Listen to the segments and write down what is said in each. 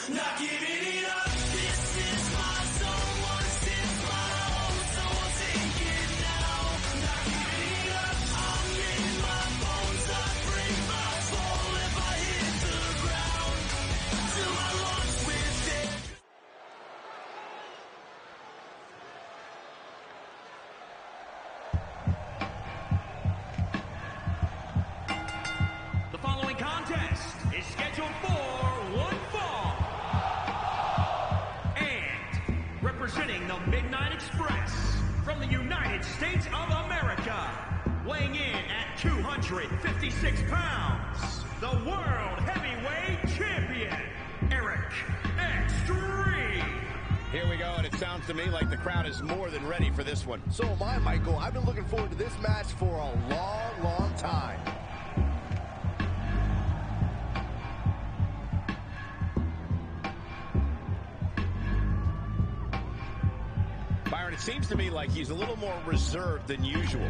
Not giving it up. This is my song. Once it's my own, so I'll take it now. Not giving it up. I'm in my bones. I break my fall if I hit the ground. Till my lungs with it. The following contest is scheduled for one fall. And representing the Midnight Express from the United States of America, weighing in at 256 pounds, the World Heavyweight Champion, Eric Extreme. Here we go, and it sounds to me like the crowd is more than ready for this one. So am I, Michael. I've been looking forward to this match for a long, long time. Byron, it seems to me like he's a little more reserved than usual.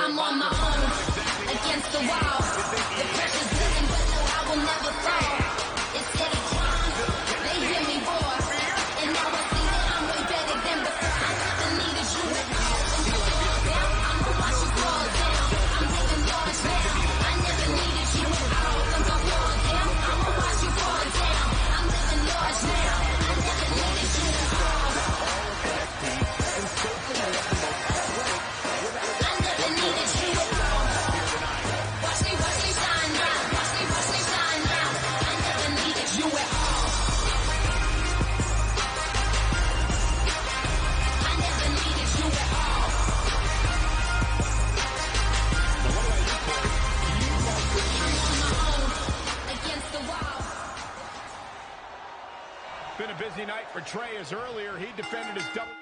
I'm on my own, against the wall. The pressure's building, but no, I will never fall. It's steady climb, they hear me roar. And now I see that I'm way better than before. I never needed you at all. And you fall down, I'ma watch you fall down. I'm living large now, I never needed you at all. And you fall down, I'ma watch you fall down. I'm living large now, I never needed you at all. Been a busy night for Trey, as earlier he defended his double.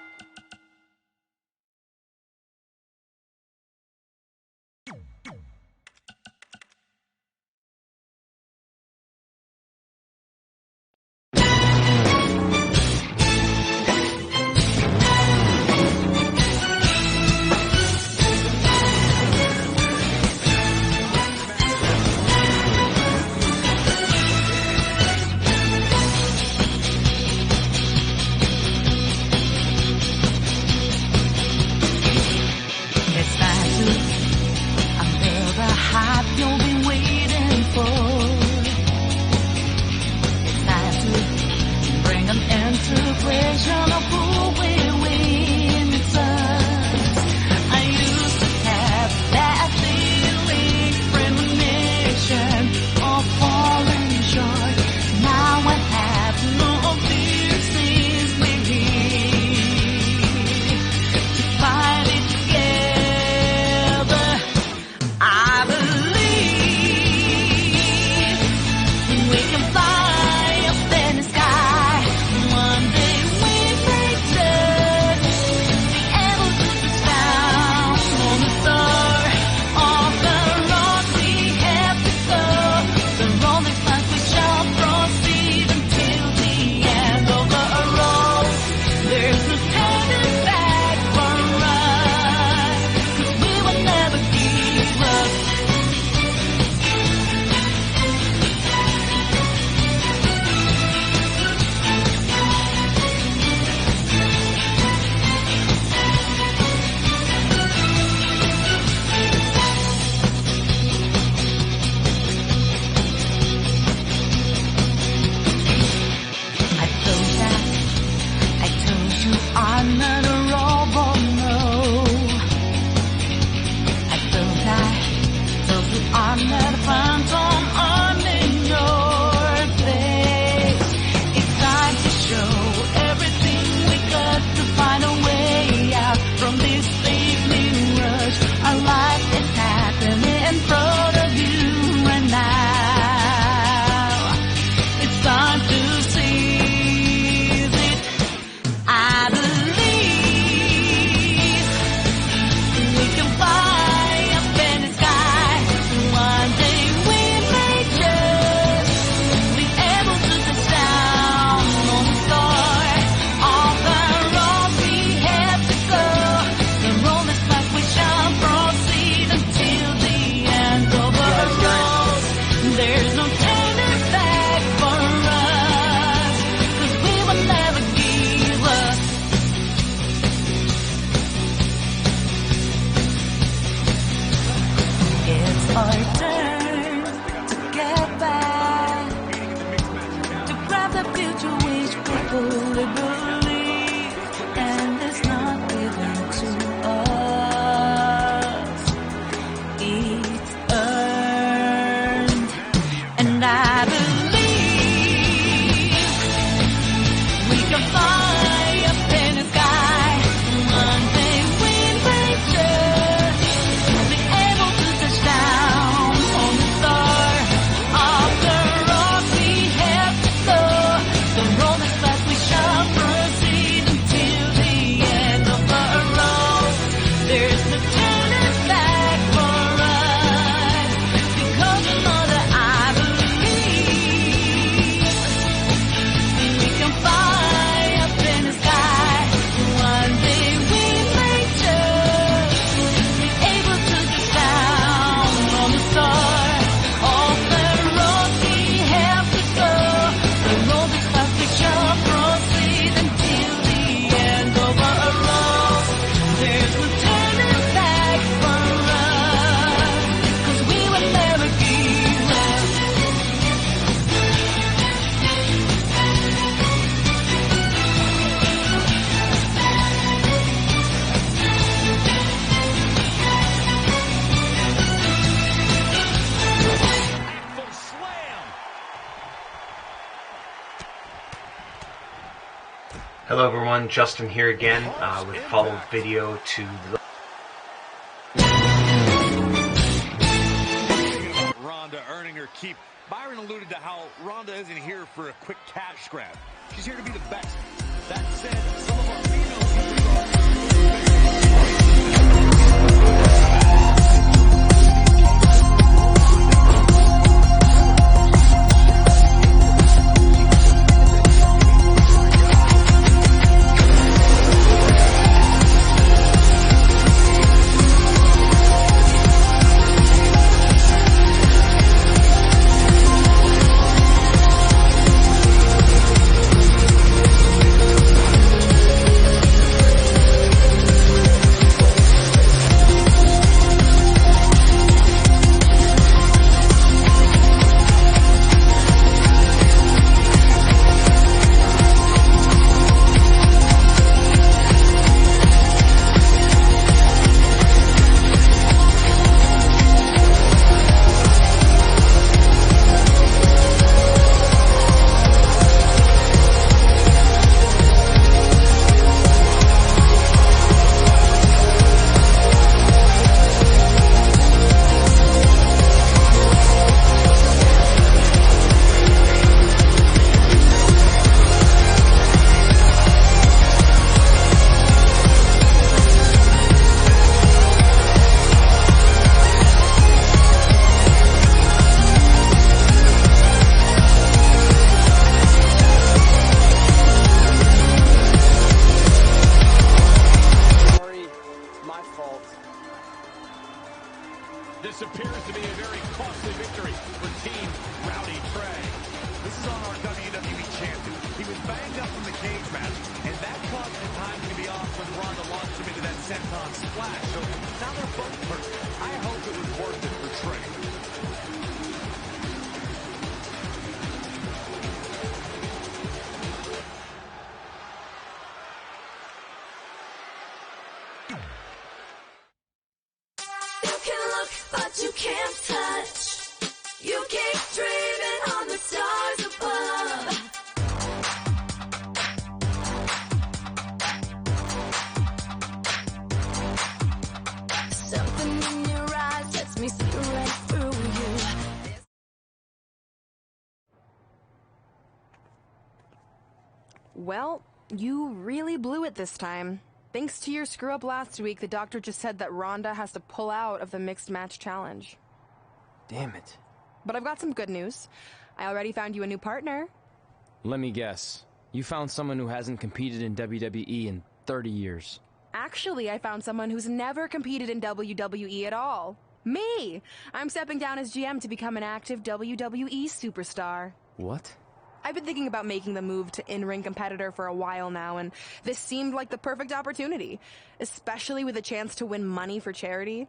Hello everyone, Justin here again with a follow-up video to the... Ronda earning her keep. Byron alluded to how Ronda isn't here for a quick cash grab. She's here to be the best. That said, some of our female This appears to be a very costly victory for Team Rowdy Trey. This is on our WWE champion. He was banged up from the cage match, and that caused the timing to be off when Ronda launched him into that senton splash. So now they're both hurt. I hope it was worth it for Trey. But you can't touch. You keep dreaming on the stars above. Something in your eyes lets me see right through you. Well, you really blew it this time. Thanks to your screw-up last week, the doctor just said that Ronda has to pull out of the mixed match challenge. Damn it. But I've got some good news. I already found you a new partner. Let me guess. You found someone who hasn't competed in WWE in 30 years. Actually, I found someone who's never competed in WWE at all. Me! I'm stepping down as GM to become an active WWE superstar. What? I've been thinking about making the move to in-ring competitor for a while now, and this seemed like the perfect opportunity, especially with a chance to win money for charity.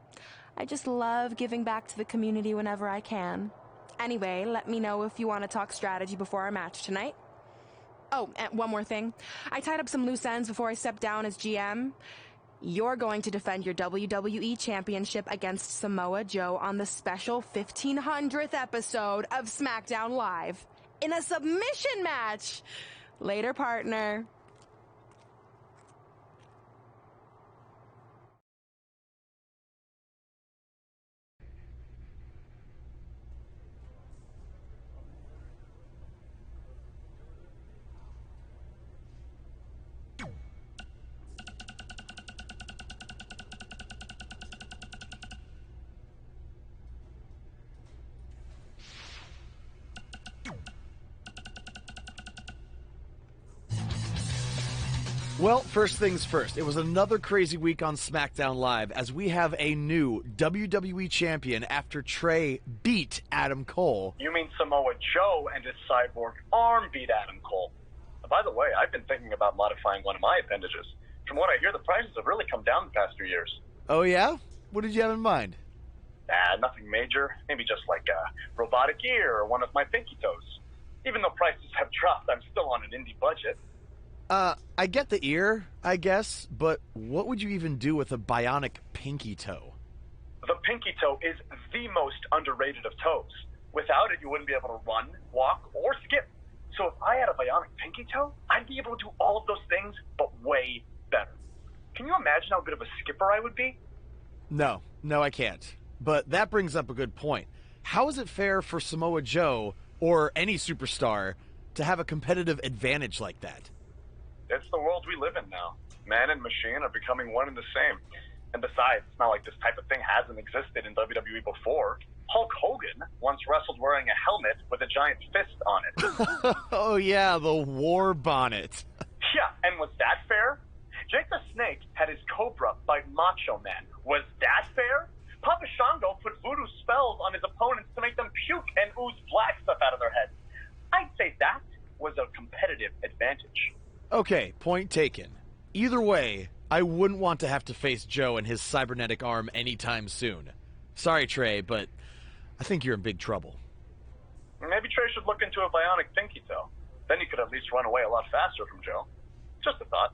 I just love giving back to the community whenever I can. Anyway, let me know if you want to talk strategy before our match tonight. Oh, and one more thing. I tied up some loose ends before I stepped down as GM. You're going to defend your WWE Championship against Samoa Joe on the special 1500th episode of SmackDown Live. In a submission match. Later, partner. Well, first things first, it was another crazy week on SmackDown Live as we have a new WWE champion after Trey beat Adam Cole. You mean Samoa Joe and his cyborg arm beat Adam Cole? By the way, I've been thinking about modifying one of my appendages. From what I hear, the prices have really come down the past few years. Oh yeah? What did you have in mind? Nothing major. Maybe just like a robotic ear or one of my pinky toes. Even though prices have dropped, I'm still on an indie budget. I get the ear, I guess, but what would you even do with a bionic pinky toe? The pinky toe is the most underrated of toes. Without it, you wouldn't be able to run, walk, or skip. So if I had a bionic pinky toe, I'd be able to do all of those things, but way better. Can you imagine how good of a skipper I would be? No, I can't. But that brings up a good point. How is it fair for Samoa Joe, or any superstar, to have a competitive advantage like that? It's the world we live in now. Man and machine are becoming one and the same. And besides, it's not like this type of thing hasn't existed in WWE before. Hulk Hogan once wrestled wearing a helmet with a giant fist on it. Oh yeah, the war bonnet. Yeah, and was that fair? Jake the Snake had his Cobra fight Macho Man. Was that fair? Papa Shango put voodoo spells on his opponents to make them puke and ooze black stuff out of their heads. I'd say that was a competitive advantage. Okay, point taken. Either way, I wouldn't want to have to face Joe and his cybernetic arm anytime soon. Sorry, Trey, but I think you're in big trouble. Maybe Trey should look into a bionic pinky toe. Then you could at least run away a lot faster from Joe. Just a thought.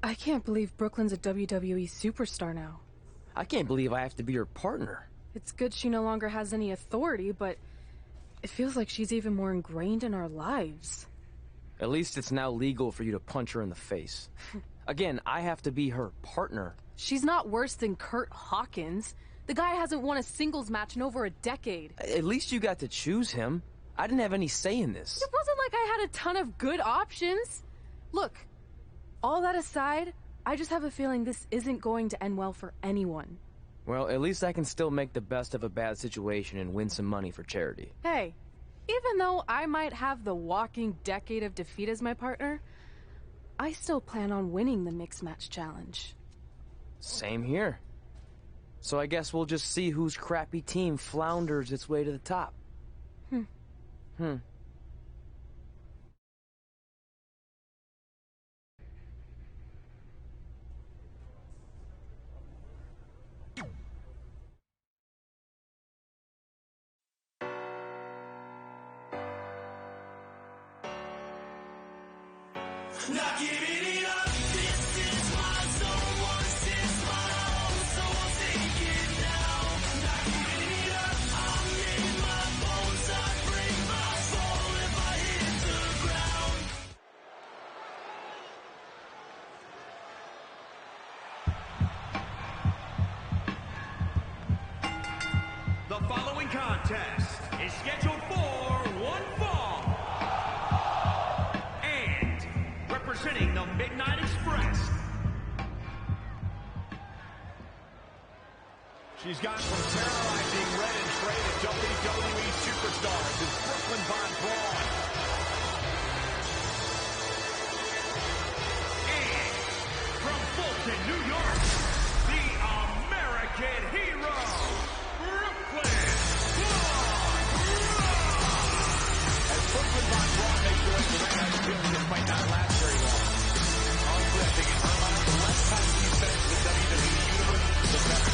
I can't believe Brooklyn's a WWE superstar now. I can't believe I have to be her partner. It's good she no longer has any authority, but it feels like she's even more ingrained in our lives. At least it's now legal for you to punch her in the face. Again, I have to be her partner. She's not worse than Kurt Hawkins. The guy hasn't won a singles match in over a decade. At least you got to choose him. I didn't have any say in this. It wasn't like I had a ton of good options. Look, all that aside, I just have a feeling this isn't going to end well for anyone. Well, at least I can still make the best of a bad situation and win some money for charity. Hey, even though I might have the walking decade of defeat as my partner, I still plan on winning the Mixed Match Challenge. Same here. So I guess we'll just see whose crappy team flounders its way to the top. Not giving it up. This is my zone. Once it's my own, so I'll take it now. Not giving it up. I'm in my bones. I break my soul if I hit the ground. The following contest is scheduled for one fall. And representing the Midnight Express. She's gone from terrorizing Red and Trey to WWE superstars. It's Brooklyn Von Braun. And from Fulton, New York, the American hero, Brooklyn Von Braun. As Brooklyn Von Braun makes her way to the ring, I feel this might not last very long. Honestly, I think in her mind, the less time she spends in the WWE universe, the better.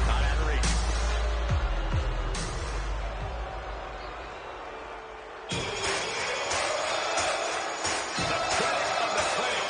Not out of reach. The clinic of the clinic.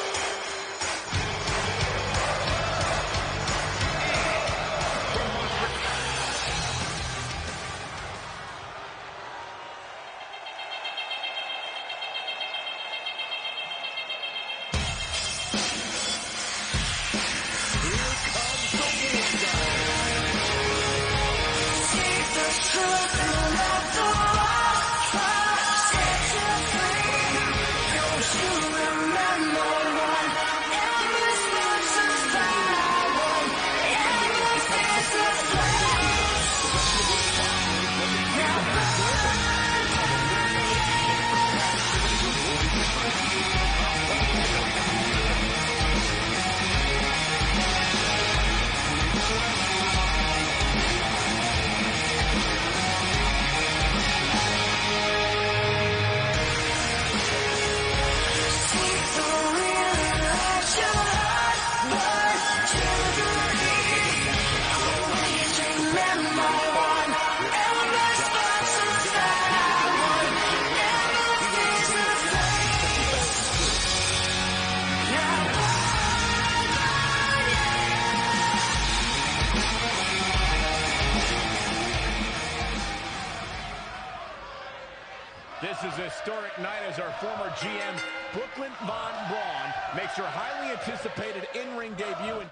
former GM Brooklyn Von Braun makes her highly anticipated in-ring debut.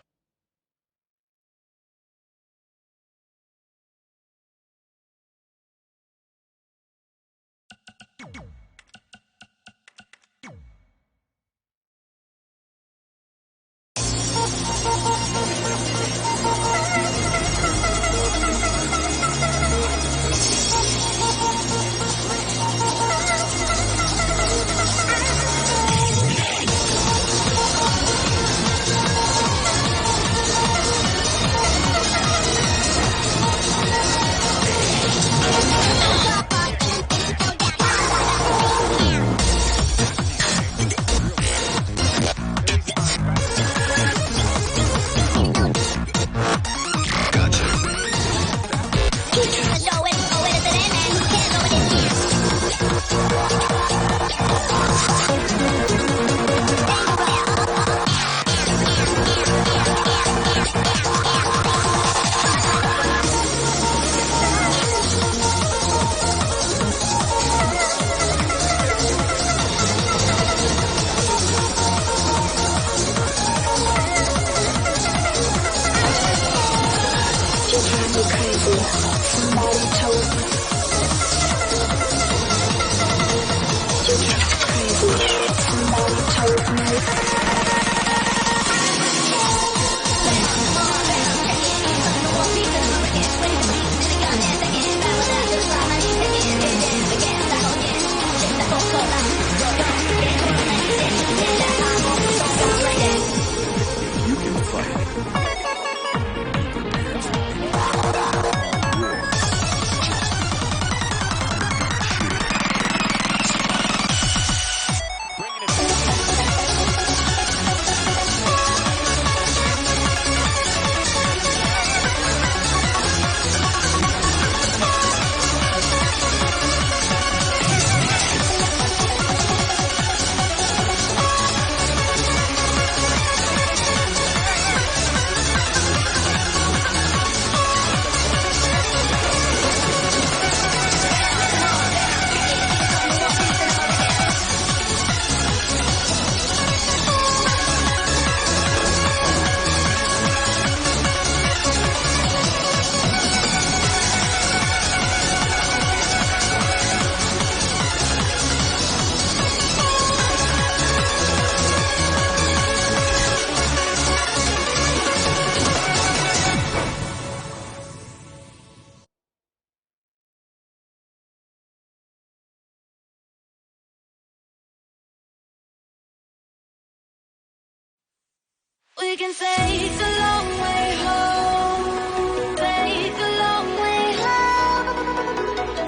We can take the long way home. Take the long way home.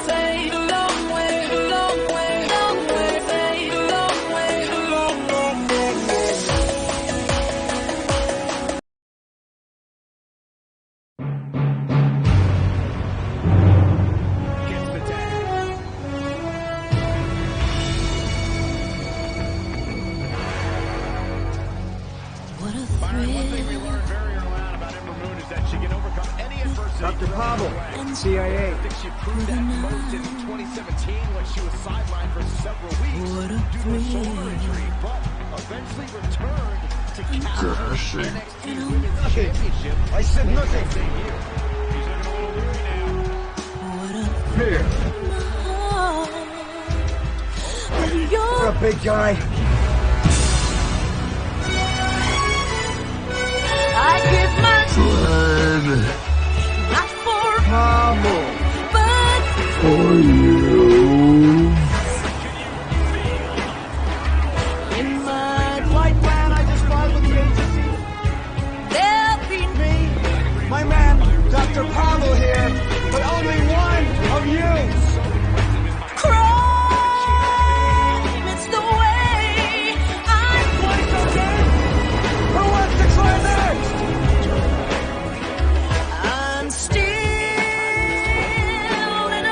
Take the long way, long way, long way. Take the long way, long, long, long way. Gets the tag. What a Byron, one thing we thrill. learned very early on about Ember Moon is that she can overcome any adversity. Dr. Pavel, I CIA. think she proved that most in 2017 when she was sidelined for several weeks What a due to a shoulder thrill. injury, but eventually returned to capture NXT Women's Championship. I said nothing. Same year. She's looking a little weary now. What a Here. You're What up, big guy? I give my not for Pavel. but For you. in my Flight plan I just filed with the agency. there'll be Me, my man, Dr. Pavel here, but only one of you. crime. It's the way I'm Flight's okay? Who wants to try that? I'm still in a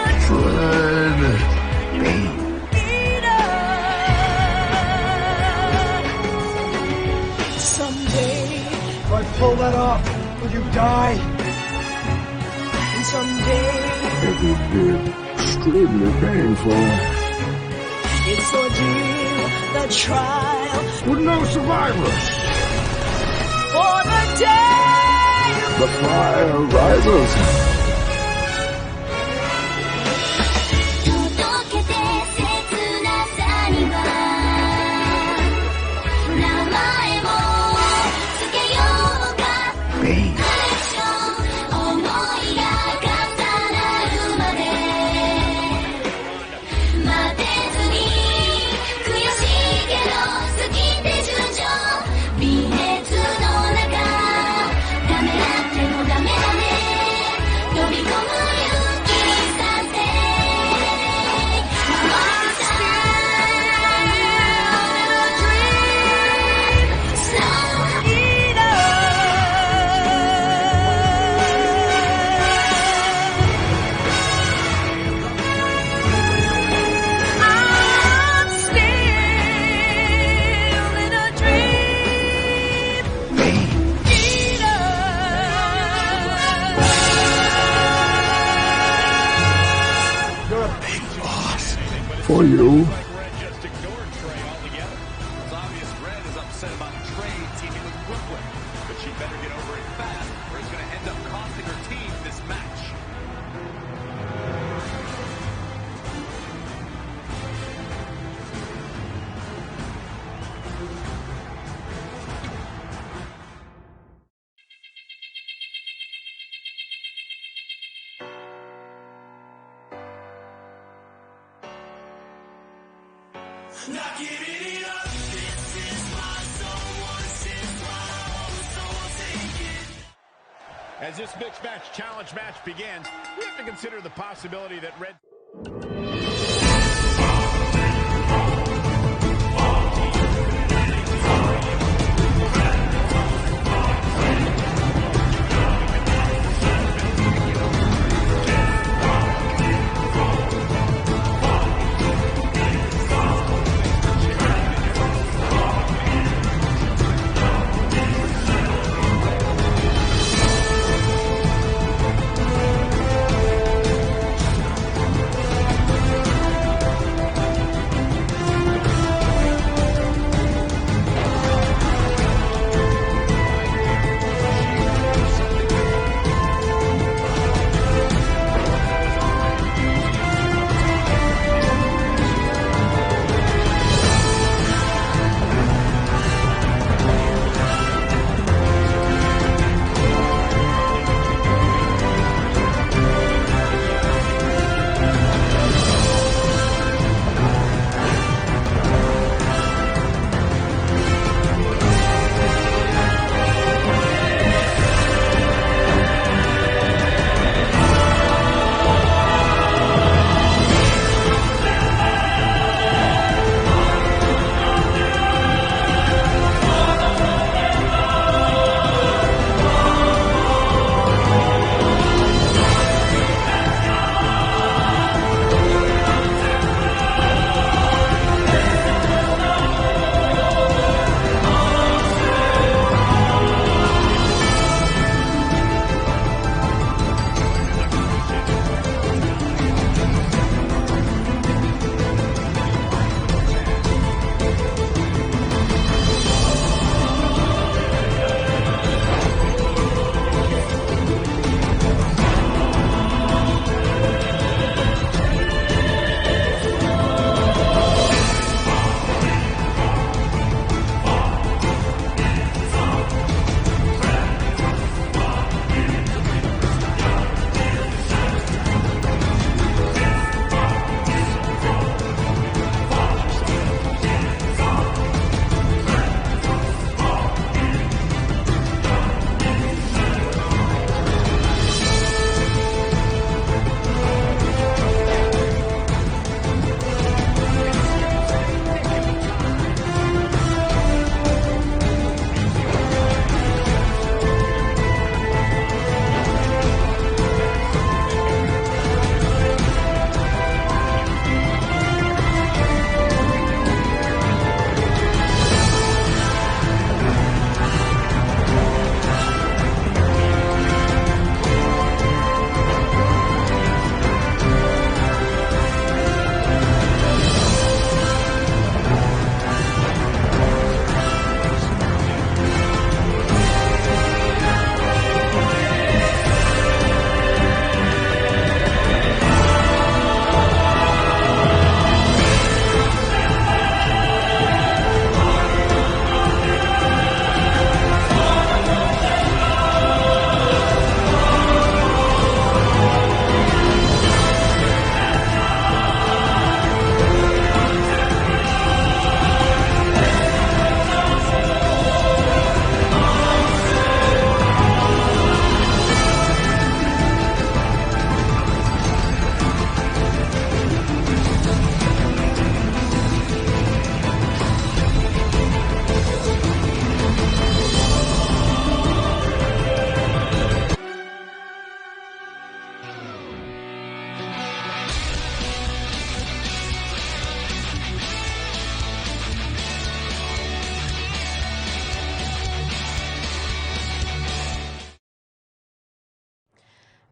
need someday, If I pull that off, will you die? and someday It would be extremely painful. it's this ordeal, the trial. With no survivors. For the day The fire rises. 届けて切なさには名前もつけようかアクション思いが重なるまで待てずに悔しいけど好きで順調微熱の中ダメだってもダメだね飛び込む勇気させFor you. Red just ignored Trey altogether. It's obvious Red is upset about Trey teaming with Brooklyn, but she better get over it fast, or it's going to end up costing her team this match. Not giving it up. This is my soul. Once is my own, so I'll take it. As this mixed match challenge match begins, we have to consider the possibility that Red...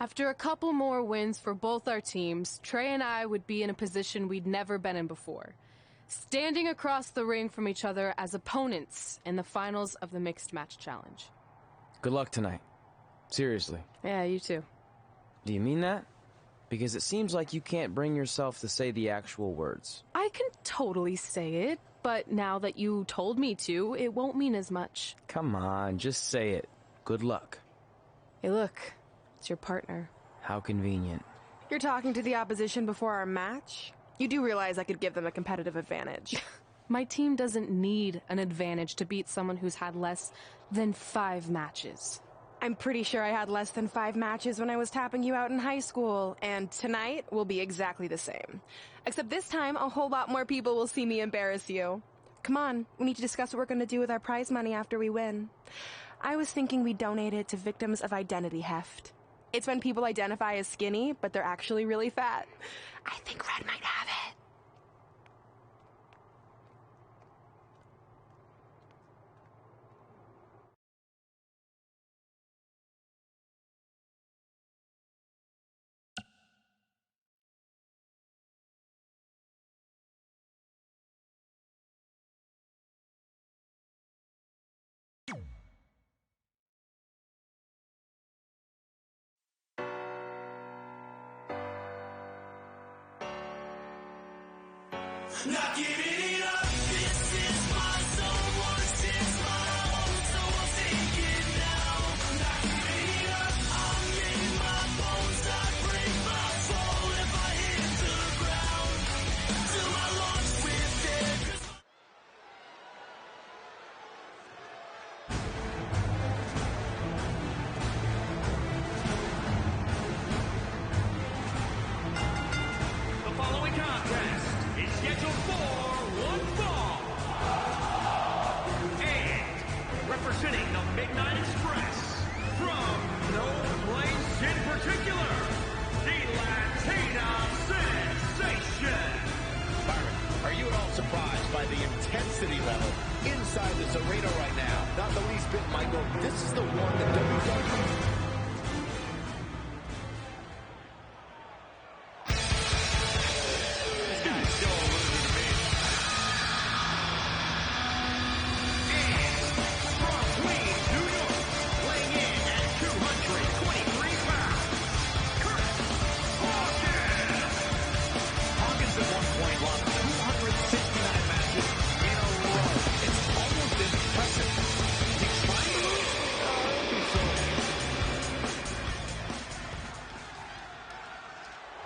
After a couple more wins for both our teams, Trey and I would be in a position we'd never been in before. Standing across the ring from each other as opponents in the finals of the Mixed Match Challenge. Good luck tonight. Seriously. Yeah, you too. Do you mean that? Because it seems like you can't bring yourself to say the actual words. I can totally say it, but now that you told me to, it won't mean as much. Come on, just say it. Good luck. Hey, look. It's your partner. How convenient. You're talking to the opposition before our match? You do realize I could give them a competitive advantage. My team doesn't need an advantage to beat someone who's had less than 5 matches. I'm pretty sure I had less than 5 matches when I was tapping you out in high school, and tonight will be exactly the same. Except this time, a whole lot more people will see me embarrass you. Come on, we need to discuss what we're going to do with our prize money after we win. I was thinking we donate it to victims of identity heft. It's when people identify as skinny, but they're actually really fat. I think Red might have it. Not giving it up. This is my zone. Once it's my own, so I'll take it now. Not giving it up. I'm in my bones. I break my soul if I hit the ground. Till my lungs with it. The following contest is scheduled for one fall. And representing the Midnight Express from no place in particular, the Latina Sensation. Byron, are you at all surprised by the intensity level inside this arena right now? Not the least bit, Michael. This is the one that WWE...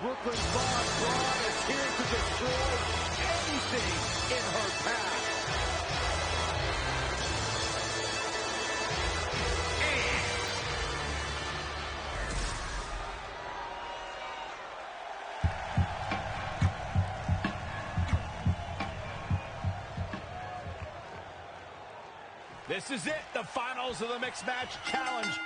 Brooklyn Boss Braun is here to destroy anything in her path. This is it, the finals of the Mixed Match Challenge.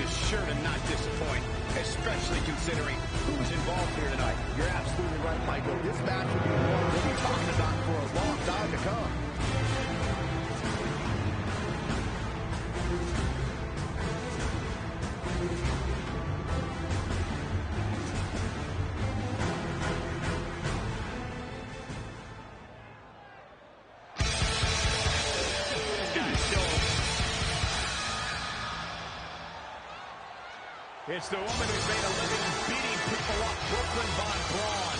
is sure to not disappoint, especially considering who's involved here tonight. You're absolutely right, Michael. This match will be one we'll be talking about for a long time to come. It's the woman who's made a living beating people up, Brooklyn Von Braun.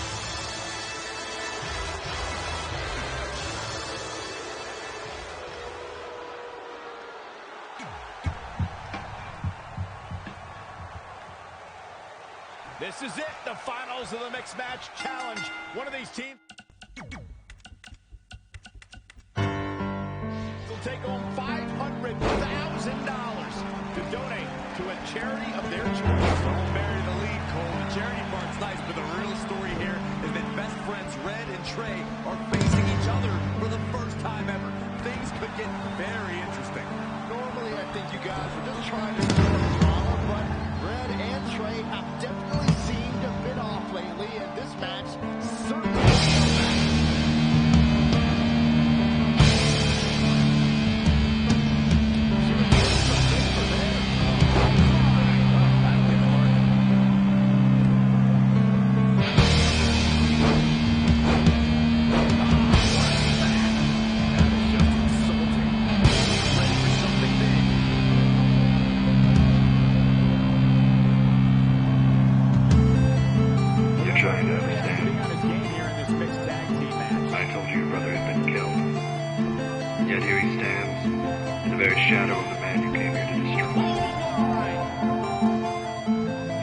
This is it, the finals of the Mixed Match Challenge. One of these teams will take home $500,000 to donate to a charity of their choice. Don't bury the lead, Cole. The charity part's nice, but the real story here is that best friends Red and Trey are facing each other for the first time ever. Things could get very interesting. Normally, I think you guys are just trying to do a drama, but Red and Trey have definitely seemed a bit off lately, and this match certainly Yet here he stands, in the very shadow of the man you came here to destroy.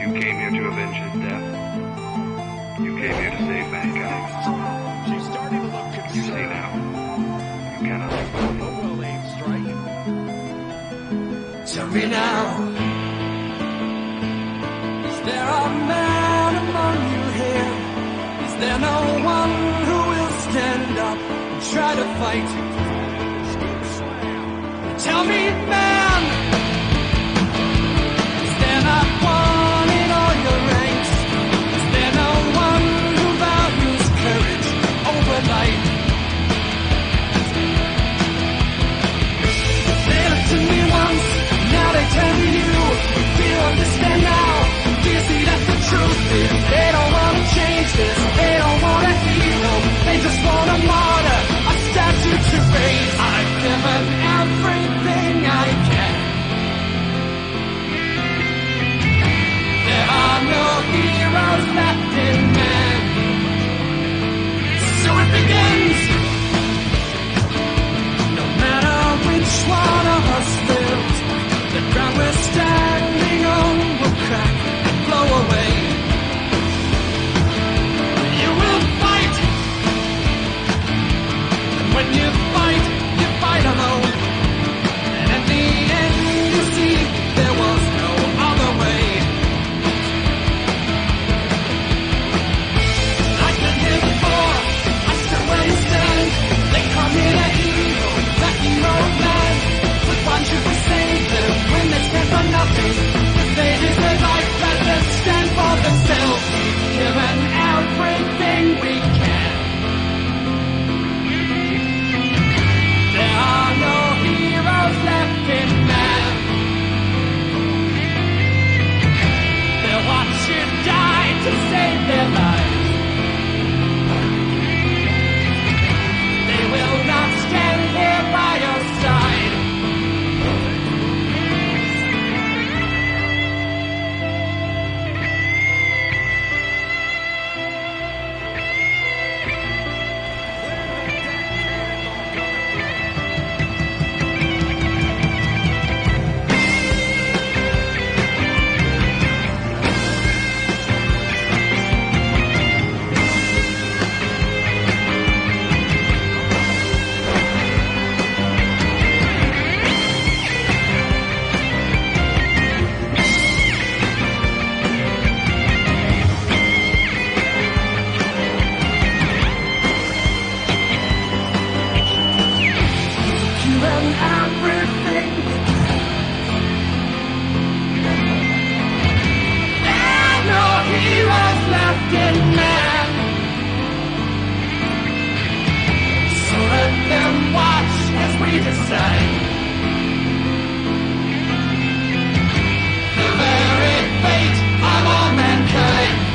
You came here to avenge his death. You came here to save mankind. She's starting to look concerned. You see now, you cannot let go. A well-aimed strike. Tell me now, is there a man among you here? Is there no one who will stand up and try to fight? Tell me, man, is there not one in all your ranks? Is there no one who values courage over life? They looked to me once, now they turn to you. Do you understand now? Do you see that's the truth? They don't want to change this, they don't want a hero. They just want a martyr, a statue to raise. I've given everything I can. gifted man. So let them watch as we decide the very fate of all mankind.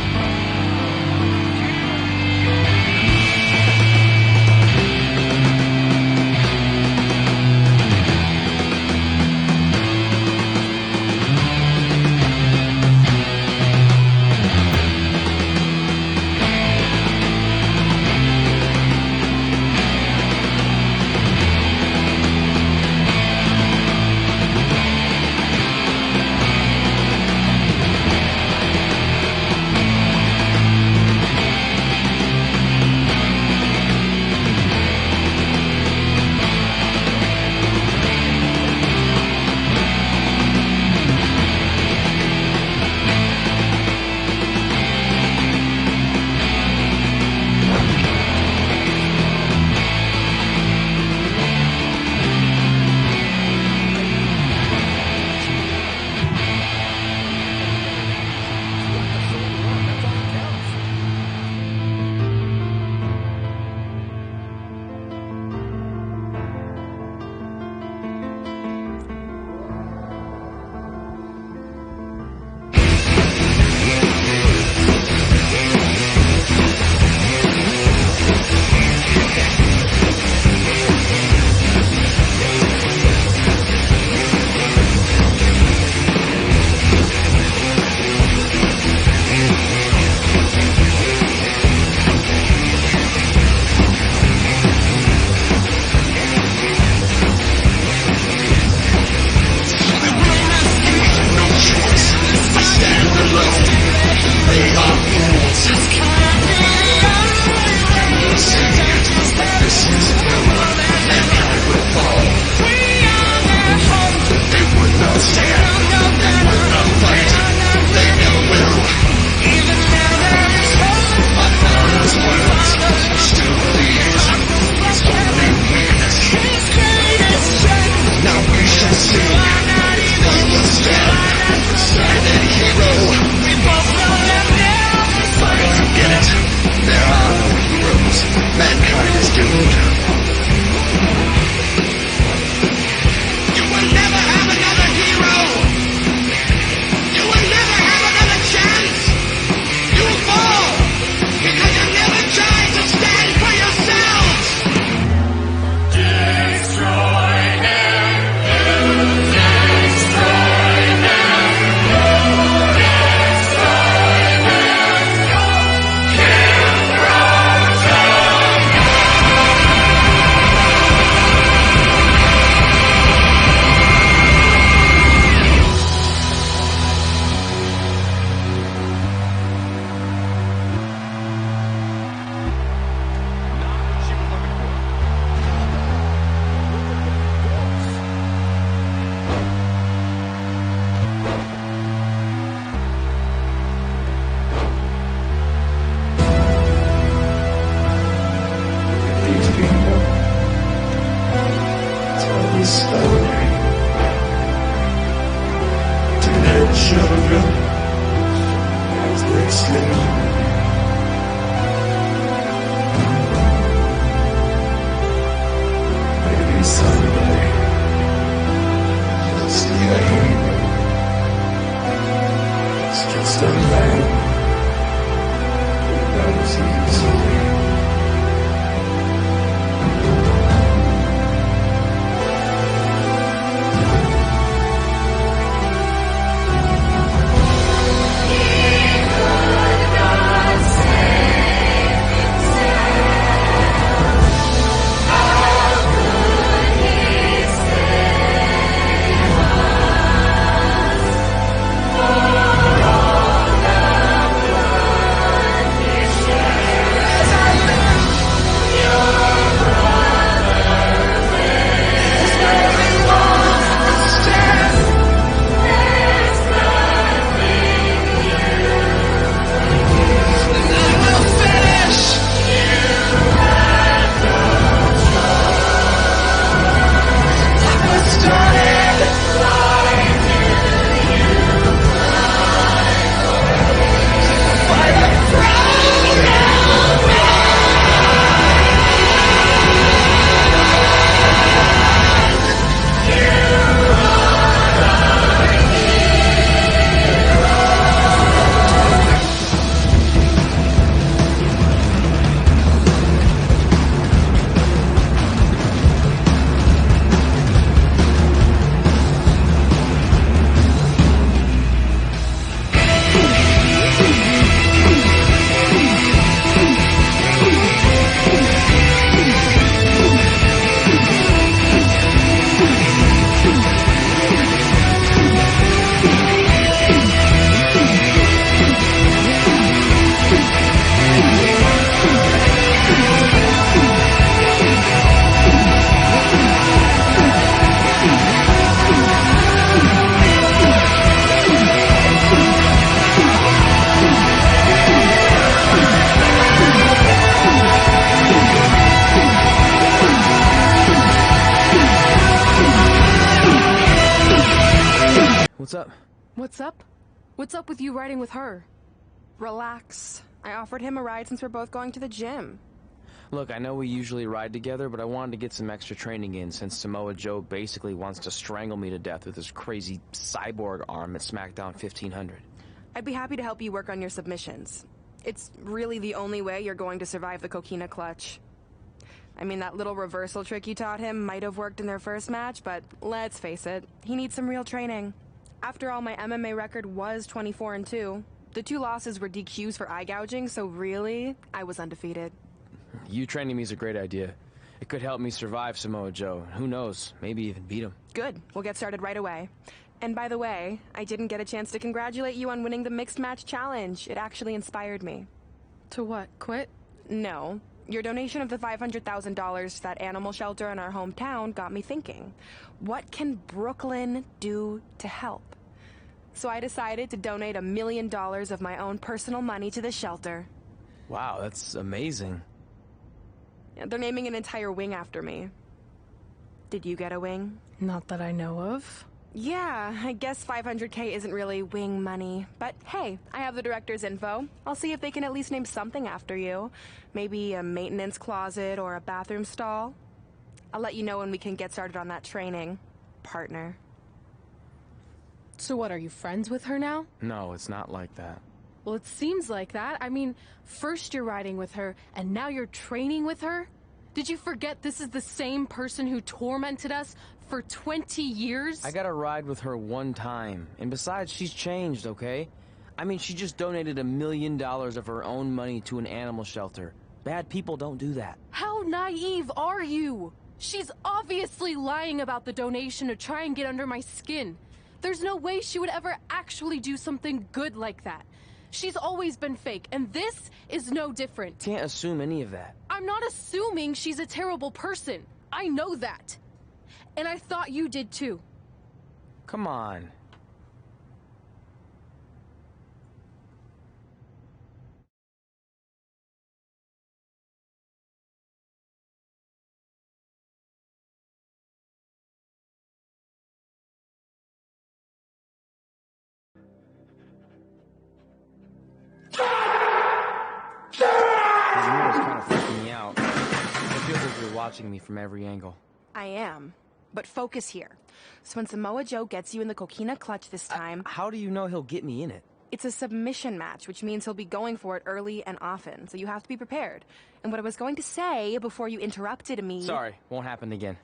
What's up with you riding with her? Relax. I offered him a ride since we're both going to the gym. Look, I know we usually ride together, but I wanted to get some extra training in since Samoa Joe basically wants to strangle me to death with his crazy cyborg arm at SmackDown 1500. I'd be happy to help you work on your submissions. It's really the only way you're going to survive the coquina clutch. I mean, that little reversal trick you taught him might have worked in their first match, but let's face it, he needs some real training. After all, my MMA record was 24-2. The 2 losses were DQs for eye gouging, so really, I was undefeated. You training me is a great idea. It could help me survive Samoa Joe. Who knows, maybe even beat him. Good. We'll get started right away. And by the way, I didn't get a chance to congratulate you on winning the Mixed Match Challenge. It actually inspired me. To what, quit? No. Your donation of the $500,000 to that animal shelter in our hometown got me thinking. What can Brooklyn do to help? So I decided to donate $1 million of my own personal money to the shelter. Wow, that's amazing. They're naming an entire wing after me. Did you get a wing? Not that I know of. Yeah, I guess $500K isn't really wing money. But hey, I have the director's info. I'll see if they can at least name something after you. Maybe a maintenance closet or a bathroom stall. I'll let you know when we can get started on that training, partner. So what, are you friends with her now? No, it's not like that. Well, it seems like that. I mean, first you're riding with her, and now you're training with her? Did you forget this is the same person who tormented us for 20 years? I got to ride with her one time. And besides, she's changed, okay? I mean, she just donated $1 million of her own money to an animal shelter. Bad people don't do that. How naive are you? She's obviously lying about the donation to try and get under my skin. There's no way she would ever actually do something good like that. She's always been fake, and this is no different. Can't assume any of that. I'm not assuming she's a terrible person. I know that. And I thought you did too. Come on. This mirror's kind of freaking me out. It feels like you're watching me from every angle. I am. But focus here. So when Samoa Joe gets you in the coquina clutch this time... How do you know he'll get me in it? It's a submission match, which means he'll be going for it early and often, so you have to be prepared. And what I was going to say before you interrupted me... Sorry, won't happen again.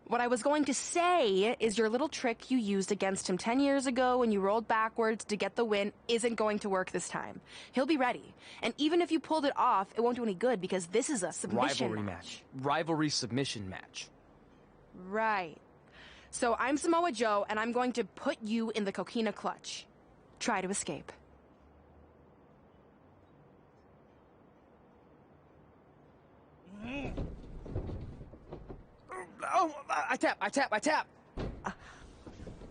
What I was going to say is your little trick you used against him 10 years ago when you rolled backwards to get the win isn't going to work this time. He'll be ready. And even if you pulled it off, it won't do any good because this is a submission Rivalry match. Rivalry submission match. Right. So I'm Samoa Joe, and I'm going to put you in the coquina clutch. Try to escape. Oh, I tap.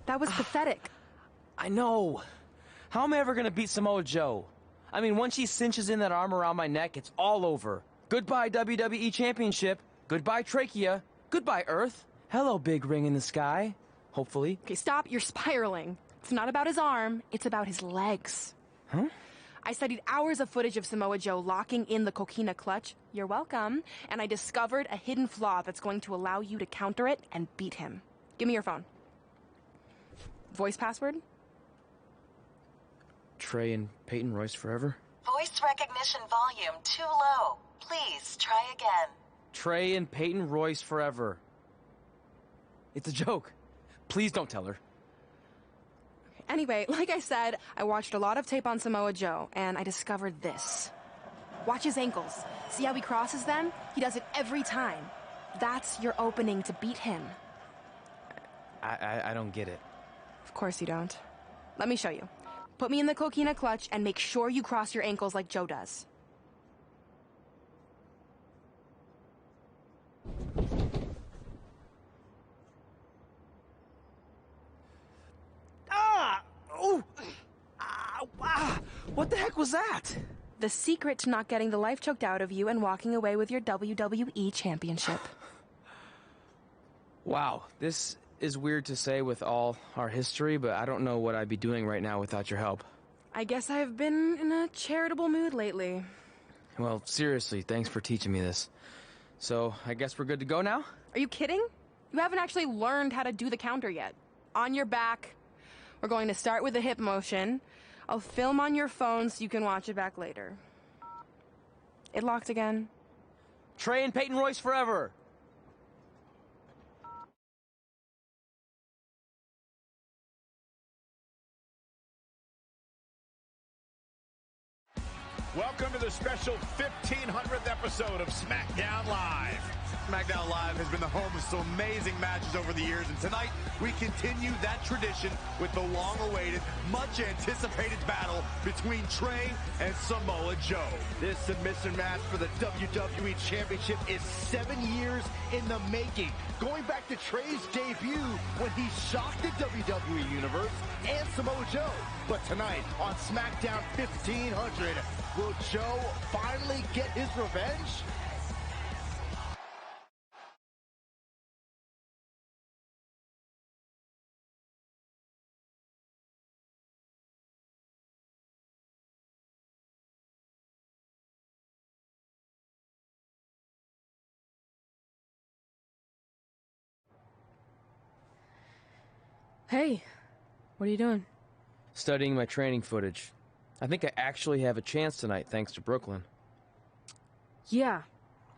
That was pathetic. I know. How am I ever gonna beat Samoa Joe? I mean, once she cinches in that arm around my neck, it's all over. Goodbye, WWE Championship. Goodbye, Trachea. Goodbye, Earth. Hello, big ring in the sky. Hopefully. Okay, stop. You're spiraling. It's not about his arm. It's about his legs. Huh? I studied hours of footage of Samoa Joe locking in the coquina clutch. You're welcome. And I discovered a hidden flaw that's going to allow you to counter it and beat him. Give me your phone. Voice password? Trey and Peyton Royce forever? Voice recognition volume too low. Please try again. Trey and Peyton Royce forever. It's a joke. Please don't tell her. Anyway, like I said, I watched a lot of tape on Samoa Joe, and I discovered this. Watch his ankles. See how he crosses them? He does it every time. That's your opening to beat him. I don't get it. Of course you don't. Let me show you. Put me in the coquina clutch and make sure you cross your ankles like Joe does. What the heck was that? The secret to not getting the life choked out of you and walking away with your WWE Championship. Wow, this is weird to say with all our history, but I don't know what I'd be doing right now without your help. I guess I've been in a charitable mood lately. Well, seriously, thanks for teaching me this. So, I guess we're good to go now? Are you kidding? You haven't actually learned how to do the counter yet. On your back. We're going to start with a hip motion. I'll film on your phone so you can watch it back later. It locked again. Trey and Peyton Royce forever! Welcome to the special 1500th episode of SmackDown Live. SmackDown Live has been the home of some amazing matches over the years, and tonight we continue that tradition with the long-awaited, much-anticipated battle between Trey and Samoa Joe. This submission match for the WWE Championship is 7 years in the making, going back to Trey's debut when he shocked the WWE Universe and Samoa Joe. But tonight on SmackDown 1500, will Joe finally get his revenge? Hey, what are you doing? Studying my training footage. I think I actually have a chance tonight, thanks to Brooklyn. Yeah,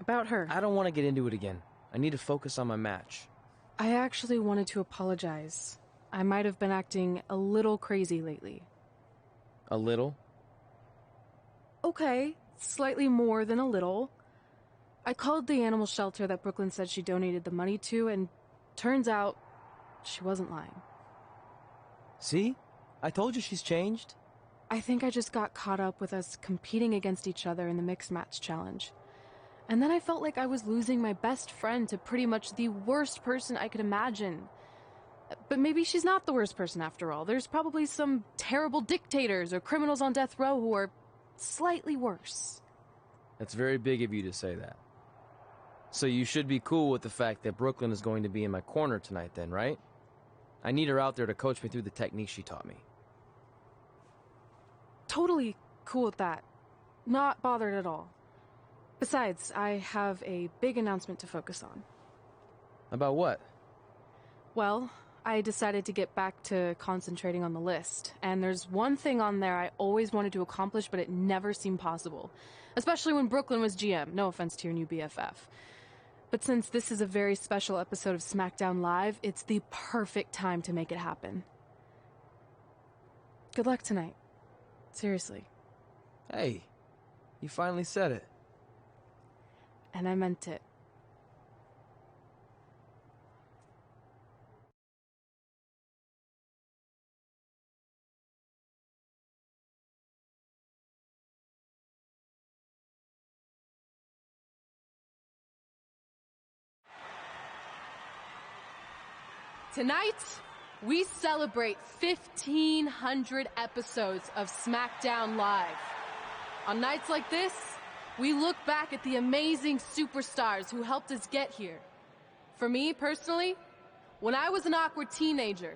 about her. I don't want to get into it again. I need to focus on my match. I actually wanted to apologize. I might have been acting a little crazy lately. A little? Okay, slightly more than a little. I called the animal shelter that Brooklyn said she donated the money to, and turns out she wasn't lying. See? I told you she's changed. I think I just got caught up with us competing against each other in the mixed match challenge. And then I felt like I was losing my best friend to pretty much the worst person I could imagine. But maybe she's not the worst person after all. There's probably some terrible dictators or criminals on death row who are slightly worse. That's very big of you to say that. So you should be cool with the fact that Brooklyn is going to be in my corner tonight then, right? I need her out there to coach me through the technique she taught me. Totally cool with that. Not bothered at all. Besides, I have a big announcement to focus on. About what? Well, I decided to get back to concentrating on the list, and there's one thing on there I always wanted to accomplish, but it never seemed possible. Especially when Brooklyn was GM. No offense to your new BFF. But since this is a very special episode of SmackDown Live, it's the perfect time to make it happen. Good luck tonight. Seriously. Hey, you finally said it. And I meant it. Tonight, we celebrate 1,500 episodes of SmackDown Live. On nights like this, we look back at the amazing superstars who helped us get here. For me, personally, when I was an awkward teenager,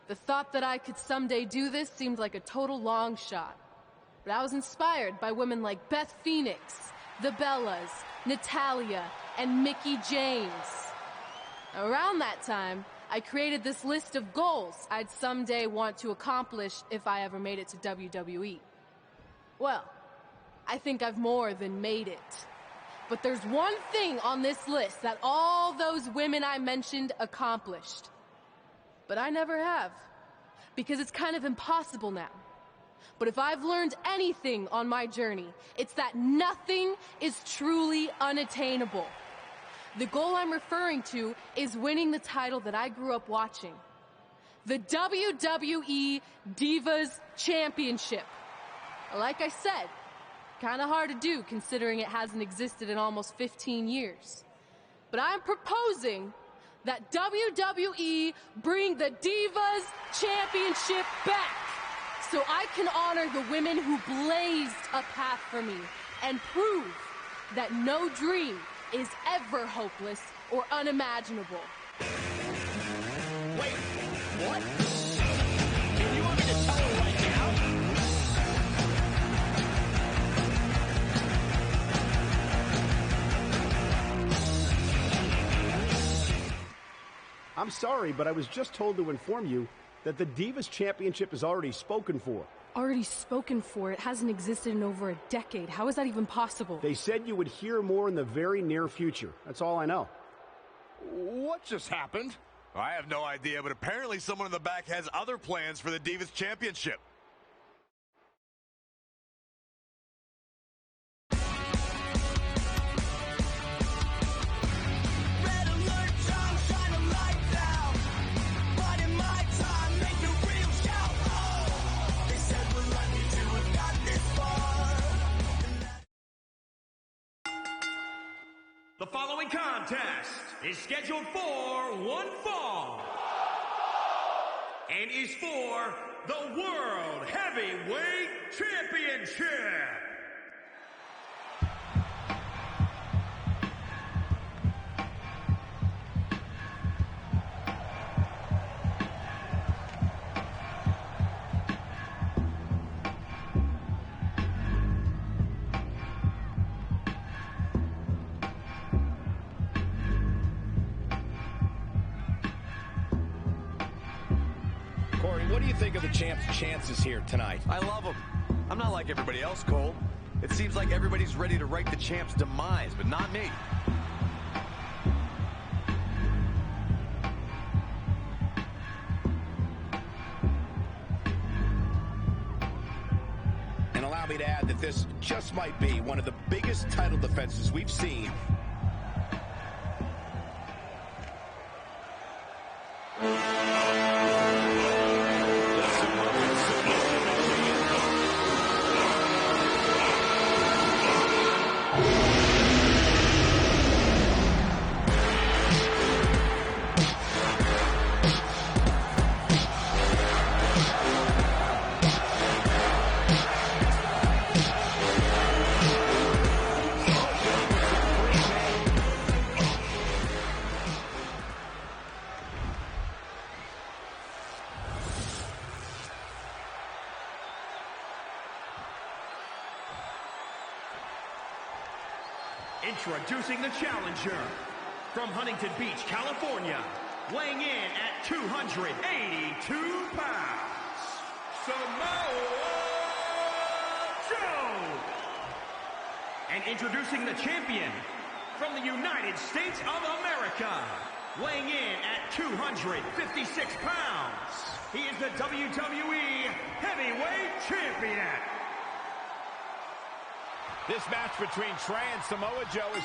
the thought that I could someday do this seemed like a total long shot. But I was inspired by women like Beth Phoenix, the Bellas, Natalia, and Mickie James. Around that time, I created this list of goals I'd someday want to accomplish if I ever made it to WWE. Well, I think I've more than made it. But there's one thing on this list that all those women I mentioned accomplished. But I never have, because it's kind of impossible now. But if I've learned anything on my journey, it's that nothing is truly unattainable. The goal I'm referring to is winning the title that I grew up watching. The WWE Divas Championship. Like I said, kind of hard to do considering it hasn't existed in almost 15 years. But I'm proposing that WWE bring the Divas Championship back so I can honor the women who blazed a path for me and prove that no dream is ever hopeless or unimaginable. What? And you want me to tell her right now? I'm sorry, but I was just told to inform you that the Divas Championship is already spoken for. Already spoken for? It hasn't existed in over a decade. How is that even possible? They said you would hear more in the very near future. That's all I know. What just happened? I have no idea, but apparently someone in the back has other plans for the Divas Championship. The following contest is scheduled for one fall and is for the World Heavyweight Championship. Corey, what do you think of the champ's chances here tonight? I love them. I'm not like everybody else, Cole. It seems like everybody's ready to write the champ's demise, but not me. And allow me to add that this just might be one of the biggest title defenses we've seen. Introducing the challenger from Huntington Beach, California, weighing in at 282 pounds, Samoa Joe. And introducing the champion from the United States of America, weighing in at 256 pounds, he is the WWE Heavyweight Champion. This match between Trey and Samoa Joe is...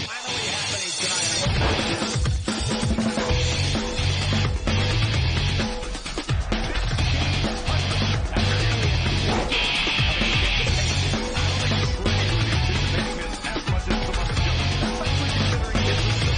finally happening tonight. Especially considering this is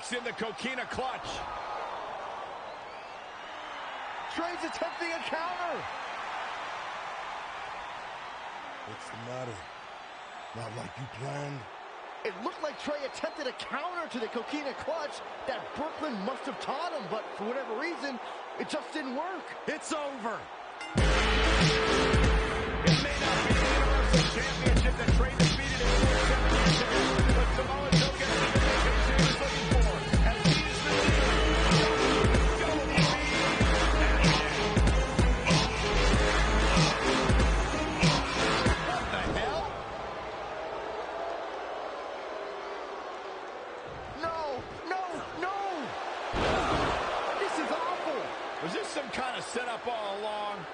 locks in the coquina clutch. Trey's attempting a counter. What's the matter? Not like you planned? It looked like Trey attempted a counter to the coquina clutch that Brooklyn must have taught him, but for whatever reason, it just didn't work. It's over. It may not be the Universal Championship that Trey defeated in 4-7 years ago, but Samoa Joe gets the vindication he was looking for. As he is the What the hell? No! This is awful. Was this some kind of setup all along?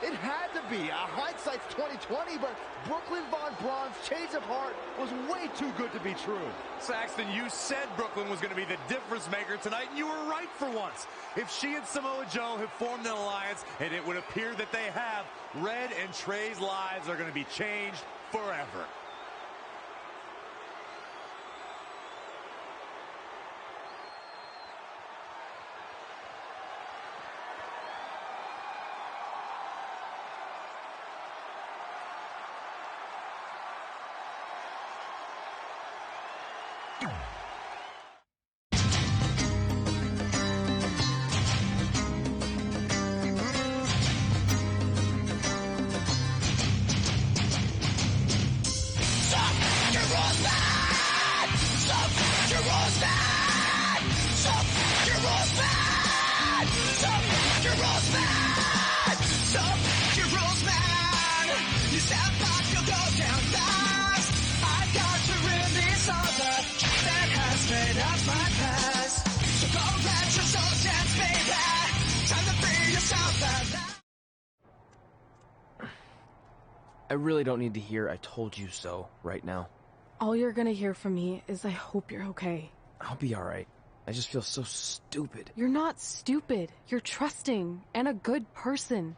It had to be. Hindsight's 20/20, but Brooklyn Von Braun's change of heart was way too good to be true. Saxton, you said Brooklyn was going to be the difference maker tonight, and you were right for once. If she and Samoa Joe have formed an alliance, and it would appear that they have, Red and Trey's lives are going to be changed forever. I really don't need to hear "I told you so" right now. All you're gonna hear from me is I hope you're okay. I'll be alright. I just feel so stupid. You're not stupid. You're trusting and a good person.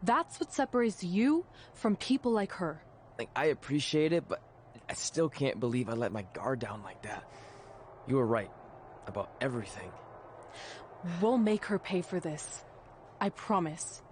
That's what separates you from people like her. Like, I appreciate it, but I still can't believe I let my guard down like that. You were right about everything. We'll make her pay for this. I promise.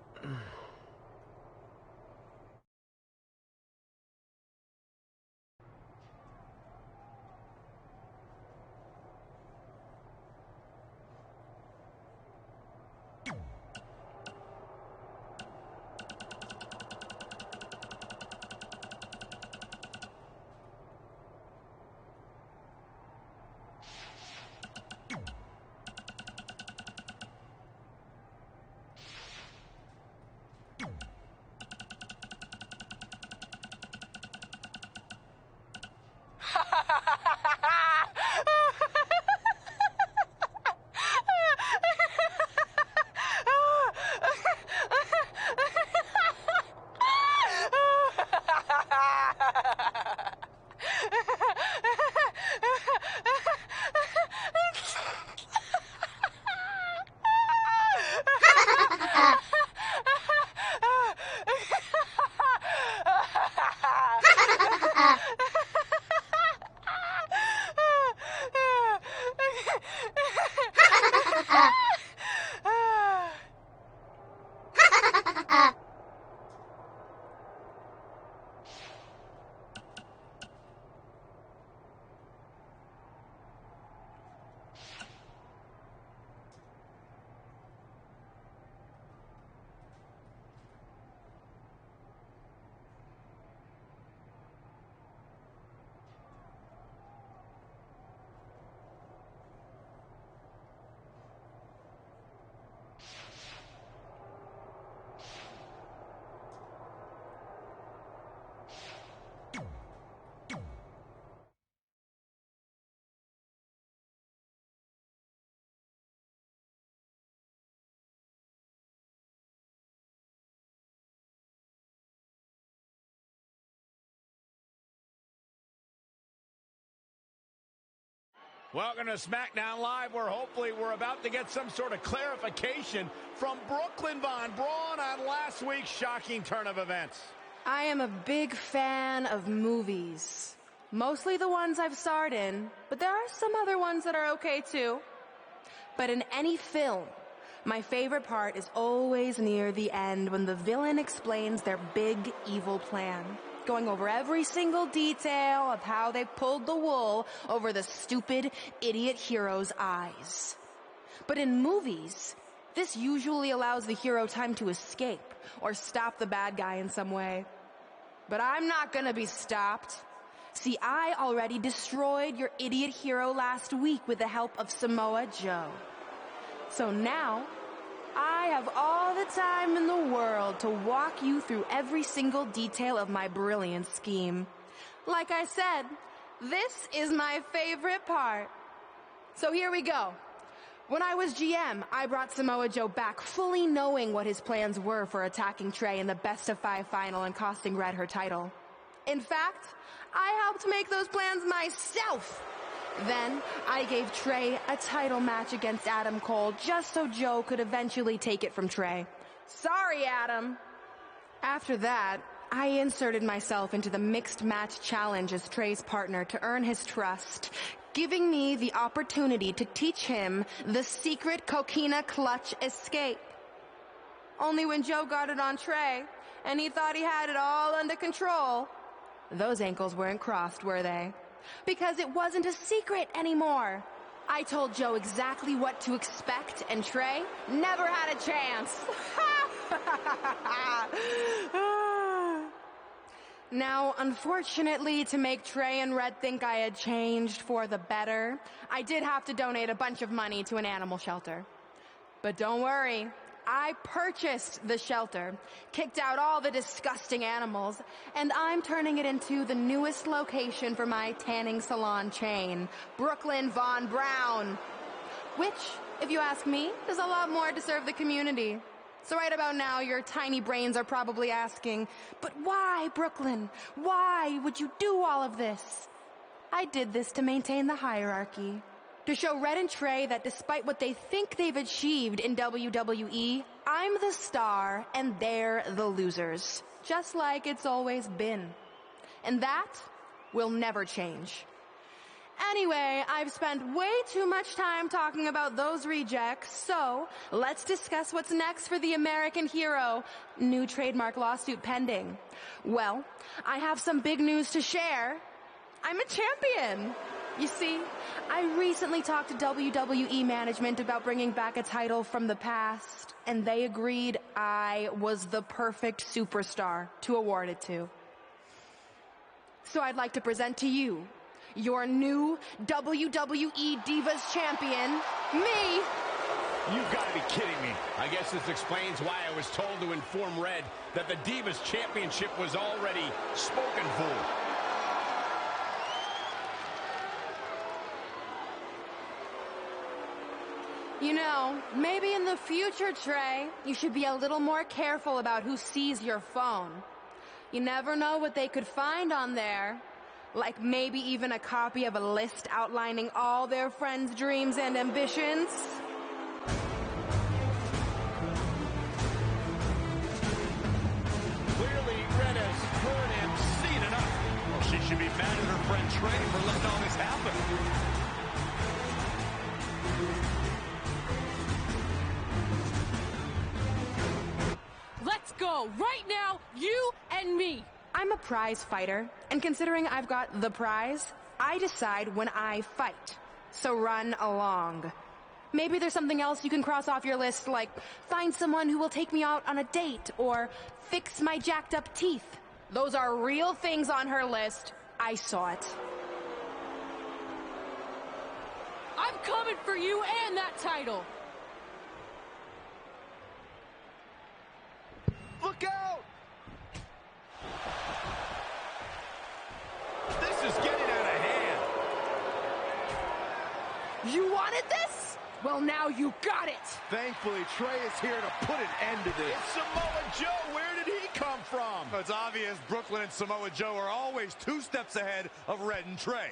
Welcome to SmackDown Live, where hopefully we're about to get some sort of clarification from Brooklyn Von Braun on last week's shocking turn of events. I am a big fan of movies. Mostly the ones I've starred in, but there are some other ones that are okay too. But in any film, my favorite part is always near the end when the villain explains their big evil plan, going over every single detail of how they pulled the wool over the stupid idiot hero's eyes. But in movies, this usually allows the hero time to escape or stop the bad guy in some way. But I'm not gonna be stopped. See, I already destroyed your idiot hero last week with the help of Samoa Joe. So now, I have all the time in the world to walk you through every single detail of my brilliant scheme. Like I said, this is my favorite part. So here we go. When I was GM, I brought Samoa Joe back fully knowing what his plans were for attacking Trey in the best-of-5 final and costing Red her title. In fact, I helped make those plans myself. Then, I gave Trey a title match against Adam Cole just so Joe could eventually take it from Trey. Sorry, Adam. After that, I inserted myself into the mixed match challenge as Trey's partner to earn his trust, giving me the opportunity to teach him the secret coquina clutch escape. Only when Joe got it on Trey, and he thought he had it all under control, those ankles weren't crossed, were they? Because it wasn't a secret anymore. I told Joe exactly what to expect, and Trey never had a chance. Now, unfortunately, to make Trey and Red think I had changed for the better, I did have to donate a bunch of money to an animal shelter. But don't worry, I purchased the shelter, kicked out all the disgusting animals, and I'm turning it into the newest location for my tanning salon chain, Brooklyn Von Brown. Which, if you ask me, does a lot more to serve the community. So right about now, your tiny brains are probably asking, but why, Brooklyn? Why would you do all of this? I did this to maintain the hierarchy. To show Red and Trey that despite what they think they've achieved in WWE, I'm the star and they're the losers. Just like it's always been. And that will never change. Anyway, I've spent way too much time talking about those rejects, so let's discuss what's next for the American hero. New trademark lawsuit pending. Well, I have some big news to share. I'm a champion. You see, I recently talked to WWE management about bringing back a title from the past, and they agreed I was the perfect superstar to award it to. So I'd like to present to you your new WWE Divas Champion, me. You've got to be kidding me. I guess this explains why I was told to inform Red that the Divas Championship was already spoken for. You know, maybe in the future, Trey, you should be a little more careful about who sees your phone. You never know what they could find on there. Like maybe even a copy of a list outlining all their friends' dreams and ambitions. Clearly, Red has heard and seen enough. Well, she should be mad at her friend Trey for letting all this happen. Let's go, right now, you and me. I'm a prize fighter, and considering I've got the prize, I decide when I fight. So run along. Maybe there's something else you can cross off your list, like find someone who will take me out on a date, or fix my jacked up teeth. Those are real things on her list. I saw it. I'm coming for you and that title. Look out! This is getting out of hand. You wanted this? Well, now you got it. Thankfully, Trey is here to put an end to this. It's Samoa Joe. Where did he come from? It's obvious Brooklyn and Samoa Joe are always 2 steps ahead of Red and Trey.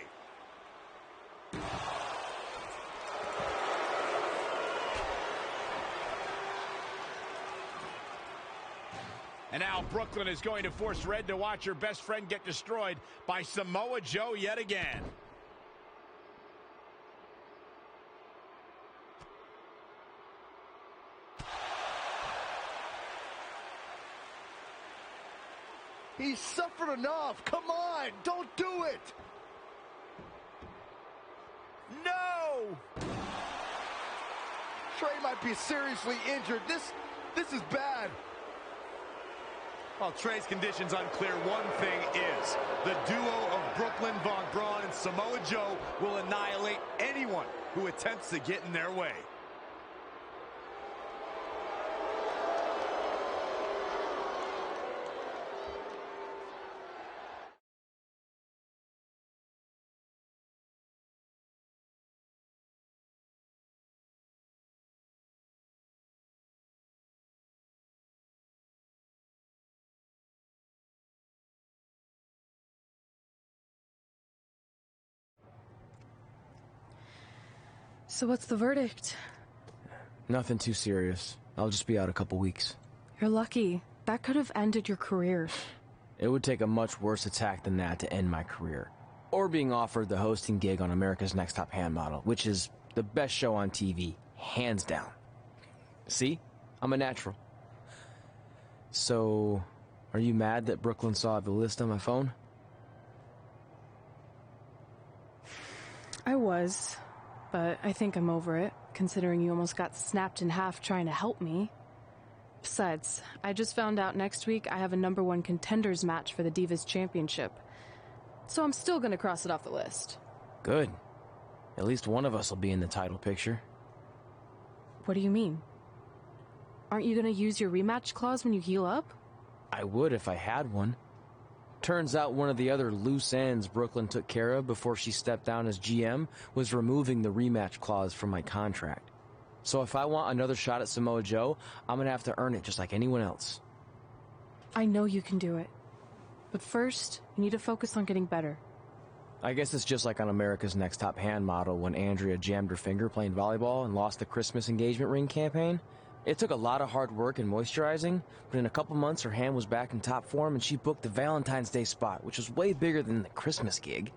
And now Brooklyn is going to force Red to watch her best friend get destroyed by Samoa Joe yet again. He suffered enough. Come on, don't do it. No! Trey might be seriously injured. This is bad. While Trey's condition's unclear, one thing is, the duo of Brooklyn Von Braun and Samoa Joe will annihilate anyone who attempts to get in their way. So what's the verdict? Nothing too serious. I'll just be out a couple weeks. You're lucky. That could have ended your career. It would take a much worse attack than that to end my career. Or being offered the hosting gig on America's Next Top Hand Model, which is the best show on TV, hands down. See? I'm a natural. So, are you mad that Brooklyn saw the list on my phone? I was, but I think I'm over it, considering you almost got snapped in half trying to help me. Besides, I just found out next week I have a #1 contenders match for the Divas Championship. So I'm still gonna cross it off the list. Good. At least one of us will be in the title picture. What do you mean? Aren't you gonna use your rematch clause when you heal up? I would if I had one. Turns out one of the other loose ends Brooklyn took care of before she stepped down as GM was removing the rematch clause from my contract. So if I want another shot at Samoa Joe, I'm gonna have to earn it just like anyone else. I know you can do it. But first, you need to focus on getting better. I guess it's just like on America's Next Top Hand Model when Andrea jammed her finger playing volleyball and lost the Christmas engagement ring campaign. It took a lot of hard work and moisturizing, but in a couple months her hand was back in top form and she booked the Valentine's Day spot, which was way bigger than the Christmas gig.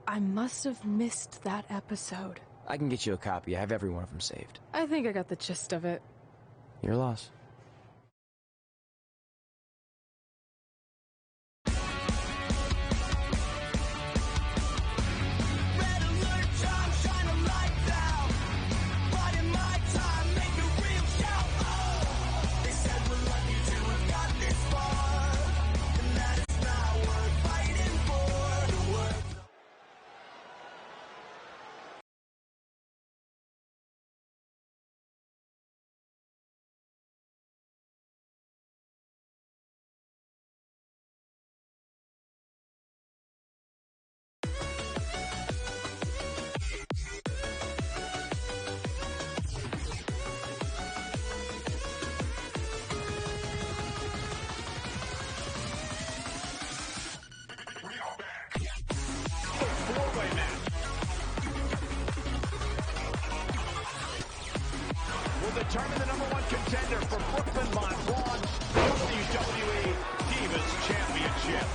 I must have missed that episode. I can get you a copy. I have every one of them saved. I think I got the gist of it. Your loss. Determine the #1 contender for Brooklyn Von Braun, WWE Divas Championship.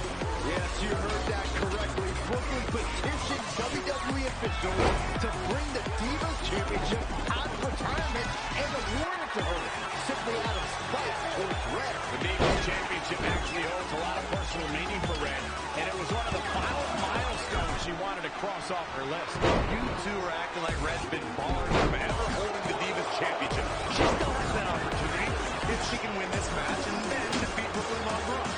Yes, you heard that correctly. Brooklyn petitioned WWE officials to bring the Divas Championship out of retirement and award it to her, simply out of spite towards Red. The Divas Championship actually holds a lot of personal meaning for Red, and it was one of the final milestones she wanted to cross off her list. You two are acting like Red's been barred from ever holding the Divas Championship. She still has that opportunity if she can win this match and then defeat Brooklyn Von Braun.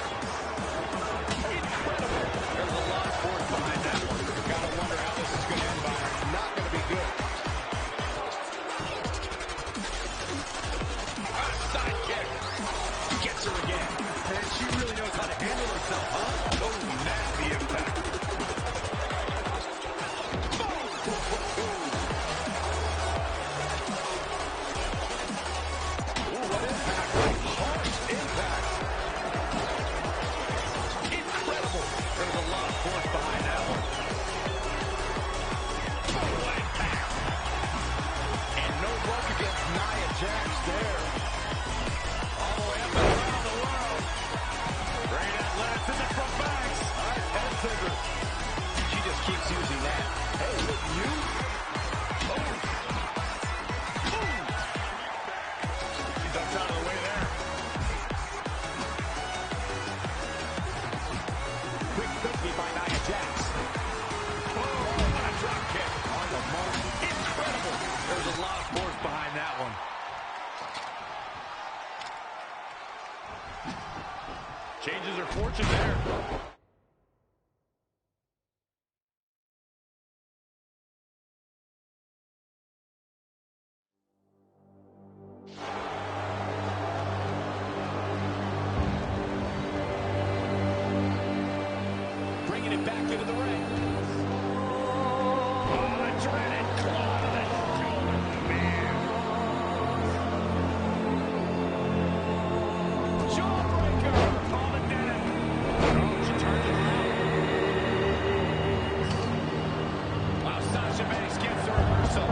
Incredible. There's a lot of force behind that one. Gotta wonder how this is going to end, Byron. Not going to be good. Side kick. Gets her again. And she really knows how to handle herself, huh? Oh, nasty impact. Changes her fortune there. Bringing it back into the ring. Oh, the dreaded claw to the shoulder. Man. Jawbreaker. Paula did it. Oh, she turned it around. Wow, Sasha Banks gets the reversal.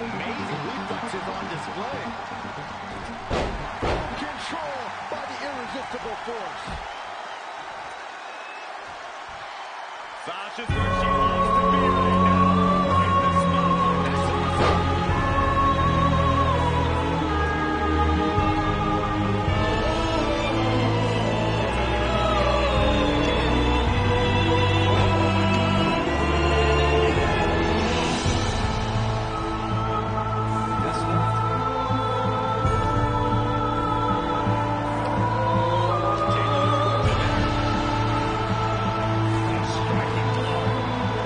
Amazing reflexes on display. Control by the irresistible force. Sasha's where she wants to be right now. Right in the spotlight. That's awesome. Striking blow.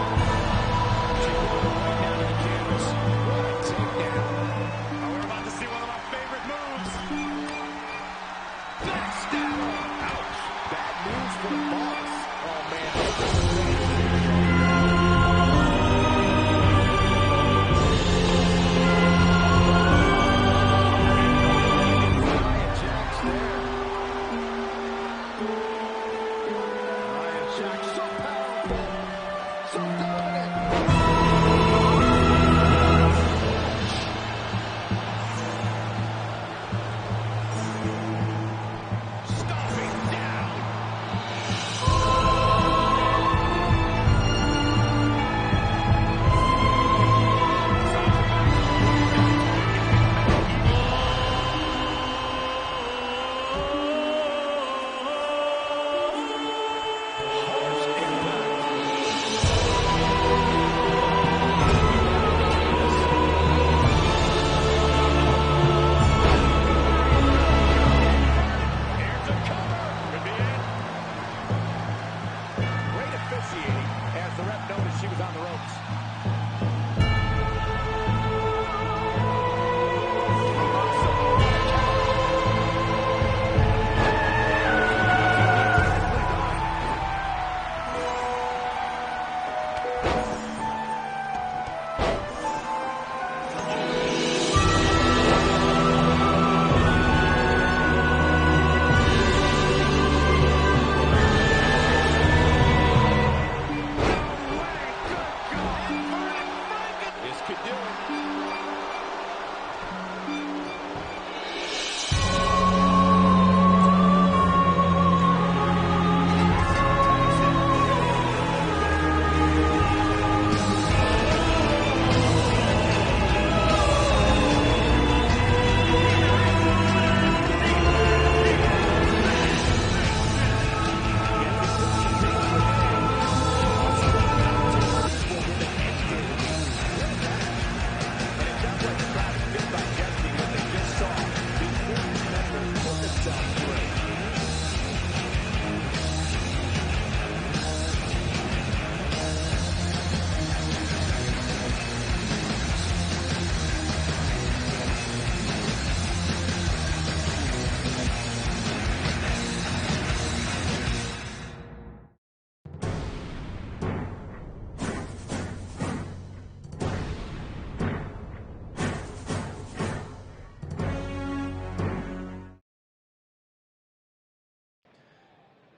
she was on the ropes.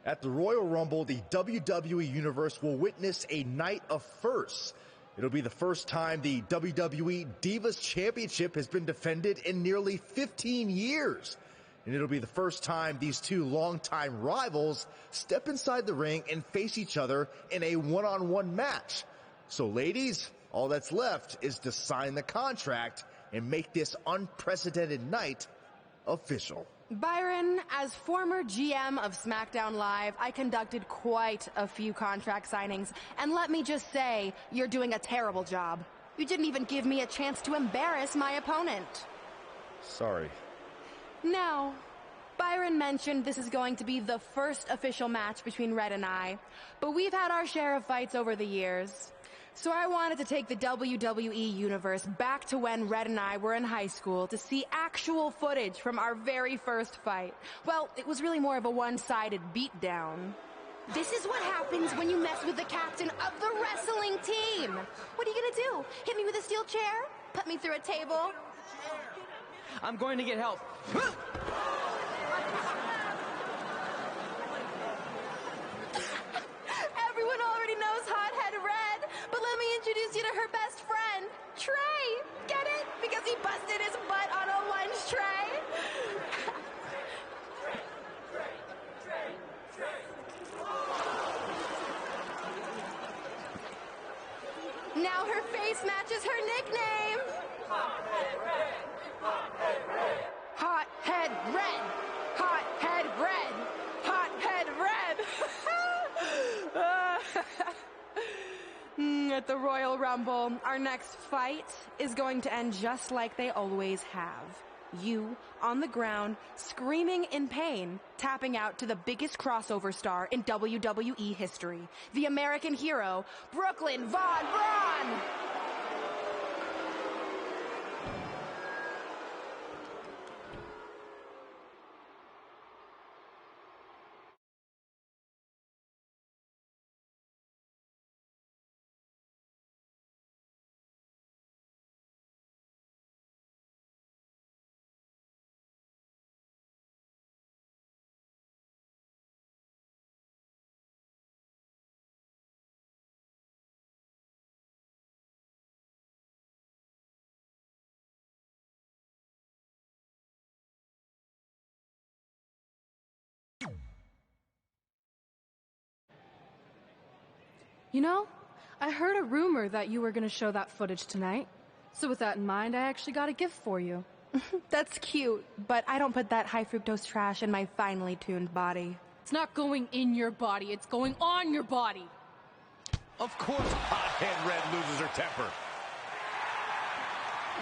At the Royal Rumble, the WWE Universe will witness a night of firsts. It'll be the first time the WWE Divas Championship has been defended in nearly 15 years. And it'll be the first time these two longtime rivals step inside the ring and face each other in a one-on-one match. So ladies, all that's left is to sign the contract and make this unprecedented night official. Byron, as former GM of SmackDown Live, I conducted quite a few contract signings, and let me just say, you're doing a terrible job. You didn't even give me a chance to embarrass my opponent. Sorry. Now, Byron mentioned this is going to be the first official match between Red and I, but we've had our share of fights over the years. So I wanted to take the WWE Universe back to when Red and I were in high school to see actual footage from our very first fight. Well, it was really more of a one-sided beatdown. This is what happens when you mess with the captain of the wrestling team. What are you gonna do? Hit me with a steel chair? Put me through a table? I'm going to get help. Everyone already knows Hothead Red, but let me introduce you to her best friend, Trey. Get it? Because he busted his butt on a lunch tray. Now her face matches her nickname. Hothead Red. Hothead Red. Hothead Red. Hothead Red. At the Royal Rumble, our next fight is going to end just like they always have. You, on the ground, screaming in pain, tapping out to the biggest crossover star in WWE history, the American hero, Brooklyn Von Braun! You know, I heard a rumor that you were going to show that footage tonight. So with that in mind, I actually got a gift for you. That's cute, but I don't put that high fructose trash in my finely tuned body. It's not going in your body, it's going on your body. Of course, Hothead Red loses her temper.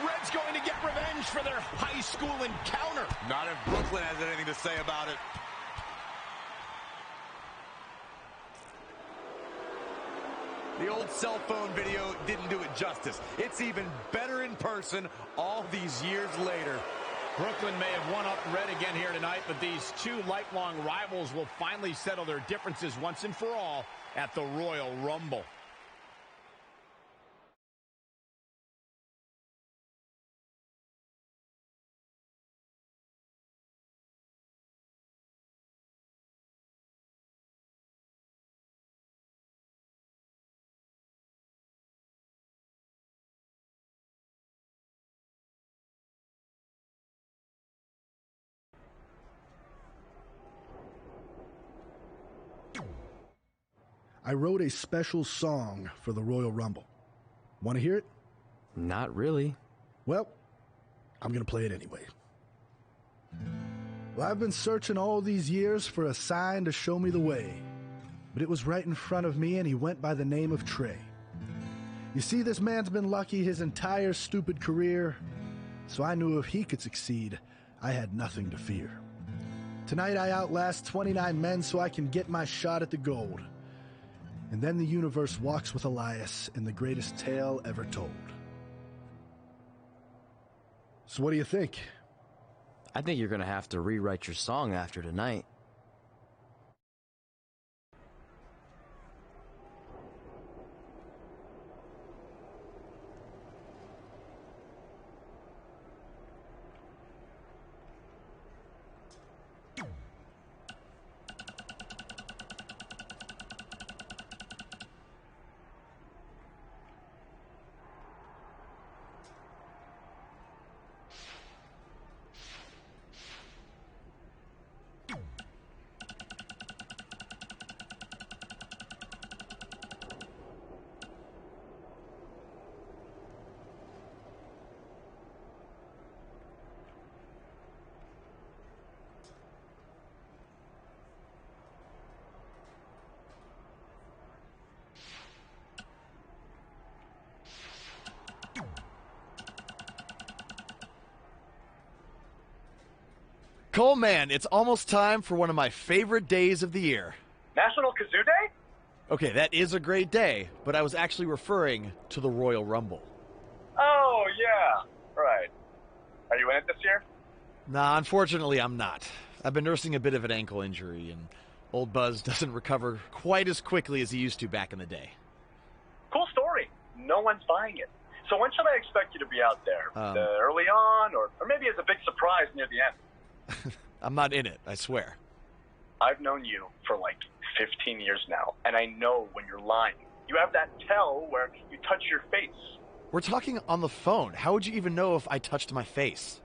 Red's going to get revenge for their high school encounter. Not if Brooklyn has anything to say about it. The old cell phone video didn't do it justice. It's even better in person all these years later. Brooklyn may have won up red again here tonight, but these two lifelong rivals will finally settle their differences once and for all at the Royal Rumble. I wrote a special song for the Royal Rumble. Want to hear it? Not really. Well, I'm going to play it anyway. Well, I've been searching all these years for a sign to show me the way. But it was right in front of me, and he went by the name of Trey. You see, this man's been lucky his entire stupid career, so I knew if he could succeed, I had nothing to fear. Tonight I outlast 29 men so I can get my shot at the gold. And then the universe walks with Elias in the greatest tale ever told. So what do you think? I think you're going to have to rewrite your song after tonight. Coleman, it's almost time for one of my favorite days of the year. National Kazoo Day? Okay, that is a great day, but I was actually referring to the Royal Rumble. Oh, yeah. Right. Are you in it this year? Nah, unfortunately, I'm not. I've been nursing a bit of an ankle injury, and old Buzz doesn't recover quite as quickly as he used to back in the day. Cool story. No one's buying it. So when should I expect you to be out there? Early on, or maybe as a big surprise near the end? I'm not in it, I swear. I've known you for like 15 years now, and I know when you're lying. You have that tell where you touch your face. We're talking on the phone. How would you even know if I touched my face?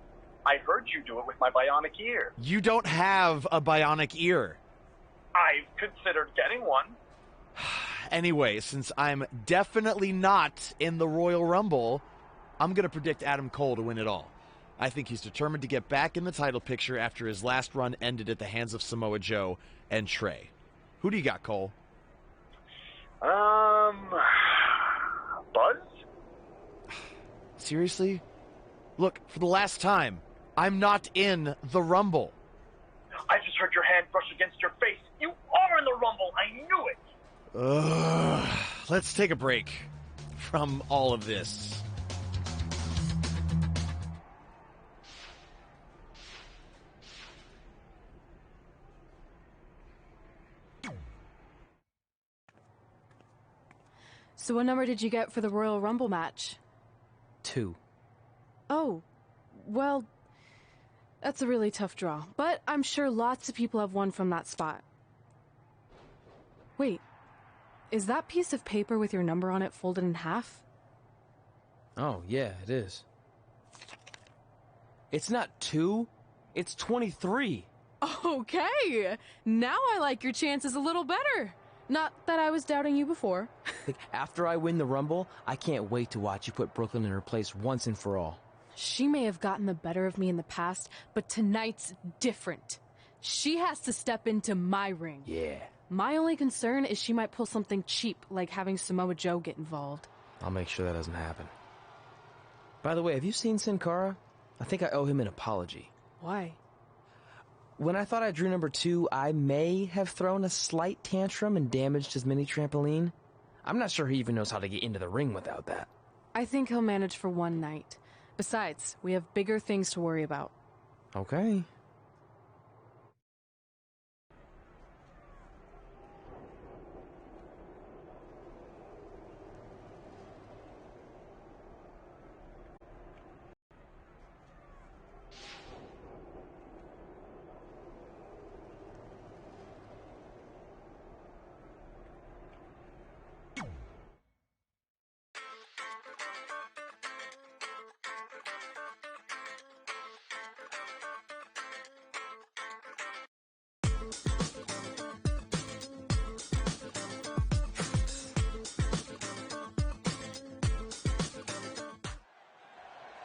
I heard you do it with my bionic ear. You don't have a bionic ear. I've considered getting one. Anyway, since I'm definitely not in the Royal Rumble, I'm going to predict Adam Cole to win it all. I think he's determined to get back in the title picture after his last run ended at the hands of Samoa Joe and Trey. Who do you got, Cole? Buzz? Seriously? Look, for the last time, I'm not in the Rumble. I just heard your hand brush against your face. You are in the Rumble. I knew it. Let's take a break from all of this. So what number did you get for the Royal Rumble match? 2. Oh, well, that's a really tough draw. But I'm sure lots of people have won from that spot. Wait, is that piece of paper with your number on it folded in half? Oh, yeah, it is. It's not 2, it's 23. Okay, now I like your chances a little better. Not that I was doubting you before. After I win the Rumble, I can't wait to watch you put Brooklyn in her place once and for all. She may have gotten the better of me in the past, but tonight's different. She has to step into my ring. Yeah. My only concern is she might pull something cheap, like having Samoa Joe get involved. I'll make sure that doesn't happen. By the way, have you seen Sin Cara? I think I owe him an apology. Why? When I thought I drew number 2, I may have thrown a slight tantrum and damaged his mini trampoline. I'm not sure he even knows how to get into the ring without that. I think he'll manage for one night. Besides, we have bigger things to worry about. Okay.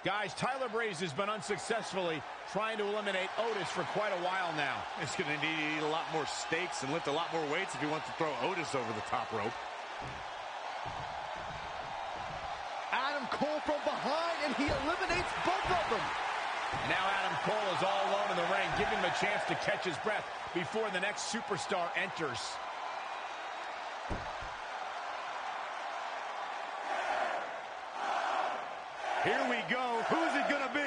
Guys, Tyler Breeze has been unsuccessfully trying to eliminate Otis for quite a while now. He's going to need to eat a lot more steaks and lift a lot more weights if he wants to throw Otis over the top rope. Adam Cole from behind, and he eliminates both of them. Now Adam Cole is all alone in the ring, giving him a chance to catch his breath before the next superstar enters. Here we go. Who's it going to be?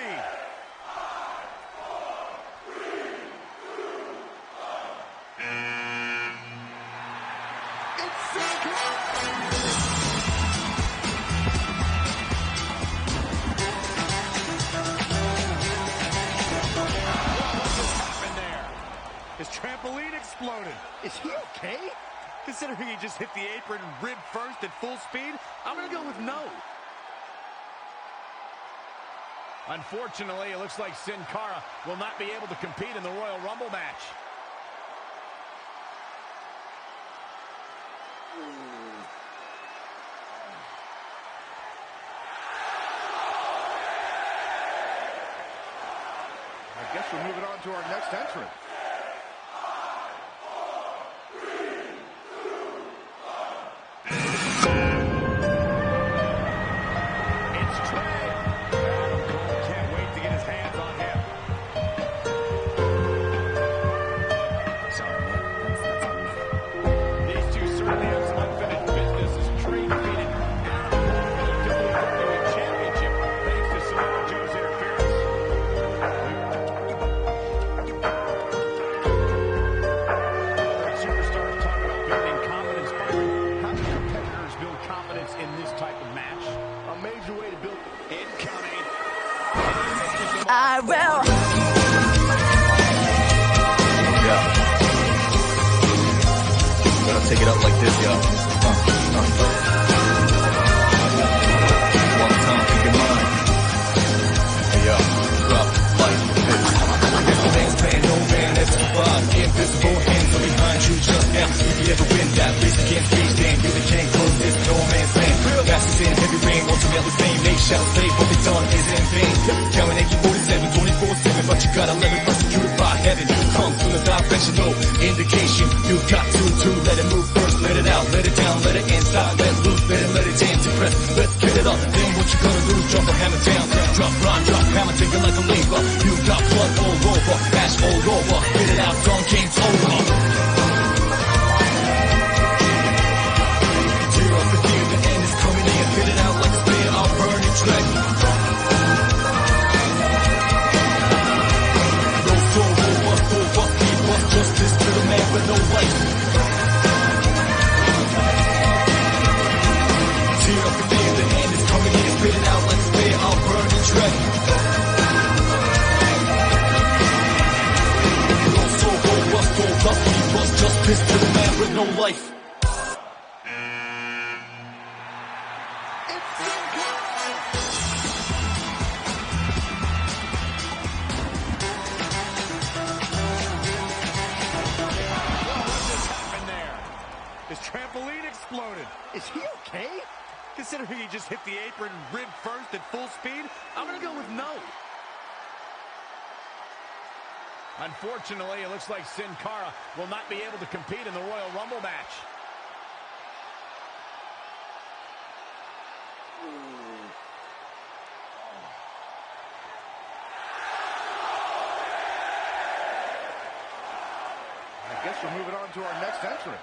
His trampoline exploded. Is he okay? Considering he just hit the apron rib first at full speed, I'm going to go with no. Unfortunately, it looks like Sin Cara will not be able to compete in the Royal Rumble match. I guess we're moving on to our next entrant. I will. Yeah. Gotta take it up like this, y'all. One time, keep in mind. Hey, yo, drop like this. Things paying no man, that's the vibe. Invisible hands are behind you just now. If you ever win that race against Beast, then you the king, close this no man's land. Masters in heavy rain, ultimately fame. They shall say what they done is in vain. Counting 47, 24/7, but you gotta let it persecuted by heaven. Come from the dimensional indication. You got to let it move first, let it out, let it down, let it inside, let it loose, let it jam to press. Let's get it up. Then what you gonna do? Drop a hammer down, drop rhyme, drop hammer, take it like a labor. You got blood all over, ash all over. Get it out, done, game's over. Tear up the fear, the end is coming in. Hit it out like a spear, I'll burn it track. No soul, no bust, no bust, he bust. Justice to the man with no life. Tear up the fear, the end is coming in. Hit it out like a spear, I'll burn it track. No soul, no bust, no bust, he bust. Justice to the man with no life. His trampoline exploded. Is he okay? Considering he just hit the apron rib first at full speed, I'm going to go with no. Unfortunately, it looks like Sin Cara will not be able to compete in the Royal Rumble match. I guess we're moving on to our next entrant.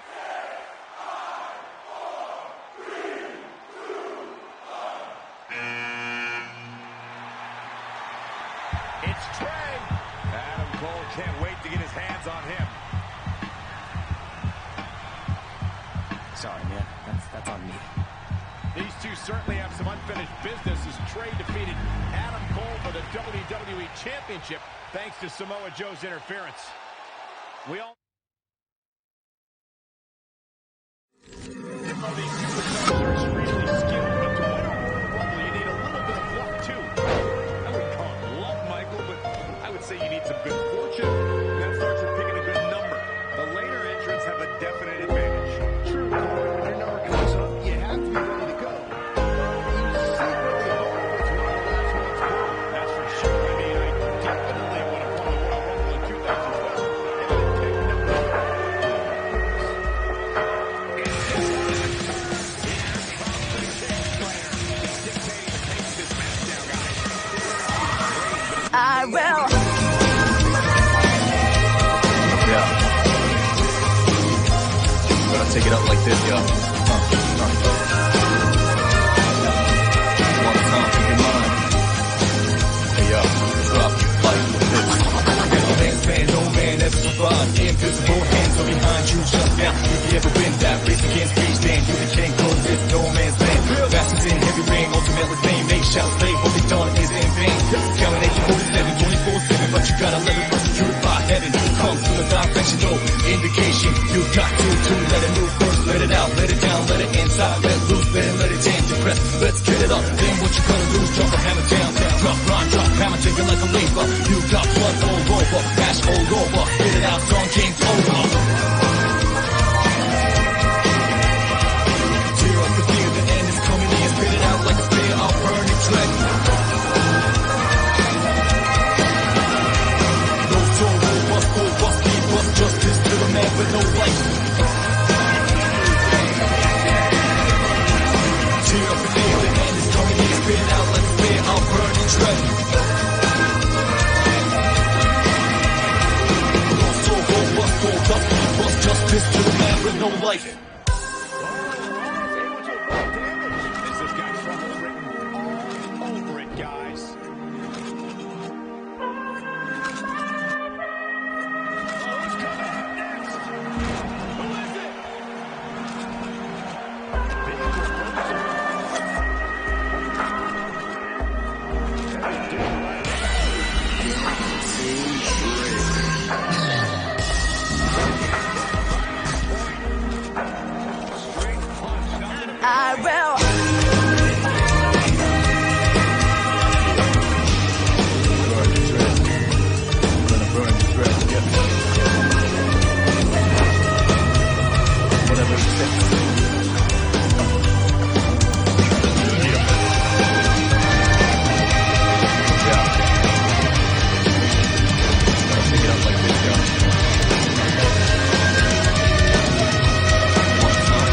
Can't wait to get his hands on him. Sorry, man. That's on me. These two certainly have some unfinished business as Trey defeated Adam Cole for the WWE Championship thanks to Samoa Joe's interference. We all know these superstars are extremely skilled, but to win a Royal Rumble, you need a little bit of luck, too. I wouldn't call it luck, Michael, but I would say you need some good fortune. That starts with picking a good number. The later entrants have a definite advantage. True, when your number comes up, you have to be ready to go. You secretly hope it's one of the last ones born. That's for sure. I mean, I definitely would have won the Royal Rumble in 2012 if I picked number 1. I will. Yeah. Gotta take it up like this, yo. One time, keep in mind. Hey, yo, drop like this. No man's man, no man ever survived. Invisible hands are behind you, shut down. If you ever win that race against reach, then you can't go this no man's man. Fastest in heavy ring, ultimately fame. Make shouts, play what they done is in vain. Counting 1847, 24/7, but you gotta let it persecuted by heaven. Comes from the direction, no indication. You got to let it move first, let it out, let it down, let it inside, let loose, let it jam, depress. Let's get it up, then what you gonna lose? Drop a hammer down, drop, run, drop, hammer, take it like a lever. You got blood all over, ash all over. Get it out, song game's over. Tear up the fear, the end is coming in. Spit it out like a spear, I'll burn it dread. No soul, no bust, go bust, keep bust, justice to the man with no life. Tear up the fear, the end is coming in. Spit it out like a spear, I'll burn it dread. No soul, go bust, keep bust, justice to the man with no life. This has got trouble written all over it, guys. Who's coming up next? Who is it? I will. Burn the dread. I'm gonna burn the dread, yeah. Whatever it takes. Yeah. Gotta pick it up like this, yo. One time.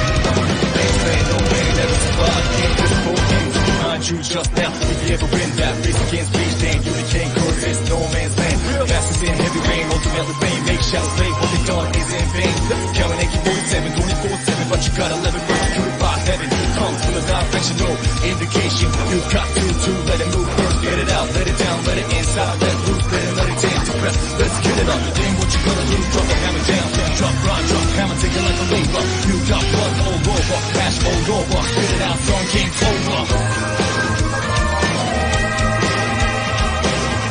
Ain't saying no way that it's fun. Invisible hands behind you just now. If you ever win that race against reach, then you the king, cause it's no man's land. Fastest in heavy rain, ultimately fame. Make shouts, play what they done is in vain. Counting 1847, 24/7, but you gotta let it persecuted by heaven. Comes from the direction, no indication. You got to let it move first. Get it out, let it down, let it inside, let loose, let it jam, depress. Let's get it up, then what you gonna lose? Drop a hammer down, drop, run, drop, hammer, take it like a lever. You got blood all over, ash all over. Get it out, song game's over.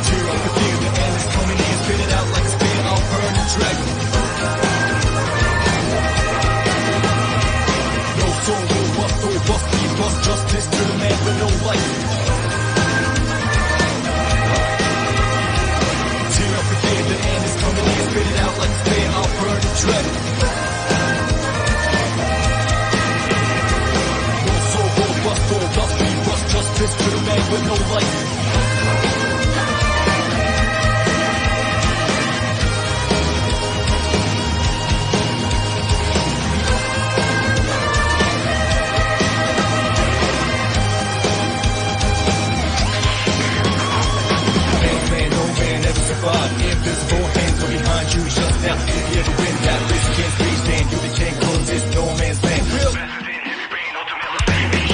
Tear up the fear, the end is coming in. Spit it out like a spear, I'll burn the dread. No soul, no bust, keep bust, justice to the man with no life. Tear up the fear, the end is coming in. Spit it out like a spear, I'll burn the dread. No soul, no bust, keep bust, justice to the man with no life. Invisible hands are behind you just now. If you ever win that race against reach, then you the king, cause it's no man's land.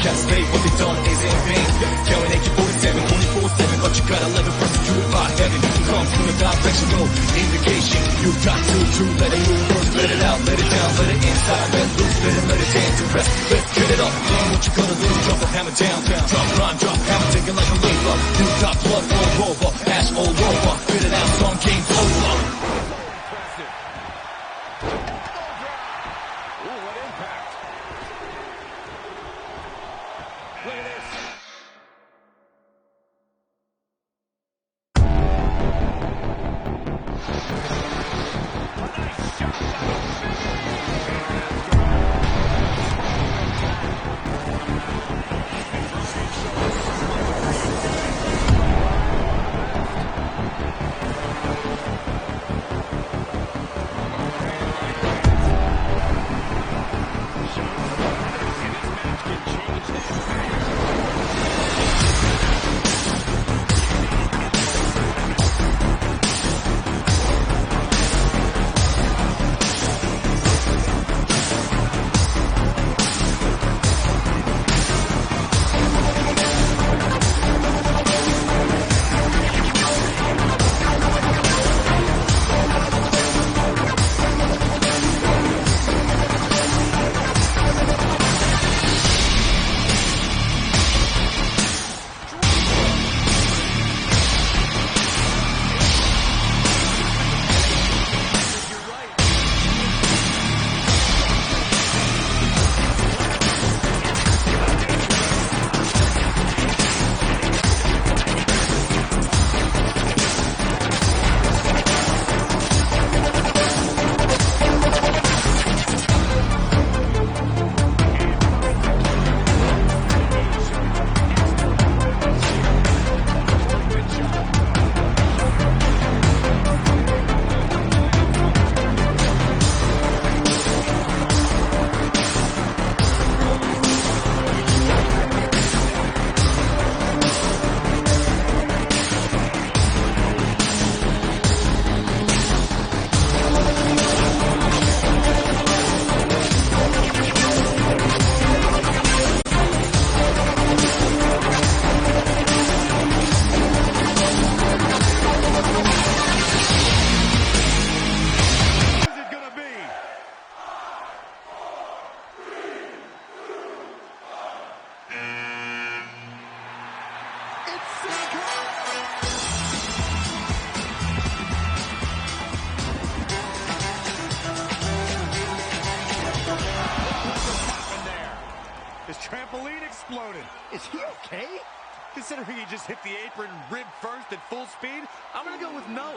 Just say what they done is in vain. Counting 1847, 24/7, but you gotta let it persecuted by heaven. Comes from the top. sexual indication. You got to let it move first, let it out, let it down, let it inside, let it loose, let it dance and rest. Let's get it up, damn what you gonna do, drop the hammer down, drop, rhyme, drop, hammer, take it like a lever. You got blood all over, ash all over, spit it out, some game's over. His trampoline exploded. Is he okay? Considering he just hit the apron rib first at full speed, I'm going to go with no.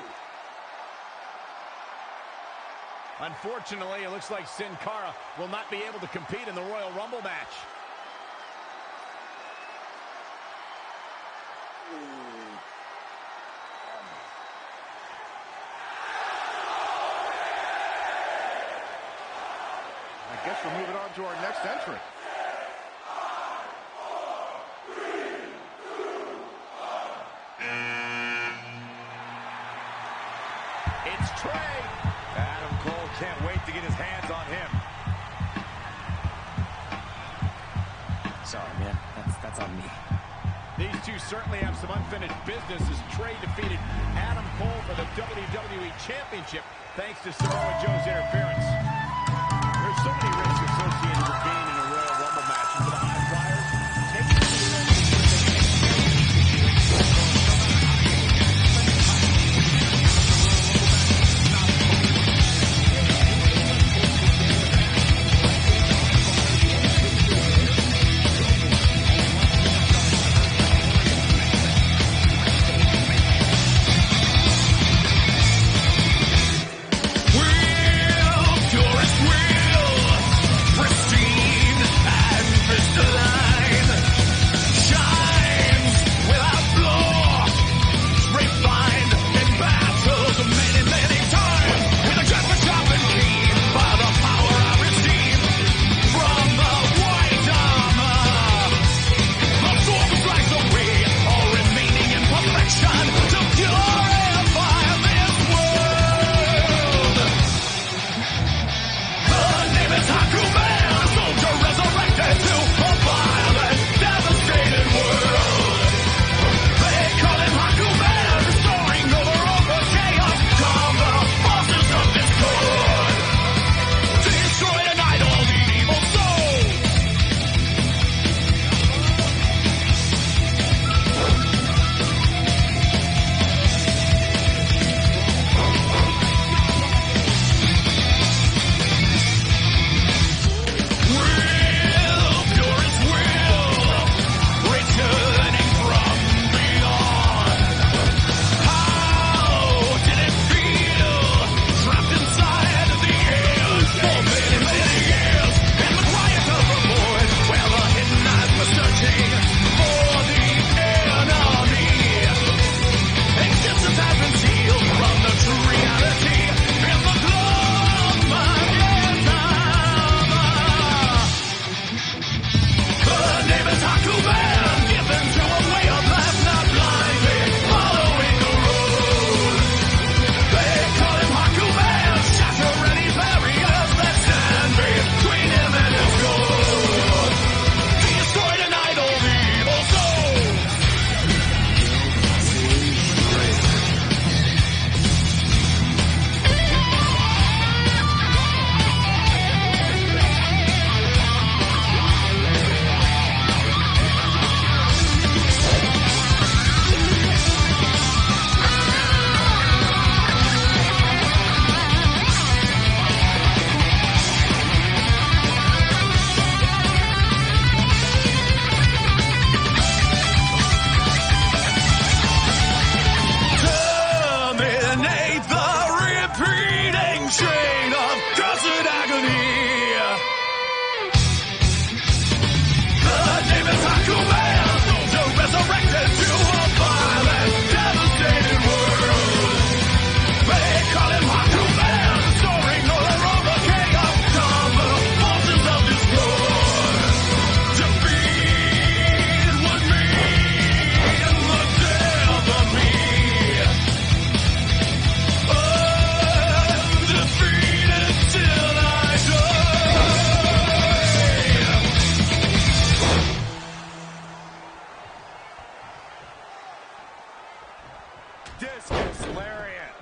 Unfortunately, it looks like Sin Cara will not be able to compete in the Royal Rumble match. I guess we're moving on to our next entrant. It's Trey. Adam Cole can't wait to get his hands on him. Sorry, man. That's on me. These two certainly have some unfinished business as Trey defeated Adam Cole for the WWE Championship thanks to Samoa Joe's interference. There's so many risks associated with being in a Royal Rumble match. And for the high flyers, taking the Purest will.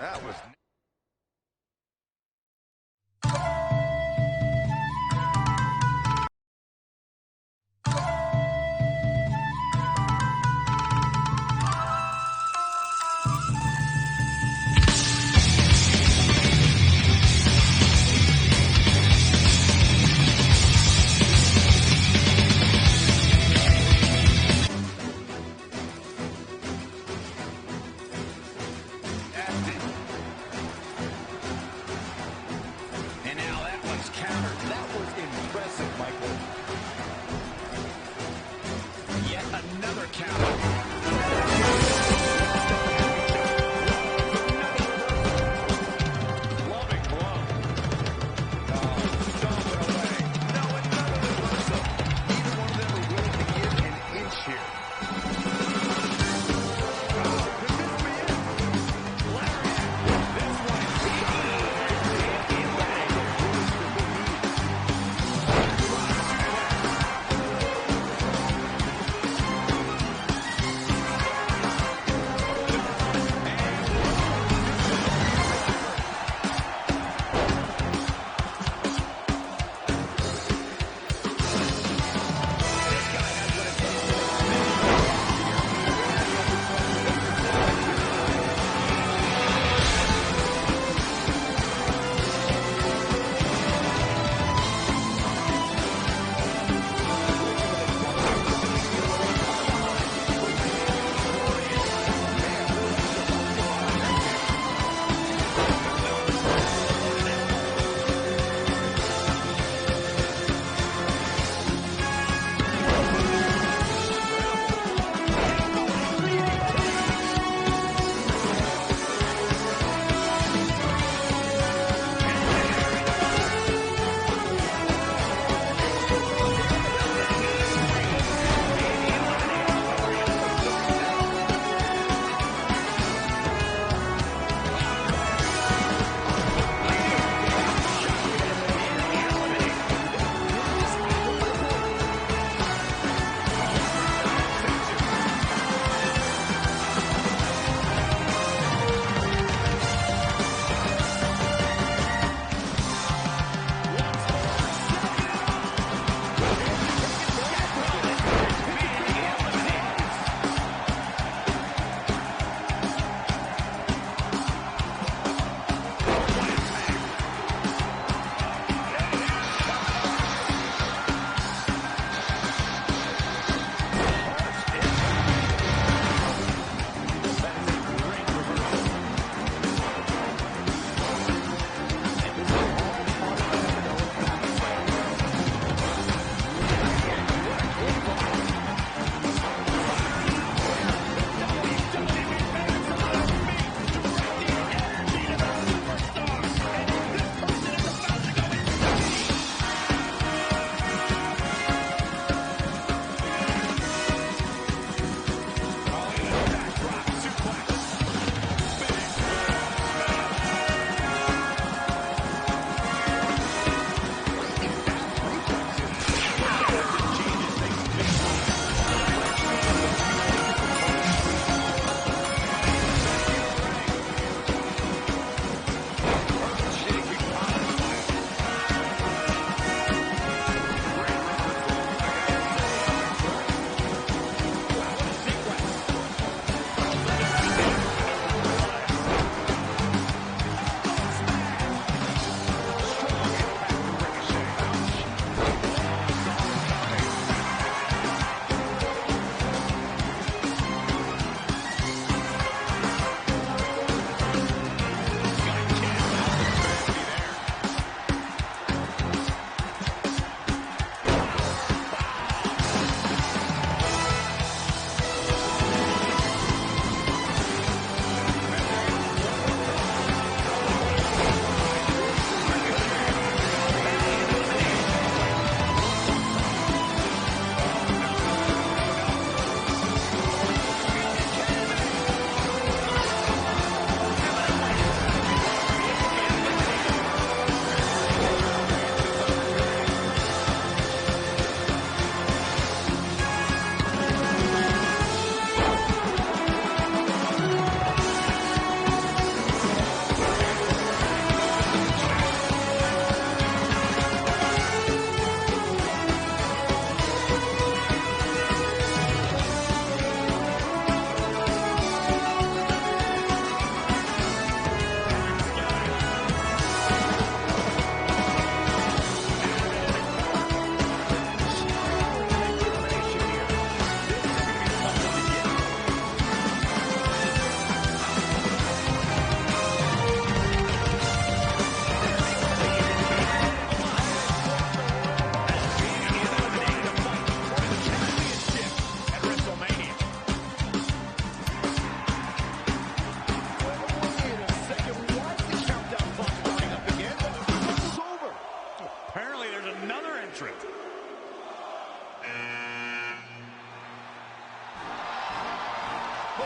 That was...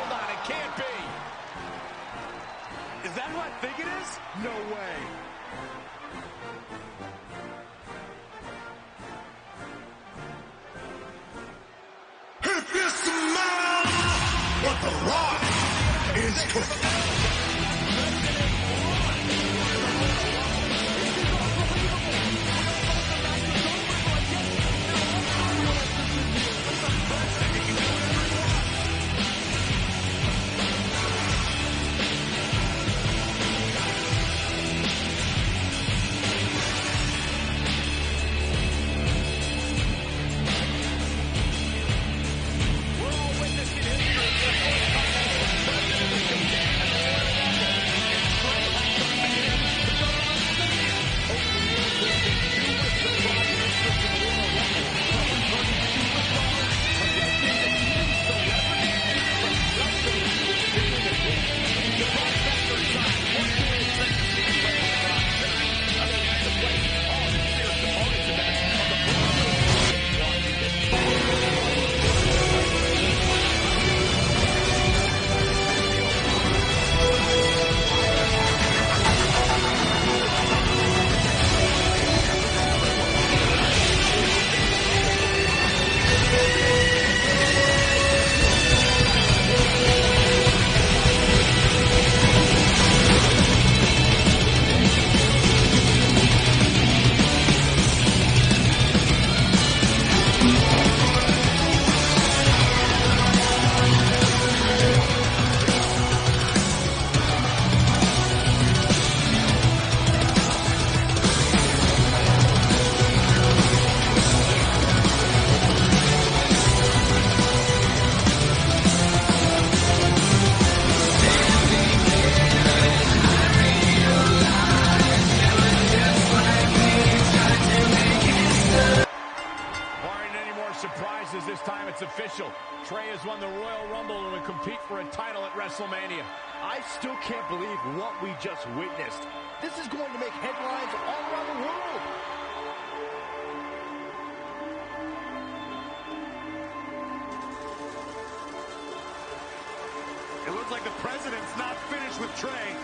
Hold on, it can't be. Is that who I think it is? No way. If you smell what the rock is cooking. This time it's official. Trey has won the Royal Rumble and will compete for a title at WrestleMania. I still can't believe what we just witnessed. This is going to make headlines all around the world. It looks like the president's not finished with Trey.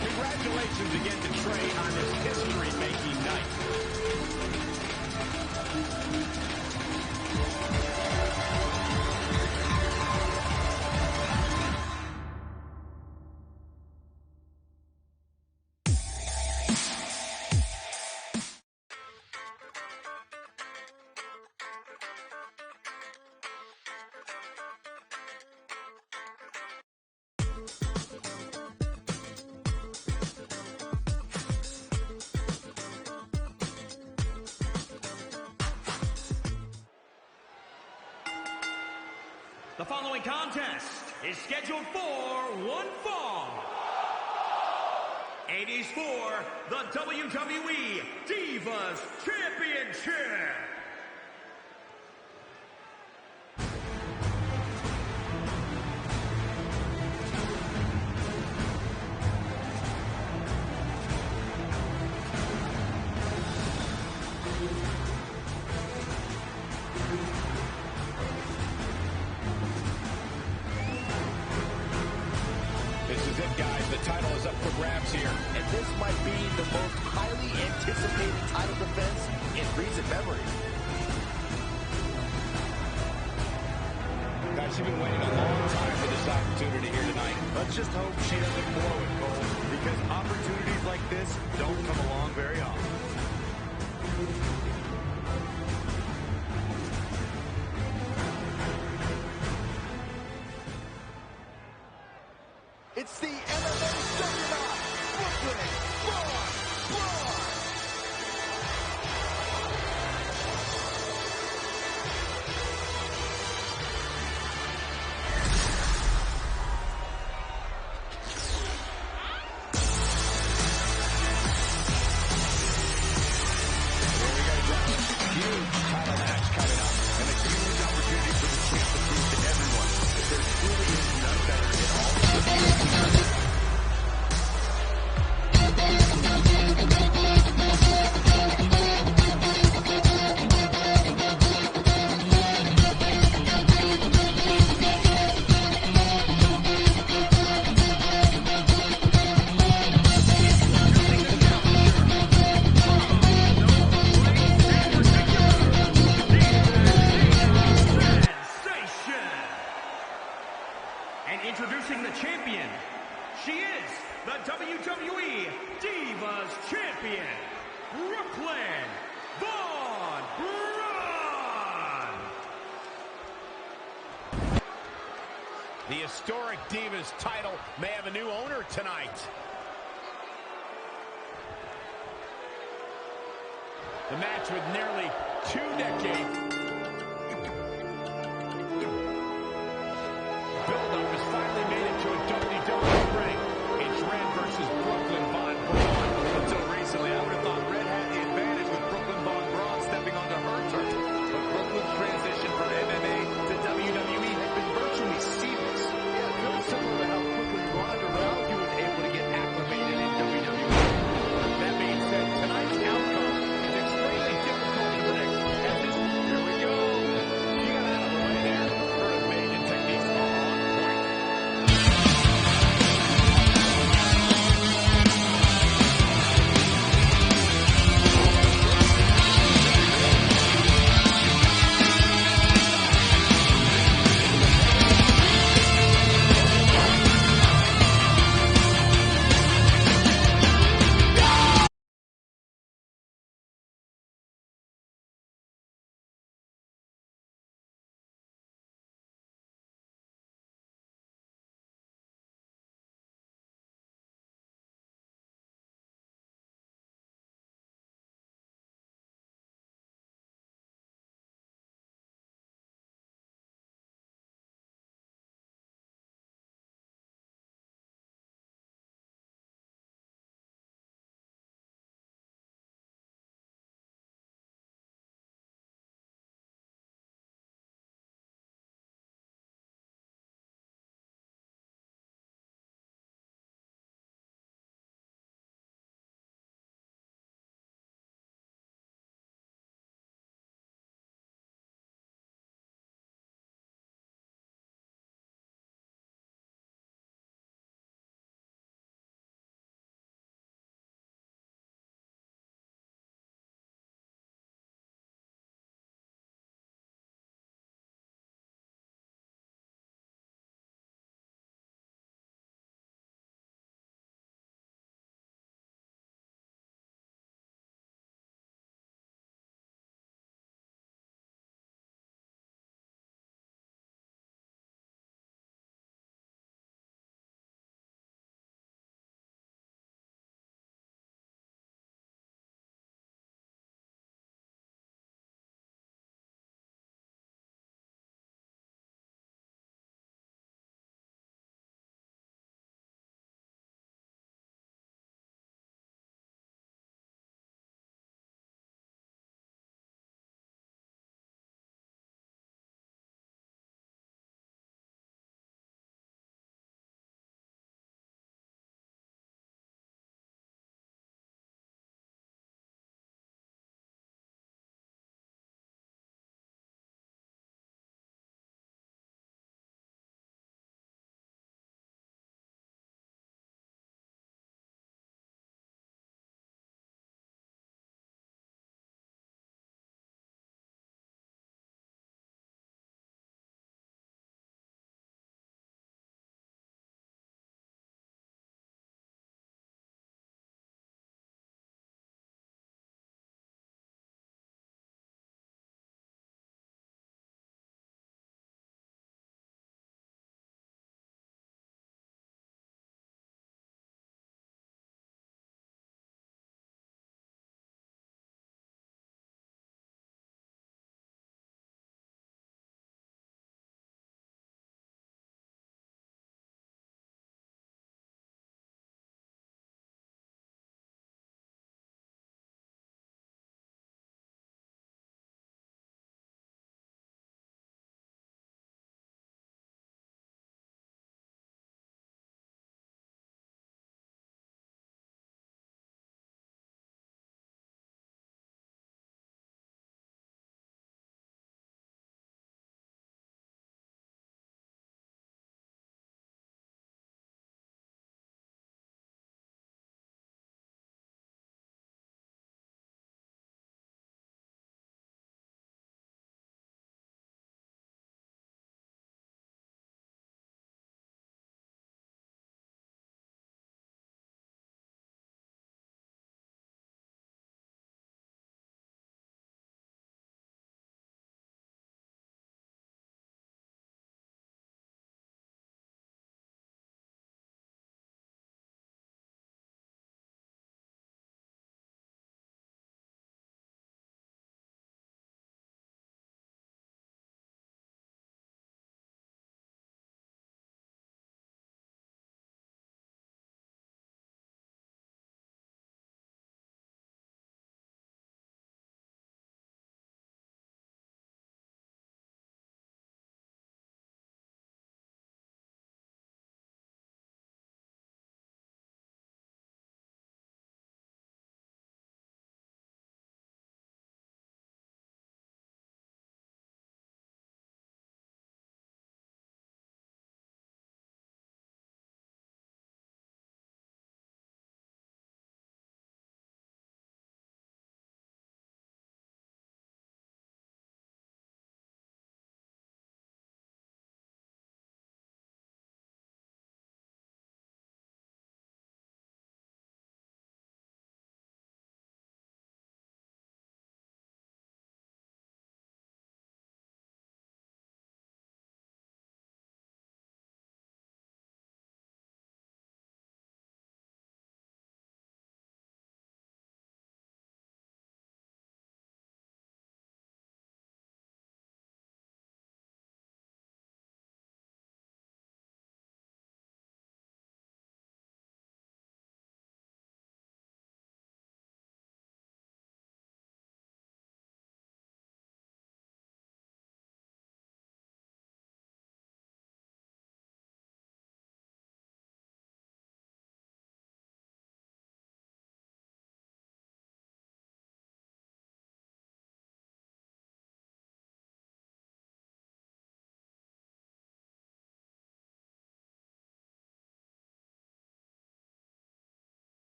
Congratulations again to Trey on this history-making night. The following contest is scheduled for one fall. It is for the WWE Divas Championship. Title is up for grabs here. And this might be the most highly anticipated title defense in recent memory. Guys, you've been waiting a long time for this opportunity here tonight. Let's just hope she doesn't blow it, Cole, because opportunities like this don't come along very often. It's the MMA Juggernaut, Brooklyn Braun. The historic Divas title may have a new owner tonight. The match with nearly 2 decades. Build-up has finally made it to a WWE ring. It's Red versus Brooklyn Von Braun. Until recently, I would have thought Red had the advantage with Brooklyn Von Braun stepping onto her turf. But Brooklyn's transition from MMA to WWE has been virtually seamless. Yeah, very similar to how quickly Ronda Rousey was able to get acclimated in WWE. That being said, tonight's outcome is extremely difficult to predict. As this, here we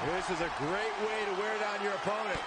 This is a great way to wear down your opponent.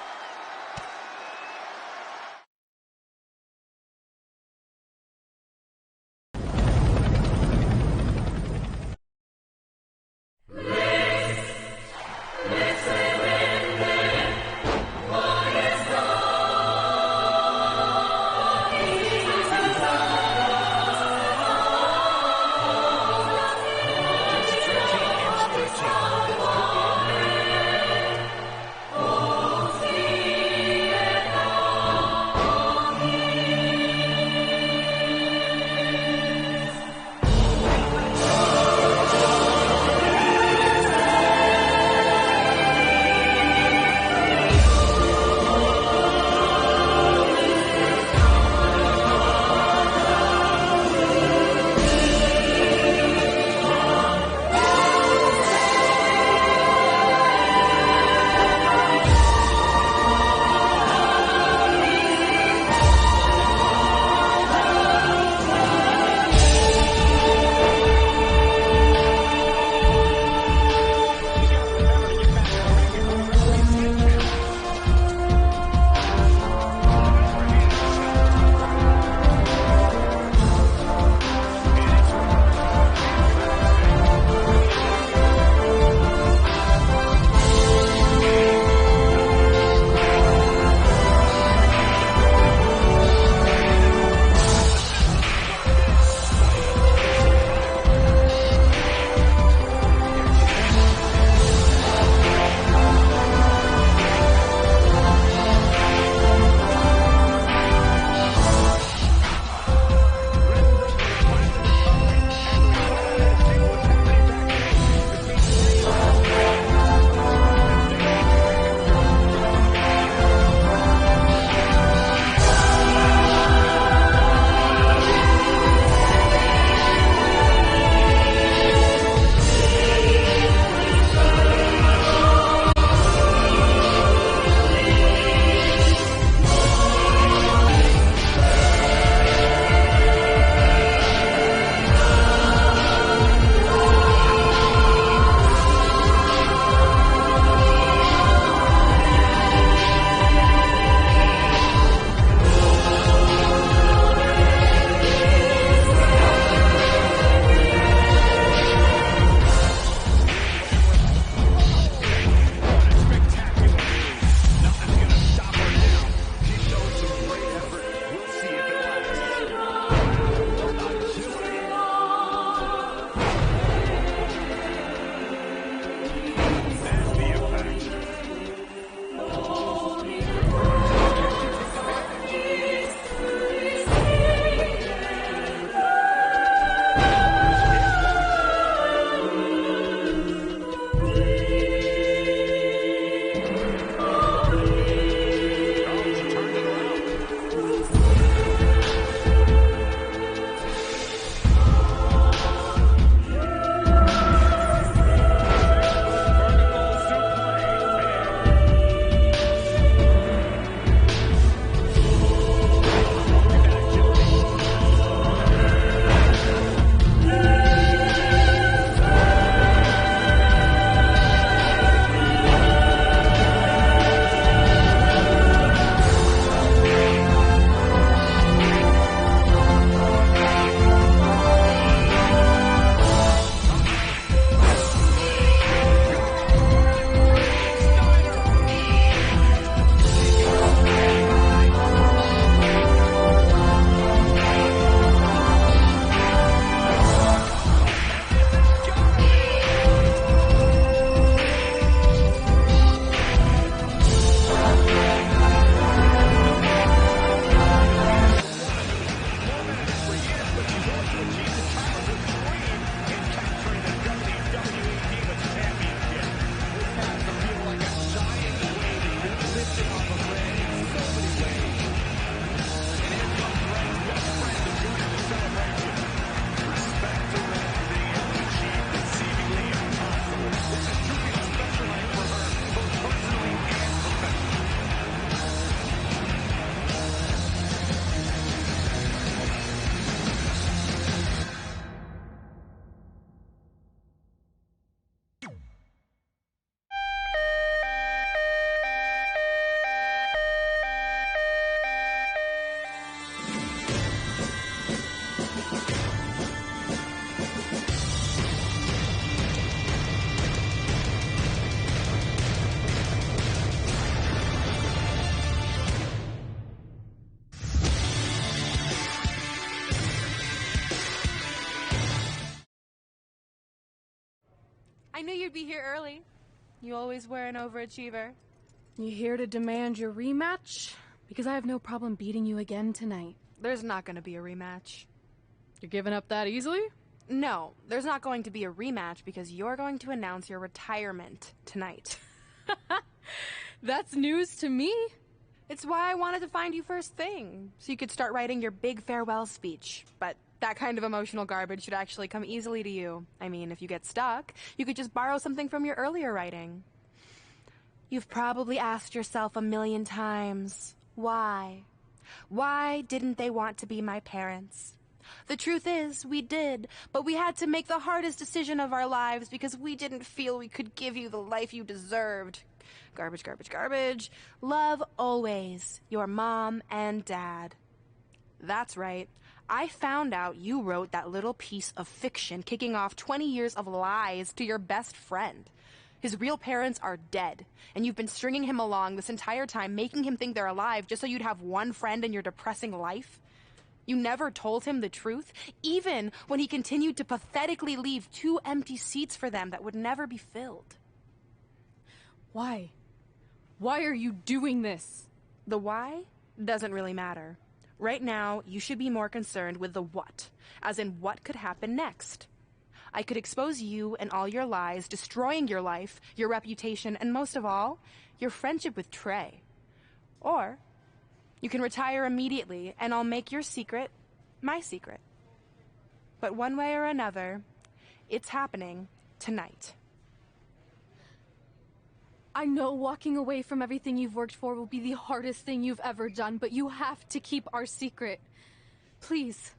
I knew you'd be here early. You always were an overachiever. You here to demand your rematch? Because I have no problem beating you again tonight. There's not going to be a rematch. You're giving up that easily? No, there's not going to be a rematch because you're going to announce your retirement tonight. That's news to me. It's why I wanted to find you first thing, so you could start writing your big farewell speech. But that kind of emotional garbage should actually come easily to you. I mean, if you get stuck, you could just borrow something from your earlier writing. You've probably asked yourself a million times, why? Why didn't they want to be my parents? The truth is, we did, but we had to make the hardest decision of our lives because we didn't feel we could give you the life you deserved. Garbage, garbage, garbage. Love always, your mom and dad. That's right. I found out you wrote that little piece of fiction kicking off 20 years of lies to your best friend. His real parents are dead, and you've been stringing him along this entire time, making him think they're alive just so you'd have one friend in your depressing life. You never told him the truth, even when he continued to pathetically leave 2 empty seats for them that would never be filled. Why? Why are you doing this? The why doesn't really matter. Right now, you should be more concerned with the what, as in what could happen next. I could expose you and all your lies, destroying your life, your reputation, and most of all, your friendship with Trey. Or you can retire immediately, and I'll make your secret my secret. But one way or another, it's happening tonight. I know walking away from everything you've worked for will be the hardest thing you've ever done, but you have to keep our secret. Please.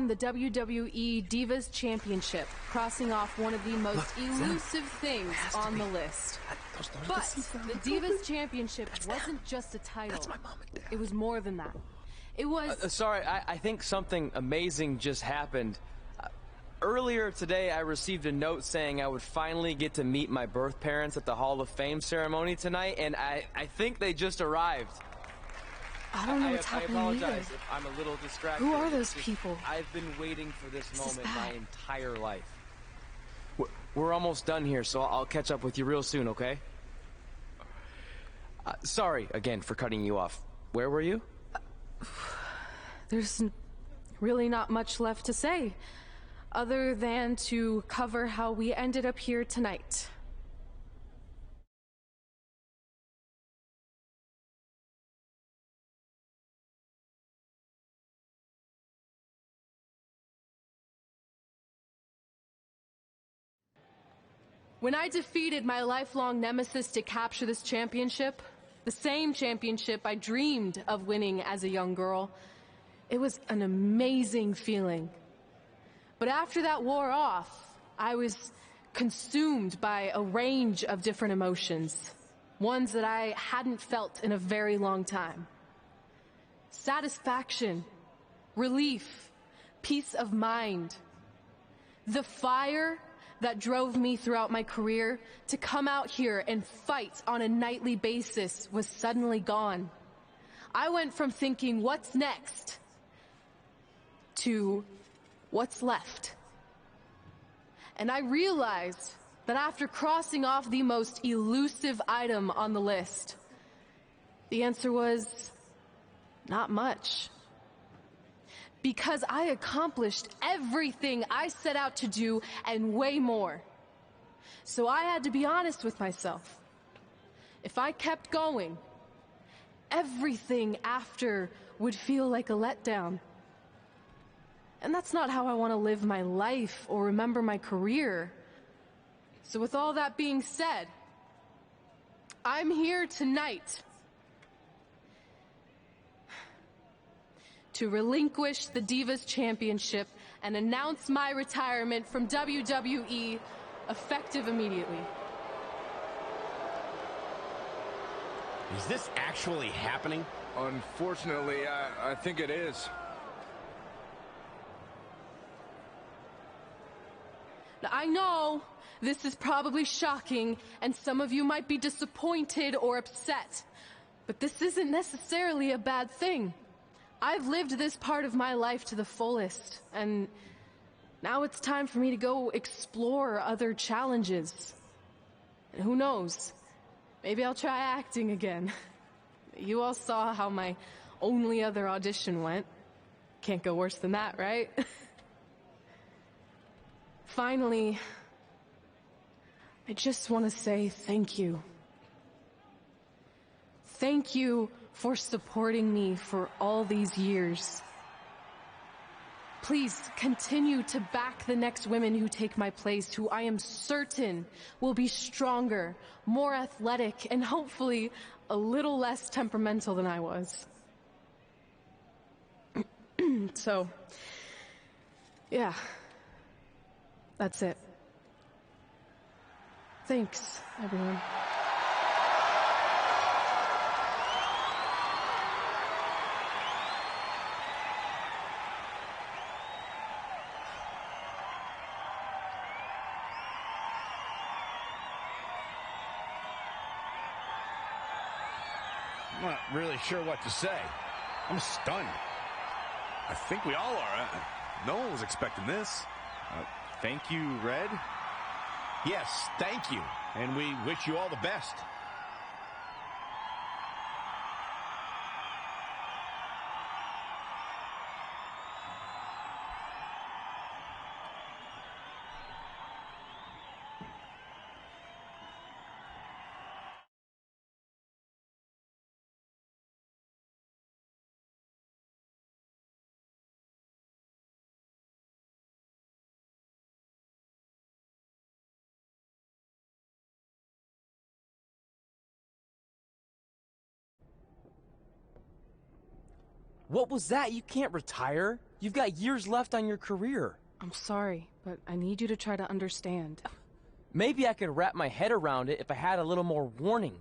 The WWE Divas Championship, crossing off one of the most elusive things on the list. But the Divas Championship wasn't just a title. That's my mom and dad. It was more than that. It was... Sorry, I think something amazing just happened. Earlier today, I received a note saying I would finally get to meet my birth parents at the Hall of Fame ceremony tonight, and I think they just arrived. I don't know what's happening either. I apologize if I'm a little distracted. Who are those people? I've been waiting for this moment my entire life. We're almost done here, so I'll catch up with you real soon, okay? Sorry again for cutting you off. Where were you? There's really not much left to say, other than to cover how we ended up here tonight. When I defeated my lifelong nemesis to capture this championship, the same championship I dreamed of winning as a young girl, it was an amazing feeling. But after that wore off, I was consumed by a range of different emotions, ones that I hadn't felt in a very long time. Satisfaction, relief, peace of mind. The fire that drove me throughout my career to come out here and fight on a nightly basis was suddenly gone. I went from thinking, what's next, to what's left. And I realized that after crossing off the most elusive item on the list, the answer was not much. Because I accomplished everything I set out to do and way more. So I had to be honest with myself. If I kept going, everything after would feel like a letdown. And that's not how I want to live my life or remember my career. So with all that being said, I'm here tonight to relinquish the Divas Championship and announce my retirement from WWE, effective immediately. Is this actually happening? Unfortunately, I think it is. I know this is probably shocking, and some of you might be disappointed or upset, but this isn't necessarily a bad thing. I've lived this part of my life to the fullest, and now it's time for me to go explore other challenges. And who knows? Maybe I'll try acting again. You all saw how my only other audition went. Can't go worse than that, right? Finally, I just want to say thank you. Thank you for supporting me for all these years. Please continue to back the next women who take my place, who I am certain will be stronger, more athletic, and hopefully a little less temperamental than I was. So, yeah, that's it. Thanks, everyone. I'm not really sure what to say. I'm stunned. I think we all are. No one was expecting this. Thank you, Red. Yes, thank you. And we wish you all the best. What was that? You can't retire. You've got years left on your career. I'm sorry, but I need you to try to understand. Maybe I could wrap my head around it if I had a little more warning.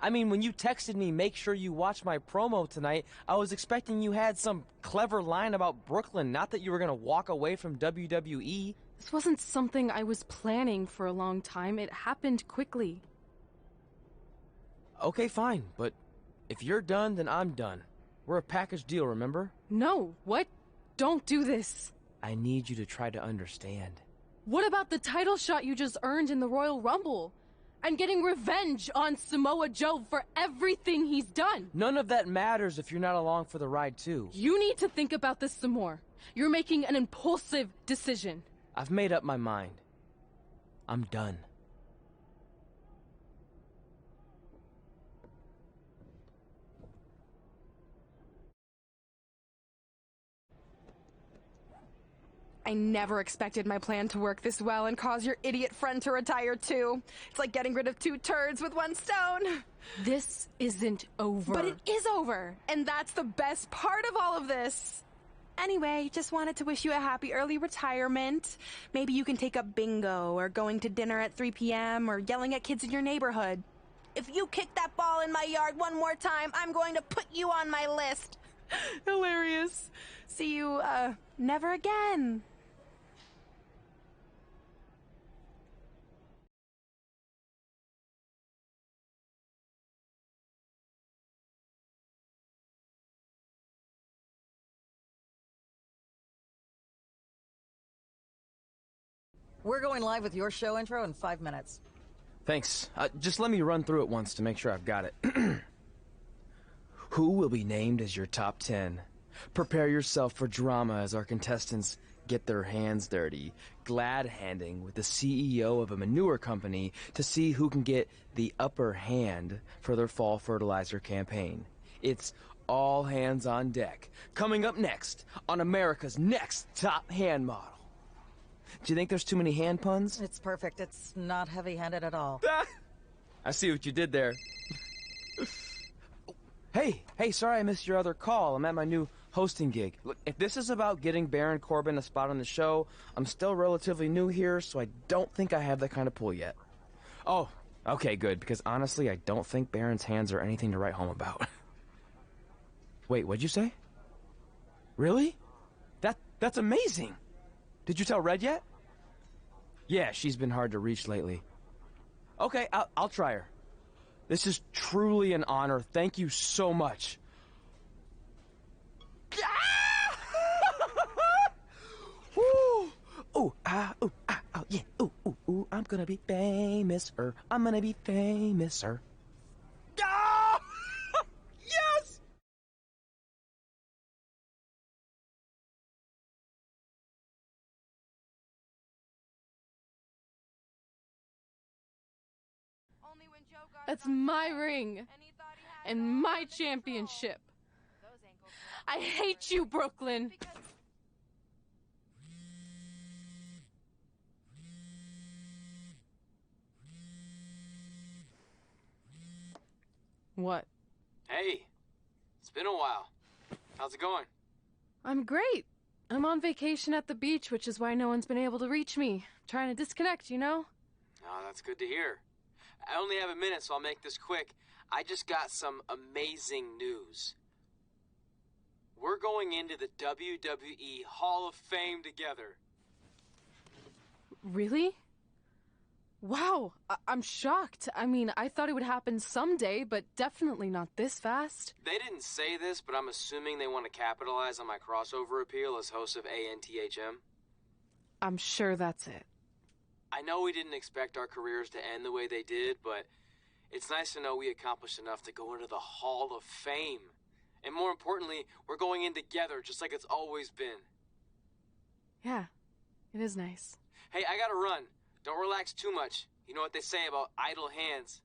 I mean, when you texted me, make sure you watch my promo tonight, I was expecting you had some clever line about Brooklyn, not that you were going to walk away from WWE. This wasn't something I was planning for a long time. It happened quickly. Okay, fine, but if you're done, then I'm done. We're a package deal, remember? No, what? Don't do this. I need you to try to understand. What about the title shot you just earned in the Royal Rumble? And getting revenge on Samoa Joe for everything he's done? None of that matters if you're not along for the ride, too. You need to think about this some more. You're making an impulsive decision. I've made up my mind. I'm done. I never expected my plan to work this well and cause your idiot friend to retire too. It's like getting rid of 2 turds with 1 stone. This isn't over. But it is over, and that's the best part of all of this. Anyway, just wanted to wish you a happy early retirement. Maybe you can take up bingo, or going to dinner at 3 p.m., or yelling at kids in your neighborhood. If you kick that ball in my yard one more time, I'm going to put you on my list. Hilarious. See you, never again. We're going live with your show intro in 5 minutes. Thanks. Just let me run through it once to make sure I've got it. Who will be named as your top 10? Prepare yourself for drama as our contestants get their hands dirty, glad-handing with the CEO of a manure company to see who can get the upper hand for their fall fertilizer campaign. It's all hands on deck. Coming up next on America's Next Top Hand Model. Do you think there's too many hand puns? It's perfect. It's not heavy-handed at all. I see what you did there. Hey, sorry I missed your other call. I'm at my new hosting gig. Look, if this is about getting Baron Corbin a spot on the show, I'm still relatively new here, so I don't think I have that kind of pull yet. Oh, okay, good, because honestly, I don't think Baron's hands are anything to write home about. Wait, what'd you say? Really? That's amazing! Did you tell Red yet? Yeah, she's been hard to reach lately. Okay, I'll try her. This is truly an honor. Thank you so much. Woo! Ooh, ooh, oh, yeah. Ooh, ooh, ooh. I'm gonna be famous, I'm gonna be famous, Ah! Yes! That's my ring. And my championship. I hate you, Brooklyn. What? Hey, it's been a while. How's it going? I'm great. I'm on vacation at the beach, which is why no one's been able to reach me. Trying to disconnect, you know? Oh, that's good to hear. I only have a minute, so I'll make this quick. I just got some amazing news. We're going into the WWE Hall of Fame together. Really? Wow, I'm shocked. I mean, I thought it would happen someday, but definitely not this fast. They didn't say this, but I'm assuming they want to capitalize on my crossover appeal as host of ANTHM. I'm sure that's it. I know we didn't expect our careers to end the way they did, but it's nice to know we accomplished enough to go into the Hall of Fame. And more importantly, we're going in together, just like it's always been. Yeah, it is nice. Hey, I gotta run. Don't relax too much. You know what they say about idle hands.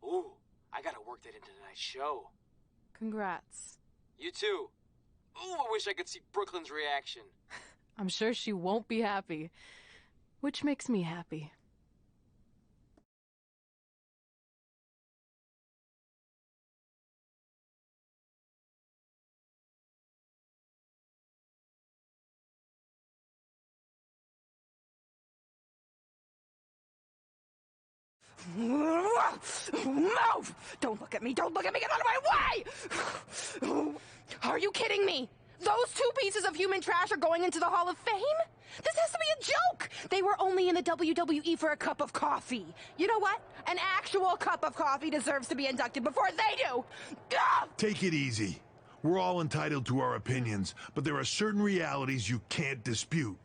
Ooh, I gotta work that into tonight's show. Congrats. You too. Ooh, I wish I could see Brooklyn's reaction. I'm sure she won't be happy. Which makes me happy. Move! Don't look at me! Don't look at me! Get out of my way! Are you kidding me? Those two pieces of human trash are going into the Hall of Fame? This has to be a joke! They were only in the WWE for a cup of coffee. You know what? An actual cup of coffee deserves to be inducted before they do! Ugh! Take it easy. We're all entitled to our opinions, but there are certain realities you can't dispute.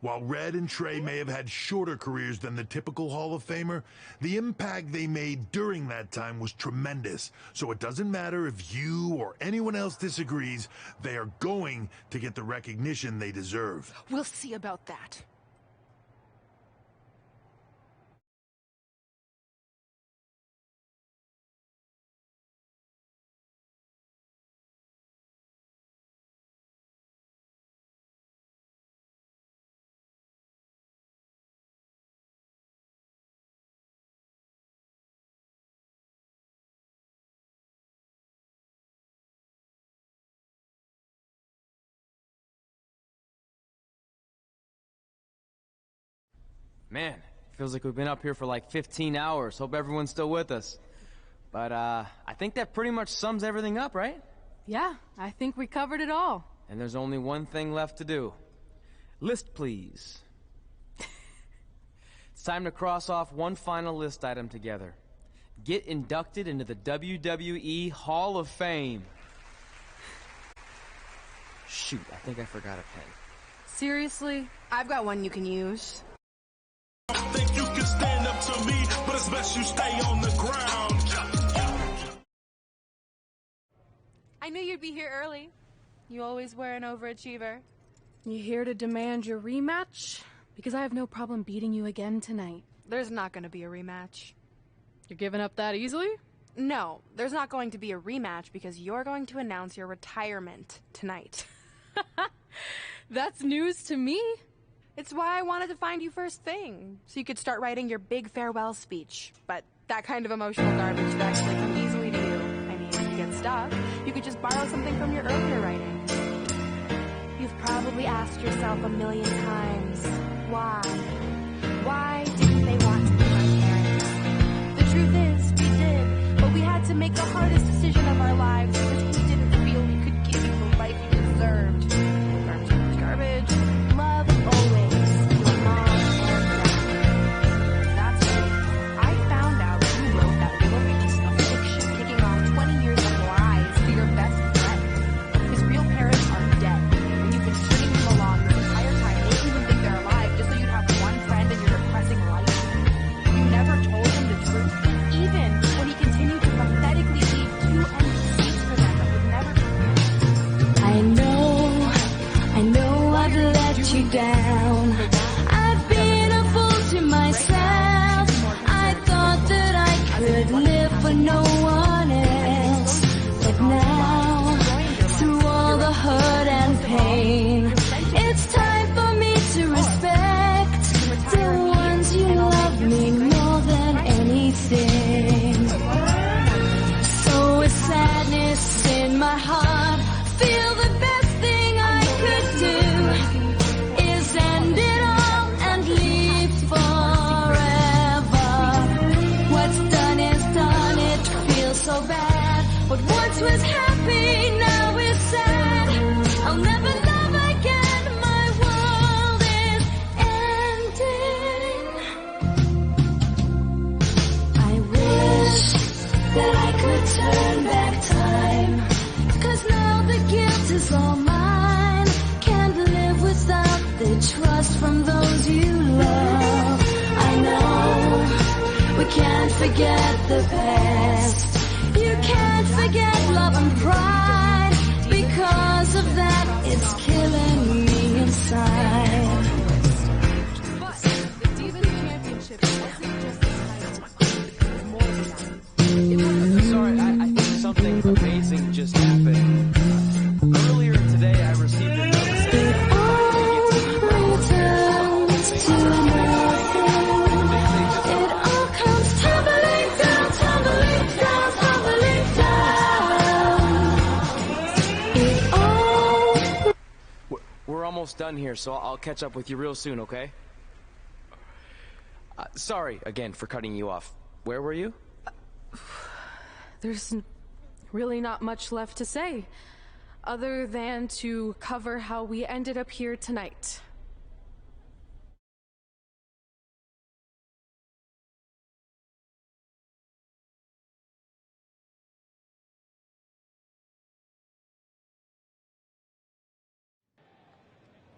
While Red and Trey may have had shorter careers than the typical Hall of Famer, the impact they made during that time was tremendous. So it doesn't matter if you or anyone else disagrees, they are going to get the recognition they deserve. We'll see about that. Man, feels like we've been up here for like 15 hours. Hope everyone's still with us. But, I think that pretty much sums everything up, right? Yeah, I think we covered it all. And there's only one thing left to do. List, please. It's time to cross off one final list item together. Get inducted into the WWE Hall of Fame. Shoot, I think I forgot a pen. Seriously? I've got one you can use. Think you can stand up to me, but it's best you stay on the ground. I knew you'd be here early. You always were an overachiever. You here to demand your rematch? Because I have no problem beating you again tonight. There's not going to be a rematch. You're giving up that easily? No, there's not going to be a rematch because you're going to announce your retirement tonight. That's news to me. It's why I wanted to find you first thing, so you could start writing your big farewell speech. But that kind of emotional garbage should actually come easily to you. I mean, if you get stuck, you could just borrow something from your earlier writing. probably asked yourself a million times, why? Why didn't they want to be my parents? The truth is, we did, but we had to make the hardest decision of our lives because we didn't feel we could give you the life you deserved. Garbage. Love always, your mom and dad. That's right. I found out you wrote that little piece of fiction kicking off 20 years of lies to your best friend. His real parents are dead, and you've been stringing them along this entire time, making them think they're alive just so you'd have one friend in your depressing life. You never told him the truth, even when he continued to pathetically leave 2 empty seats for them that would never come. I know I've let you down. I've been a fool to myself. I thought that I could live for no one else. But now, through all the hurt and pain, it's time for me to respect the ones you love me more than anything. So with sadness in my heart, feel the best thing I could do is end it all and leave forever. What's done is done, it feels so bad. What once was happy now is sad. I'll never love again, my world is ending. I wish that I could turn back time, 'cause now the guilt is all mine. Can't live without the trust from those you love. I know we can't forget the past. You can't forget love and pride. Because of that, it's killing me inside. But the Divas Championship wasn't just a title. It was more than that. Sorry, I think something amazing just happened. Earlier today, I received a notice saying that It all comes tumbling down, tumbling down, tumbling down. It all... We're almost done here, so I'll catch up with you real soon, okay? Sorry again for cutting you off. Where were you? There's really not much left to say, other than to cover how we ended up here tonight.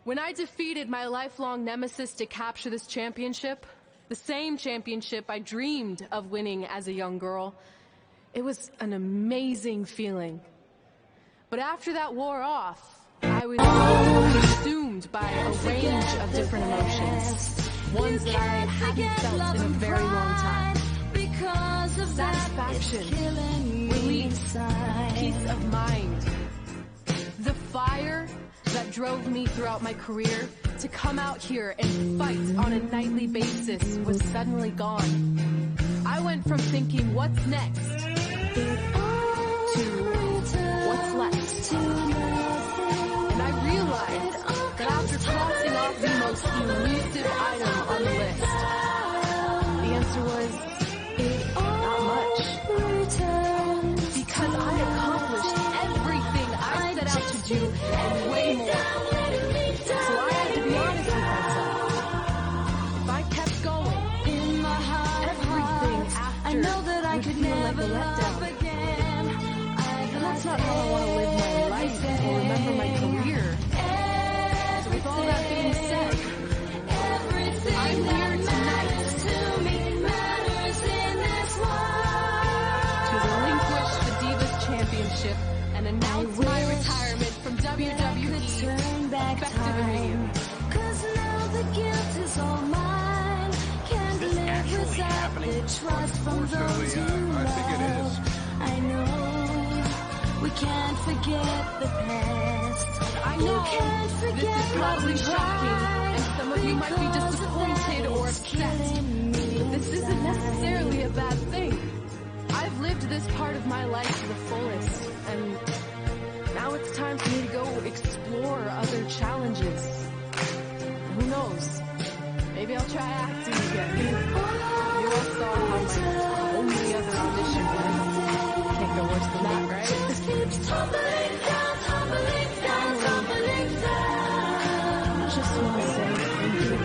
When I defeated my lifelong nemesis to capture this championship, the same championship I dreamed of winning as a young girl, it was an amazing feeling. But after that wore off, I was consumed by a range of different emotions, ones that I hadn't felt in a very long time. Satisfaction, relief, peace of mind. The fire that drove me throughout my career to come out here and fight on a nightly basis was suddenly gone. I went from thinking, what's next, to what's left. And I realized that after crossing off the most elusive item on the list, the answer was not much. Because I accomplished everything I set out to do and way more. So I had to be honest with myself. If I kept going, everything after I know that I would could feel like never a letdown. love again. And that's not how I want to live my life or remember my career. So with all that being said, I'm here tonight to relinquish the Divas Championship and announce my retirement from WWE effective immediately. 'Cause now the guilt is all mine. Can't live without the trust from those you love. I think it is. I know we can't forget the past. I know You can't this forget is probably love shocking, and and some of you might be because of disappointed that, or it's upset. killing me But this isn't inside. necessarily a bad thing. I've lived this part of my life to the fullest, and Now it's time for me to go explore other challenges. Who knows? Maybe I'll try acting again. You all saw how my only other audition went. Can't go worse than that, right? Just keeps tumbling down, tumbling down, tumbling down. I just want to say thank you.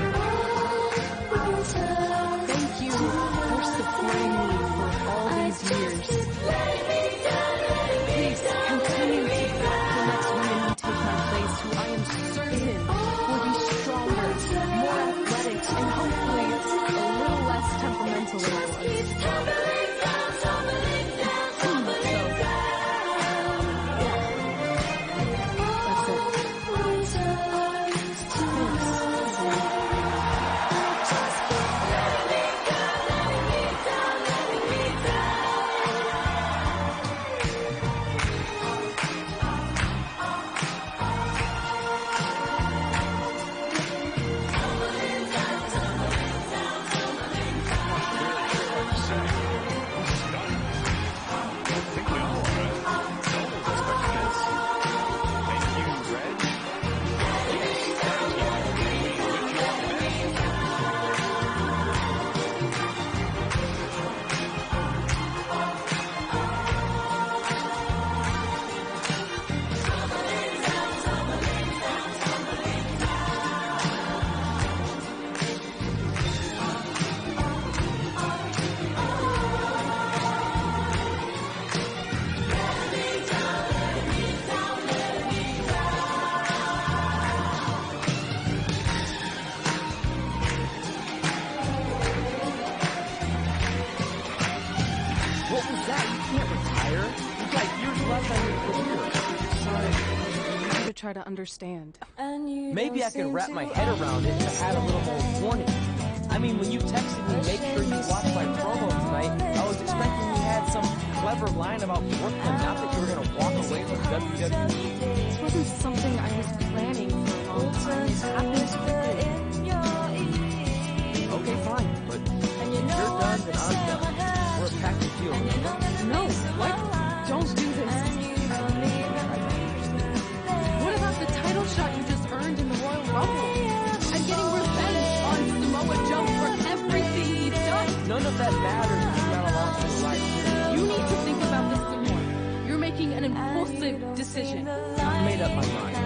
Thank you for supporting me for all these years. Please continue to back the next women who take my place, who I am certain will be stronger, more athletic, and hopefully a little less temperamental than I was. Tumbling down, tumbling down, tumbling down. That's it. What was that? You can't retire. You've got years left on your career. Sorry. I'm trying to try to understand. Maybe I could wrap my head around it if I had a little more warning. I mean, when you texted me, make sure you watch my promo tonight, I was expecting you had some clever line about Brooklyn, not that you were going to walk away from WWE. This wasn't something I was planning for a long time. It happened quickly. Okay, fine, but if you're done, then I'm done. We're a package deal, remember? No, what? Don't do this. What about the title shot you just earned in the Royal Rumble? I'm getting revenge on Samoa Joe for everything he's done. None of that matters if you're not along for the ride. You need to think about this some more. You're making an impulsive decision. I've made up my mind.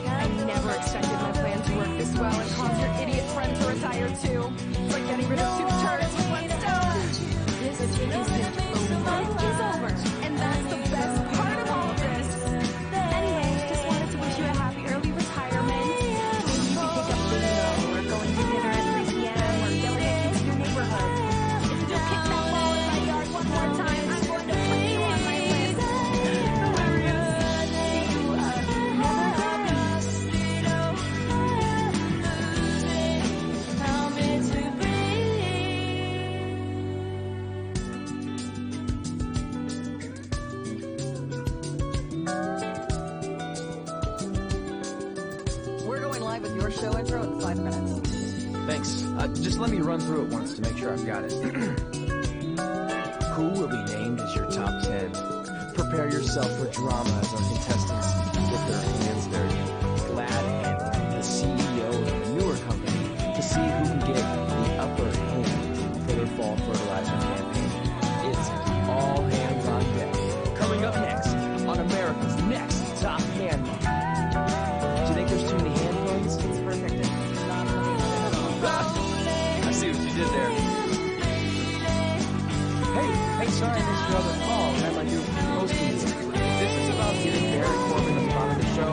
I never expected my plan to work this well and cause your idiot friend to retire too. It's like getting rid of two turds with one stone. This isn't over. It is over. And that's the best part of all of this. Anyway, just wanted to wish you a happy early retirement. Maybe you can pick up bingo or going to dinner at 3 p.m. or yelling at kids in your neighborhood. If you don't kick that ball in my yard one more time, I'm going to put you on my list. We're going live with your show intro in 5 minutes. Thanks. Just let me run through it once to make sure I've got it. Who will be named as your top 10? Prepare yourself for drama as our contestants get their hands dirty. Glad Hand, the CEO of the newer company, to see who can get the upper hand for their fall fertilizer campaign. It's all hands on deck. Coming up next on America's Next Top Hand. Do you think there's too many hand puns? It's perfect. It's not looking at it at all. I see what you did there. Hey, sorry I missed your other call. I had my new hosting. This is about getting Barry Corbin at the bottom of the show.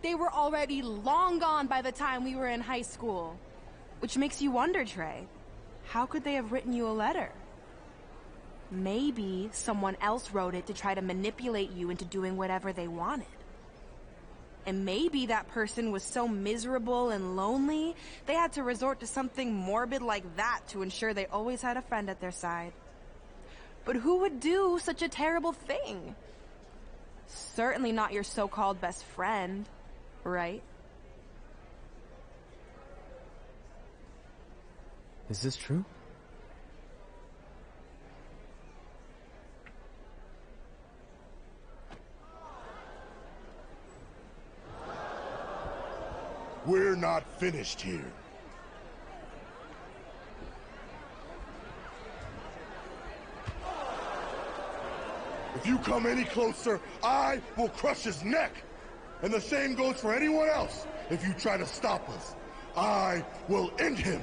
They were already long gone by the time we were in high school. Which makes you wonder, Trey, how could they have written you a letter? Maybe someone else wrote it to try to manipulate you into doing whatever they wanted. And maybe that person was so miserable and lonely, they had to resort to something morbid like that to ensure they always had a friend at their side. But who would do such a terrible thing? Certainly not your so-called best friend, right? Is this true? We're not finished here. If you come any closer, I will crush his neck. And the same goes for anyone else. If you try to stop us, I will end him.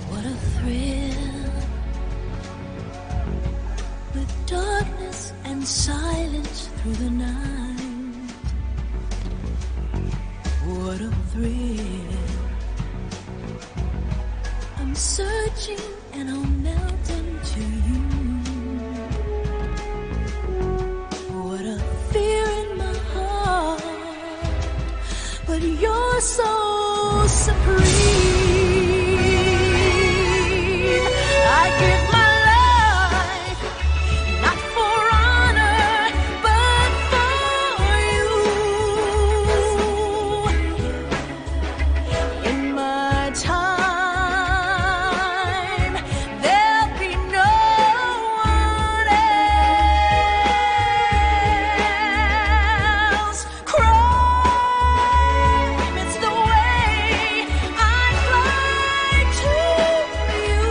What a thrill, with darkness and silence through the night. What a thrill, I'm searching and I'll melt into you. What a fear in my heart, but you're so supreme. I give my life, not for honor, but for you. In my time, there'll be no one else. Crime, it's the way I fly to you.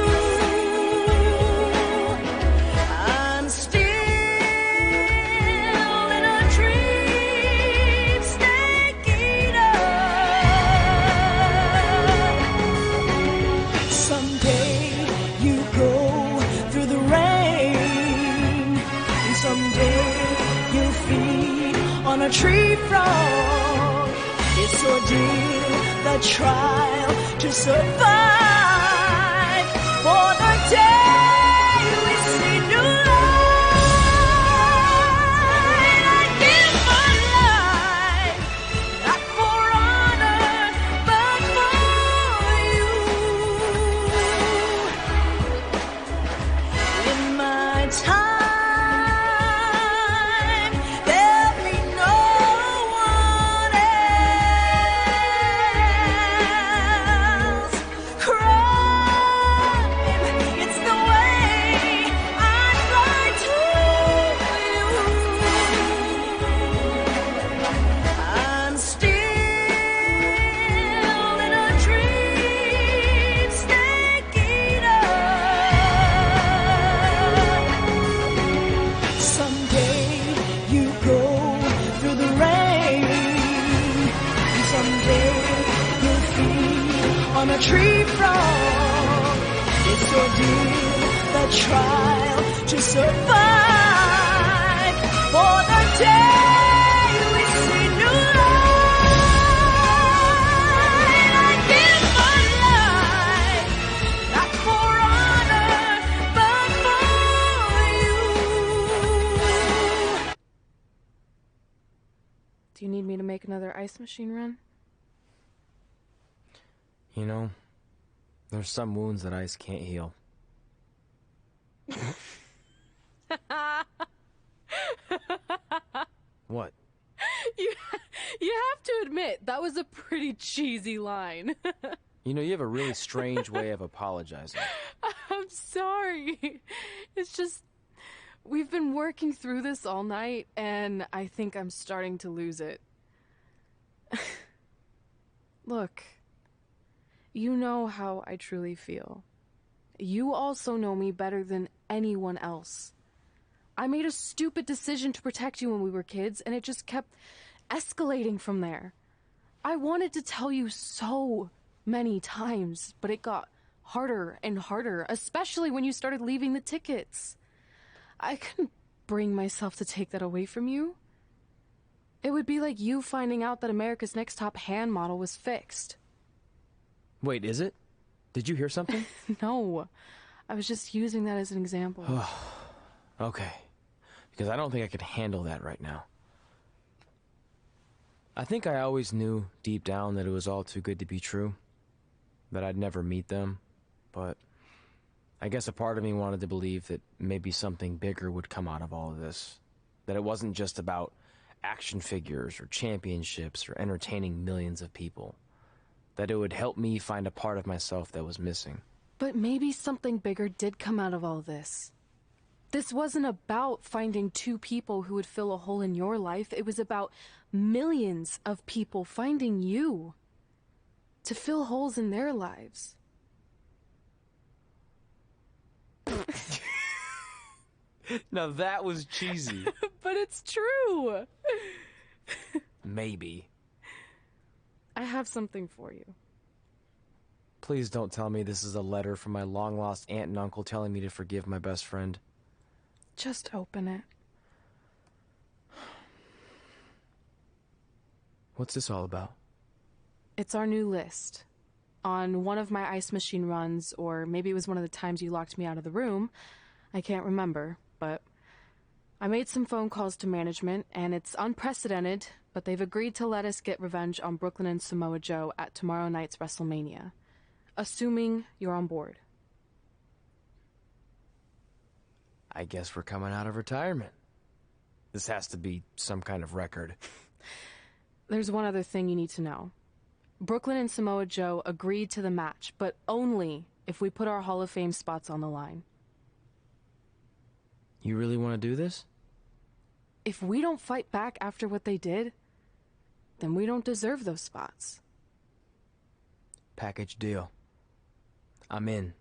I'm still in a dream, snake eater. Someday you go through the rain, and someday you'll feed on a tree frog. It's ordeal, the trial to survive for the day we see new light. I give my life, not for honor, but for you. In my time, there'll be no one else. Crime, it's the way I fly to you. I'm still in a dream, snake eater. Someday you go through the rain, and someday you'll feed on a tree frog. It's ordeal, the trial to survive for the day we see new light. I give my life, not for honor, but for you. Do you need me to make another ice machine run? You know, there's some wounds that ice can't heal. What? You have to admit, that was a pretty cheesy line. You know, you have a really strange way of apologizing. I'm sorry. It's just, we've been working through this all night, and I think I'm starting to lose it. Look, you know how I truly feel. You also know me better than anyone else. I made a stupid decision to protect you when we were kids, and it just kept escalating from there. I wanted to tell you so many times, but it got harder and harder, especially when you started leaving the tickets. I couldn't bring myself to take that away from you. It would be like you finding out that America's Next Top Hand model was fixed. Wait, is it? Did you hear something? No, I was just using that as an example. Okay, because I don't think I could handle that right now. I think I always knew deep down that it was all too good to be true, that I'd never meet them, but I guess a part of me wanted to believe that maybe something bigger would come out of all of this, that it wasn't just about action figures or championships or entertaining millions of people. That it would help me find a part of myself that was missing. But maybe something bigger did come out of all this. This wasn't about finding two people who would fill a hole in your life. It was about millions of people finding you to fill holes in their lives. Now that was cheesy. But it's true. Maybe. I have something for you. Please don't tell me this is a letter from my long-lost aunt and uncle telling me to forgive my best friend. Just open it. What's this all about? It's our new list. On one of my ice machine runs, or maybe it was one of the times you locked me out of the room, I can't remember, but I made some phone calls to management, and it's unprecedented, but they've agreed to let us get revenge on Brooklyn and Samoa Joe at tomorrow night's WrestleMania. Assuming you're on board. I guess we're coming out of retirement. This has to be some kind of record. There's one other thing you need to know. Brooklyn and Samoa Joe agreed to the match, but only if we put our Hall of Fame spots on the line. You really want to do this? If we don't fight back after what they did, then we don't deserve those spots. Package deal. I'm in.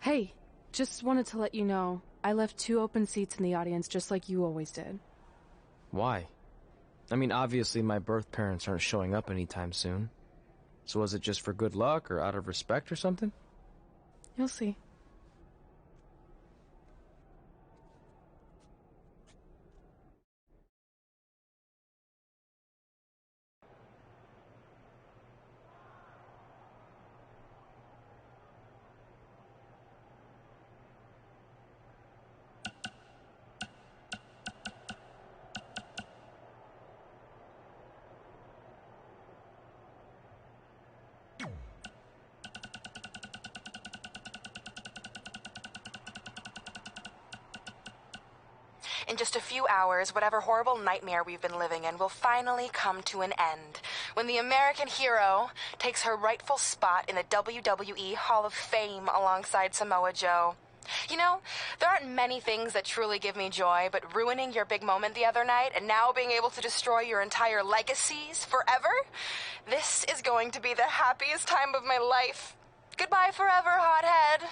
Hey, just wanted to let you know, I left 2 open seats in the audience just like you always did. Why? I mean, obviously my birth parents aren't showing up anytime soon. So was it just for good luck or out of respect or something? You'll see. In just a few hours, whatever horrible nightmare we've been living in will finally come to an end when the American hero takes her rightful spot in the WWE Hall of Fame alongside Samoa Joe. You know, there aren't many things that truly give me joy, but ruining your big moment the other night and now being able to destroy your entire legacies forever? This is going to be the happiest time of my life. Goodbye forever, hothead.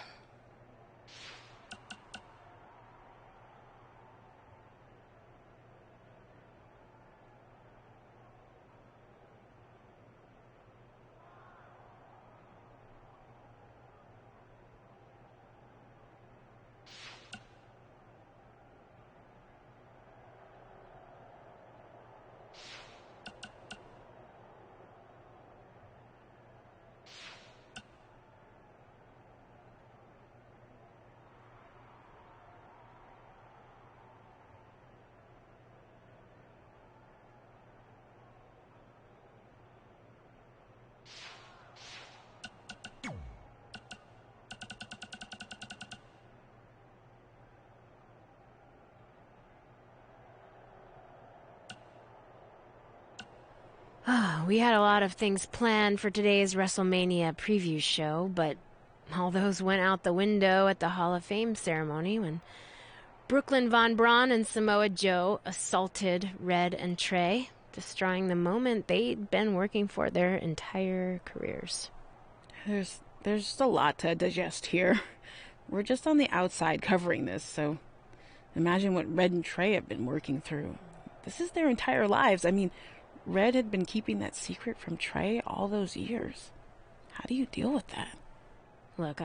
We had a lot of things planned for today's WrestleMania preview show, but all those went out the window at the Hall of Fame ceremony when Brooklyn Von Braun and Samoa Joe assaulted Red and Trey, destroying the moment they'd been working for their entire careers. There's just a lot to digest here. We're just on the outside covering this, so imagine what Red and Trey have been working through. This is their entire lives. I mean, Red had been keeping that secret from Trey all those years. How do you deal with that? Look,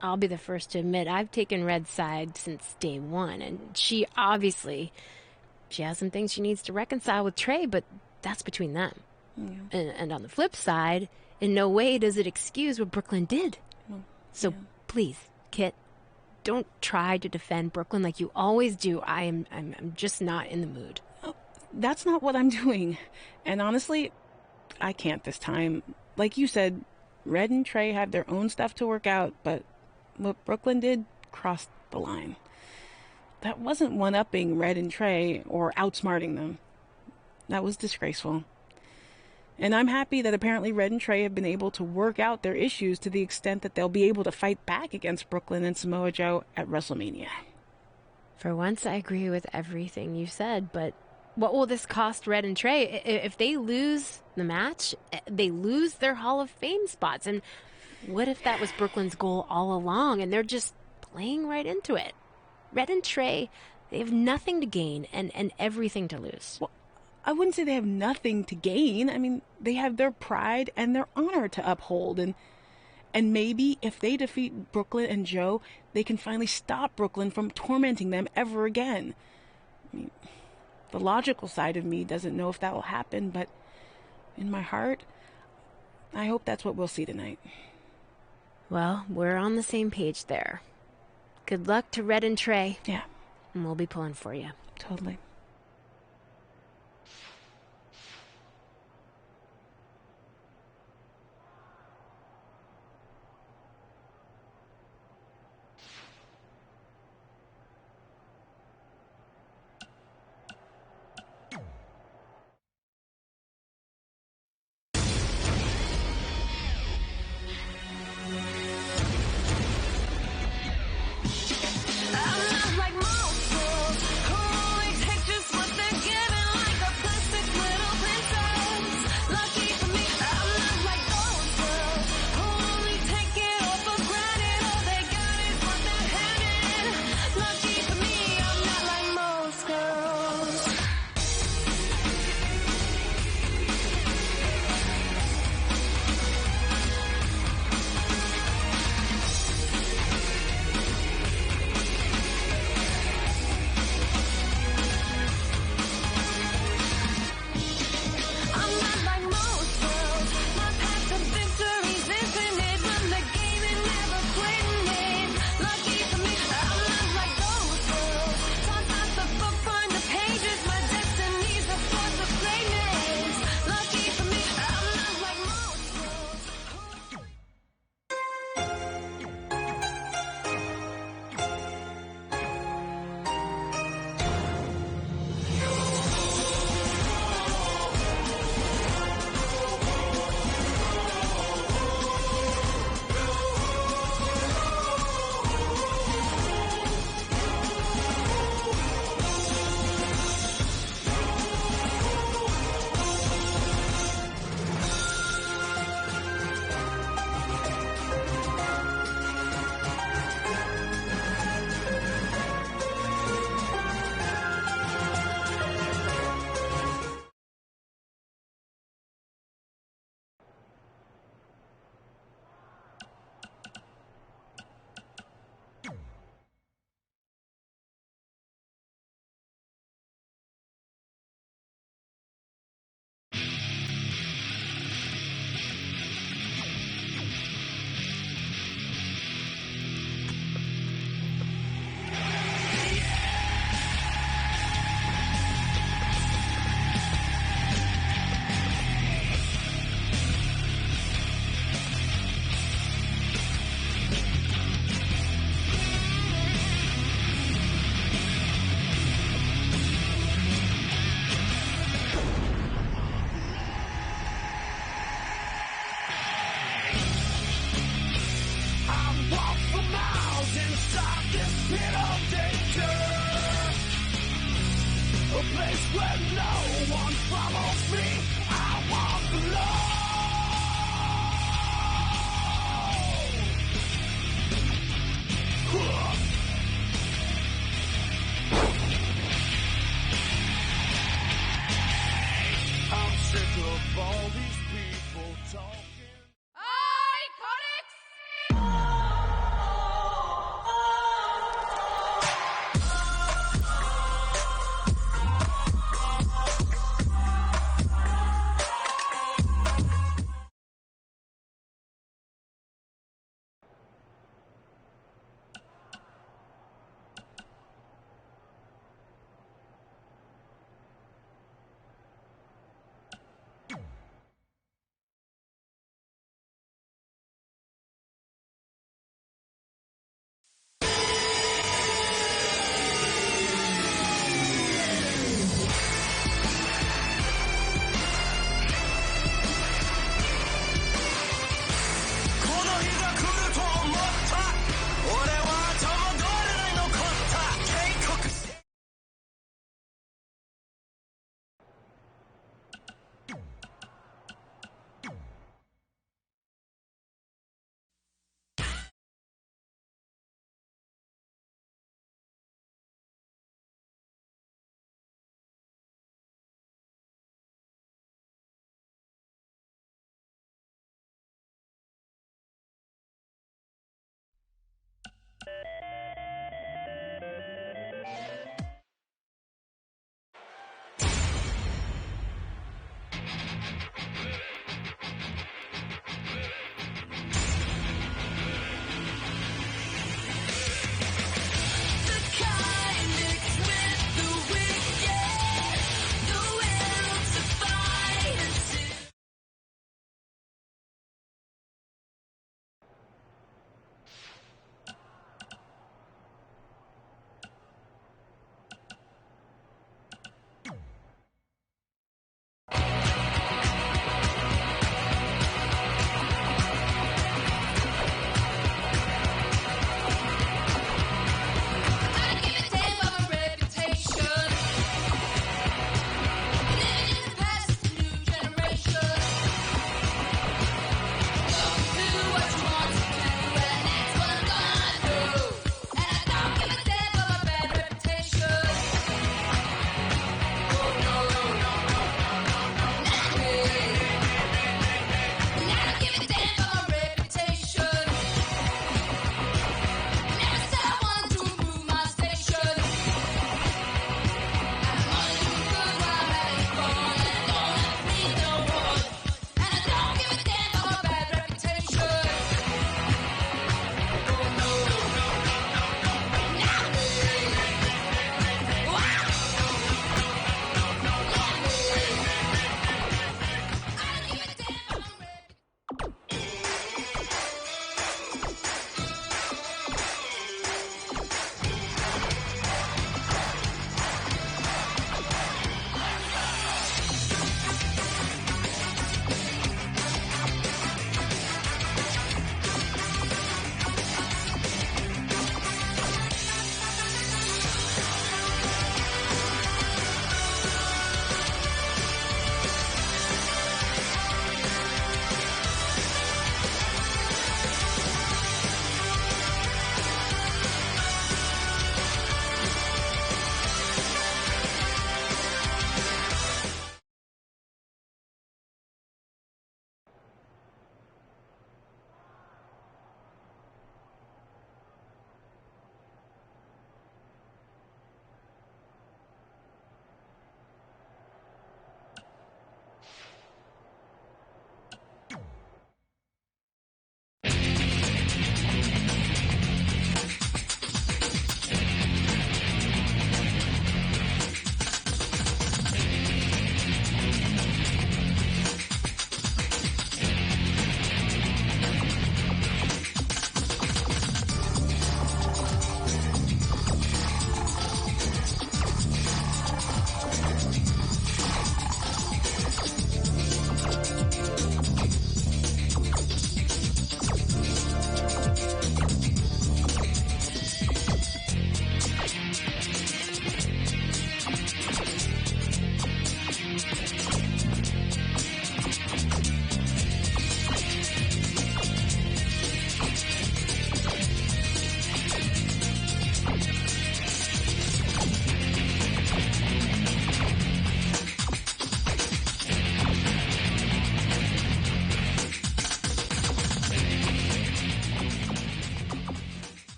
I'll be the first to admit I've taken Red's side since day one, and she has some things she needs to reconcile with Trey, but that's between them. Yeah. And on the flip side, in no way does it excuse what Brooklyn did. So please, Kit, don't try to defend Brooklyn like you always do. I'm just not in the mood. That's not what I'm doing. And honestly, I can't this time. Like you said, Red and Trey have their own stuff to work out, but what Brooklyn did crossed the line. That wasn't one-upping Red and Trey or outsmarting them. That was disgraceful. And I'm happy that apparently Red and Trey have been able to work out their issues to the extent that they'll be able to fight back against Brooklyn and Samoa Joe at WrestleMania. For once, I agree with everything you said, but what will this cost Red and Trey? If they lose the match, they lose their Hall of Fame spots. And what if that was Brooklyn's goal all along and they're just playing right into it? Red and Trey, they have nothing to gain and everything to lose. Well, I wouldn't say they have nothing to gain. I mean, they have their pride and their honor to uphold. And maybe if they defeat Brooklyn and Joe, they can finally stop Brooklyn from tormenting them ever again. I mean, the logical side of me doesn't know if that will happen, but in my heart, I hope that's what we'll see tonight. Well, we're on the same page there. Good luck to Red and Trey. Yeah. And we'll be pulling for you. Totally.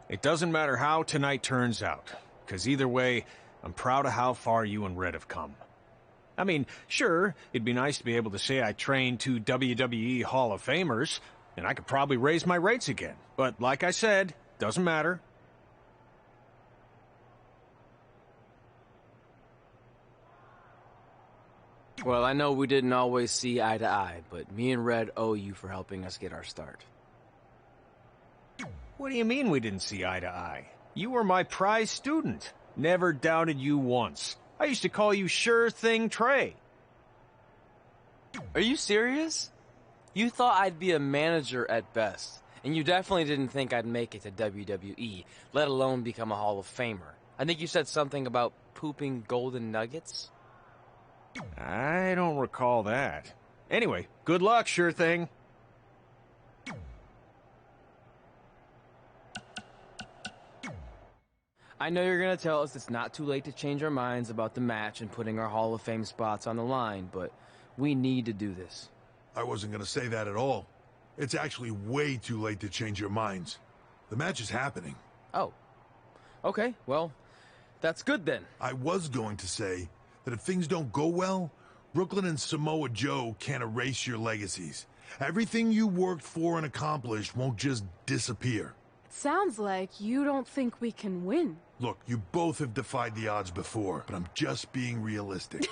It doesn't matter how tonight turns out, because either way, I'm proud of how far you and Red have come. I mean, sure, it'd be nice to be able to say I trained 2 WWE Hall of Famers, and I could probably raise my rates again. But like I said, doesn't matter. Well, I know we didn't always see eye to eye, but me and Red owe you for helping us get our start. What do you mean we didn't see eye to eye? You were my prize student. Never doubted you once. I used to call you Sure Thing Trey. Are you serious? You thought I'd be a manager at best, and you definitely didn't think I'd make it to WWE, let alone become a Hall of Famer. I think you said something about pooping golden nuggets? I don't recall that. Anyway, good luck, Sure Thing. I know you're going to tell us it's not too late to change our minds about the match and putting our Hall of Fame spots on the line, but we need to do this. I wasn't going to say that at all. It's actually way too late to change your minds. The match is happening. Oh. Okay, well, that's good then. I was going to say that if things don't go well, Brooklyn and Samoa Joe can't erase your legacies. Everything you worked for and accomplished won't just disappear. Sounds like you don't think we can win. Look, you both have defied the odds before, but I'm just being realistic.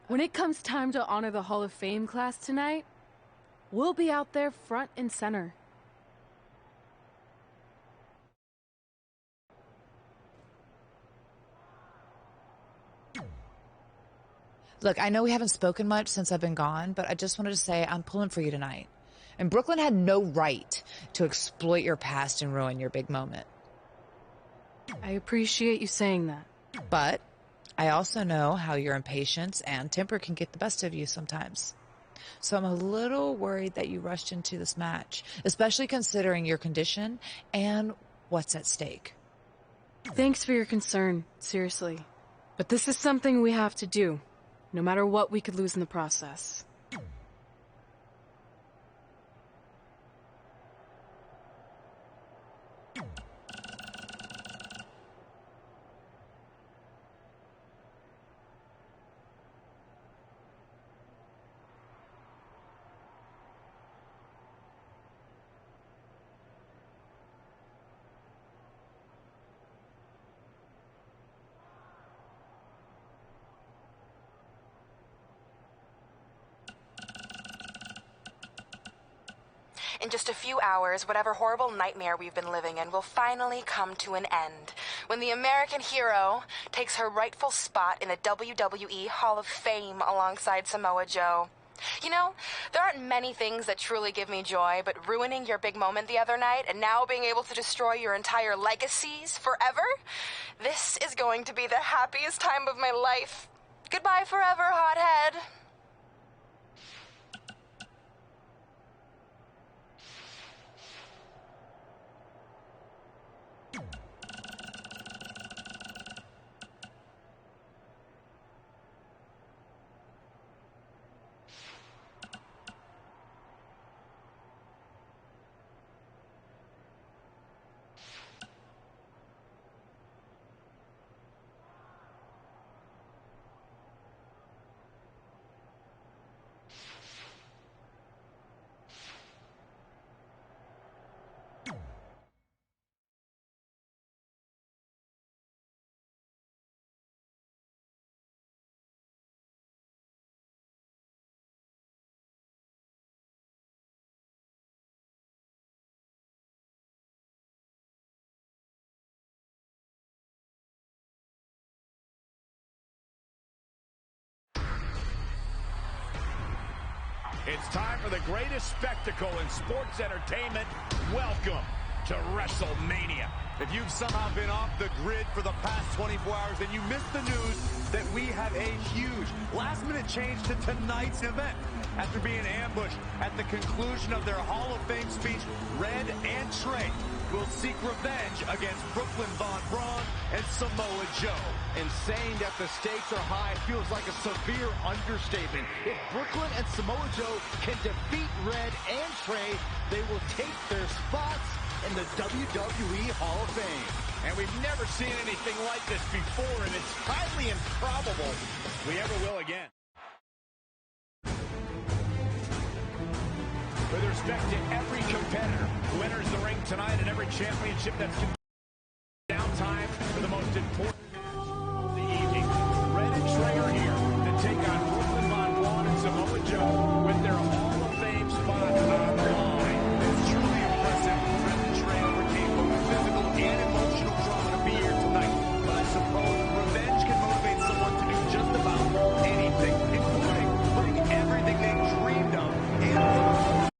When it comes time to honor the Hall of Fame class tonight, we'll be out there front and center. Look, I know we haven't spoken much since I've been gone, but I just wanted to say I'm pulling for you tonight. And Brooklyn had no right to exploit your past and ruin your big moment. I appreciate you saying that. But I also know how your impatience and temper can get the best of you sometimes. So I'm a little worried that you rushed into this match, especially considering your condition and what's at stake. Thanks for your concern, seriously. But this is something we have to do, no matter what we could lose in the process. In just a few hours, whatever horrible nightmare we've been living in will finally come to an end when the American hero takes her rightful spot in the WWE Hall of Fame alongside Samoa Joe. You know, there aren't many things that truly give me joy, but ruining your big moment the other night and now being able to destroy your entire legacies forever? This is going to be the happiest time of my life. Goodbye forever, hothead. It's time for the greatest spectacle in sports entertainment. Welcome to WrestleMania. If you've somehow been off the grid for the past 24 hours, then you missed the news that we have a huge last-minute change to tonight's event. After being ambushed at the conclusion of their Hall of Fame speech, Red and Trey will seek revenge against Brooklyn Von Braun and Samoa Joe. And saying that the stakes are high feels like a severe understatement. If Brooklyn and Samoa Joe can defeat Red and Trey, they will take their spots in the WWE Hall of Fame. And we've never seen anything like this before, and it's highly improbable we ever will again. With respect to every competitor who enters the ring tonight and every championship that's downtime for the most important of the evening, Red and Trey are here to take on Brooklyn Von Braun and Samoa Joe with their Hall of Fame spot on the line. It's truly impressive. Red and Trey overcame both physical and emotional trauma to be here tonight. But I suppose revenge can motivate someone to do just about anything, including putting everything they dreamed of into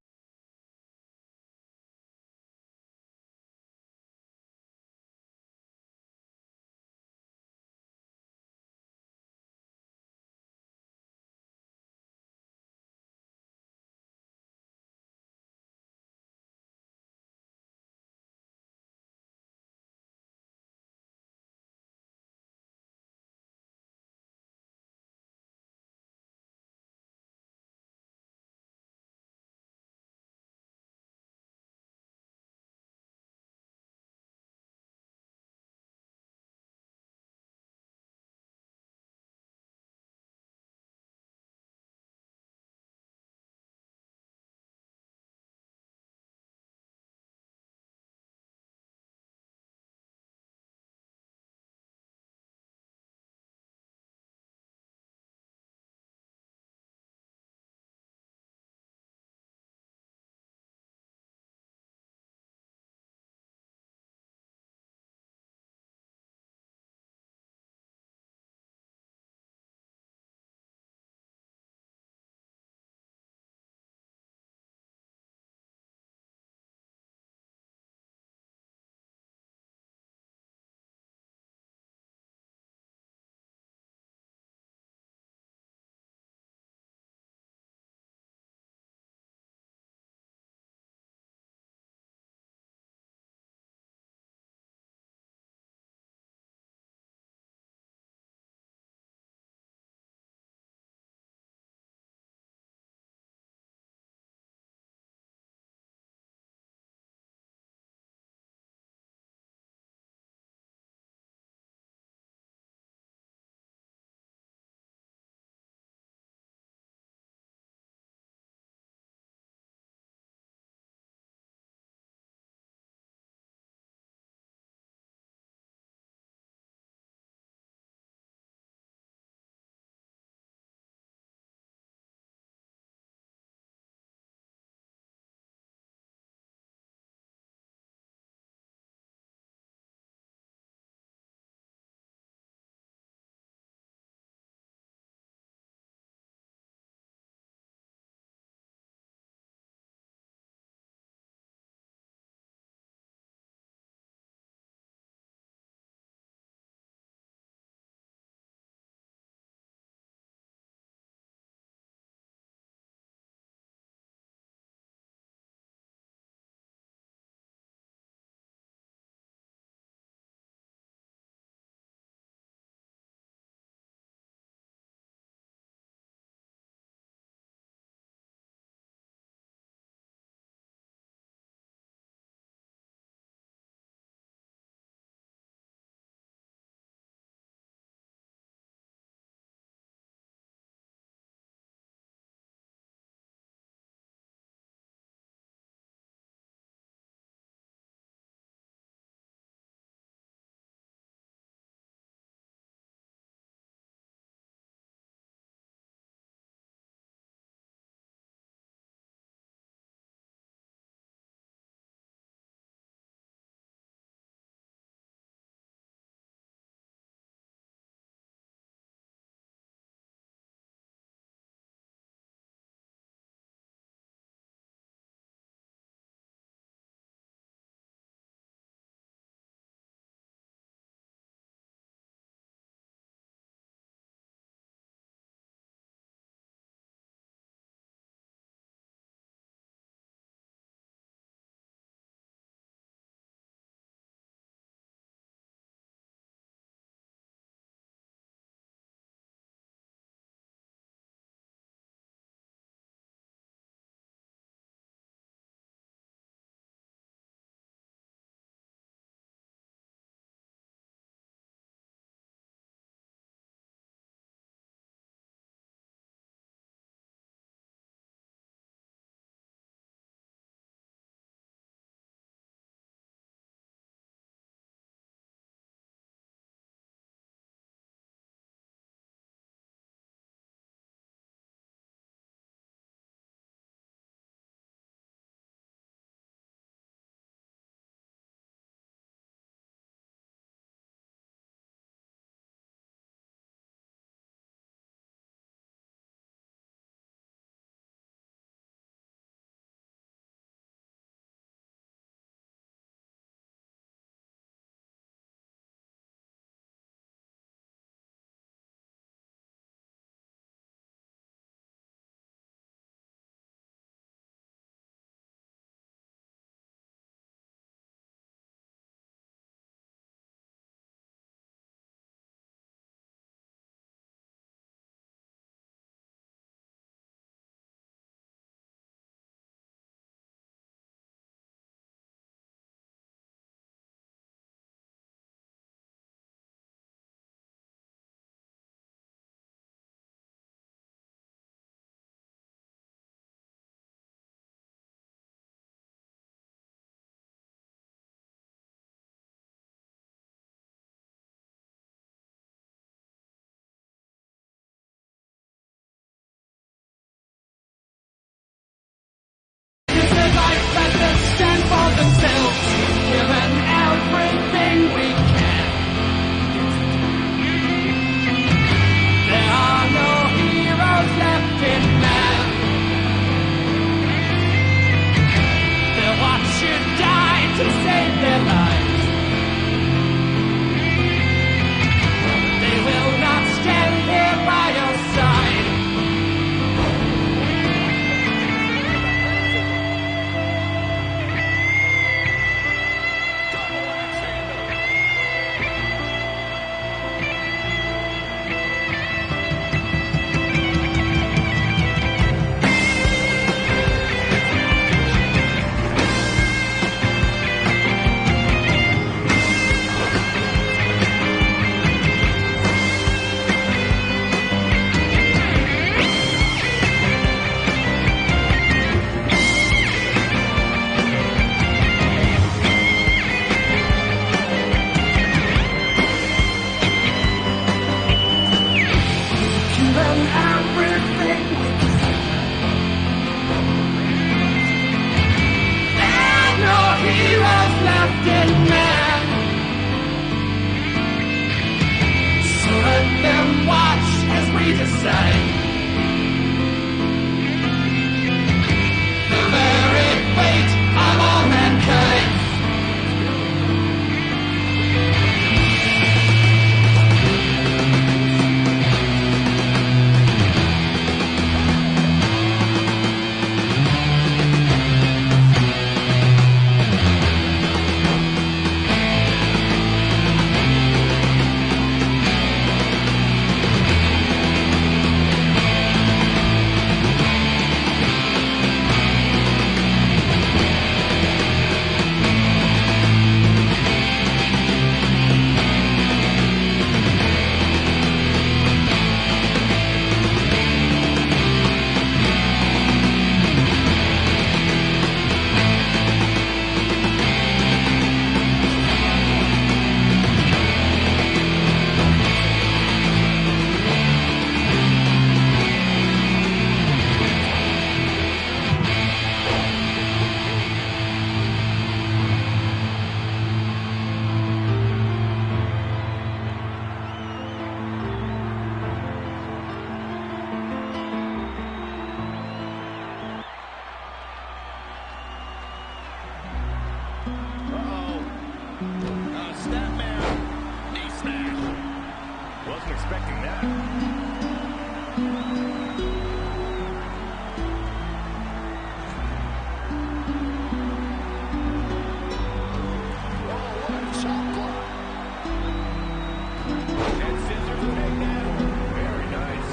trusted man. So let them watch as we decide the very fate of all mankind. Snapman. Knee smash. Wasn't expecting that. Oh, what a chop block. And scissors takedown. Very nice.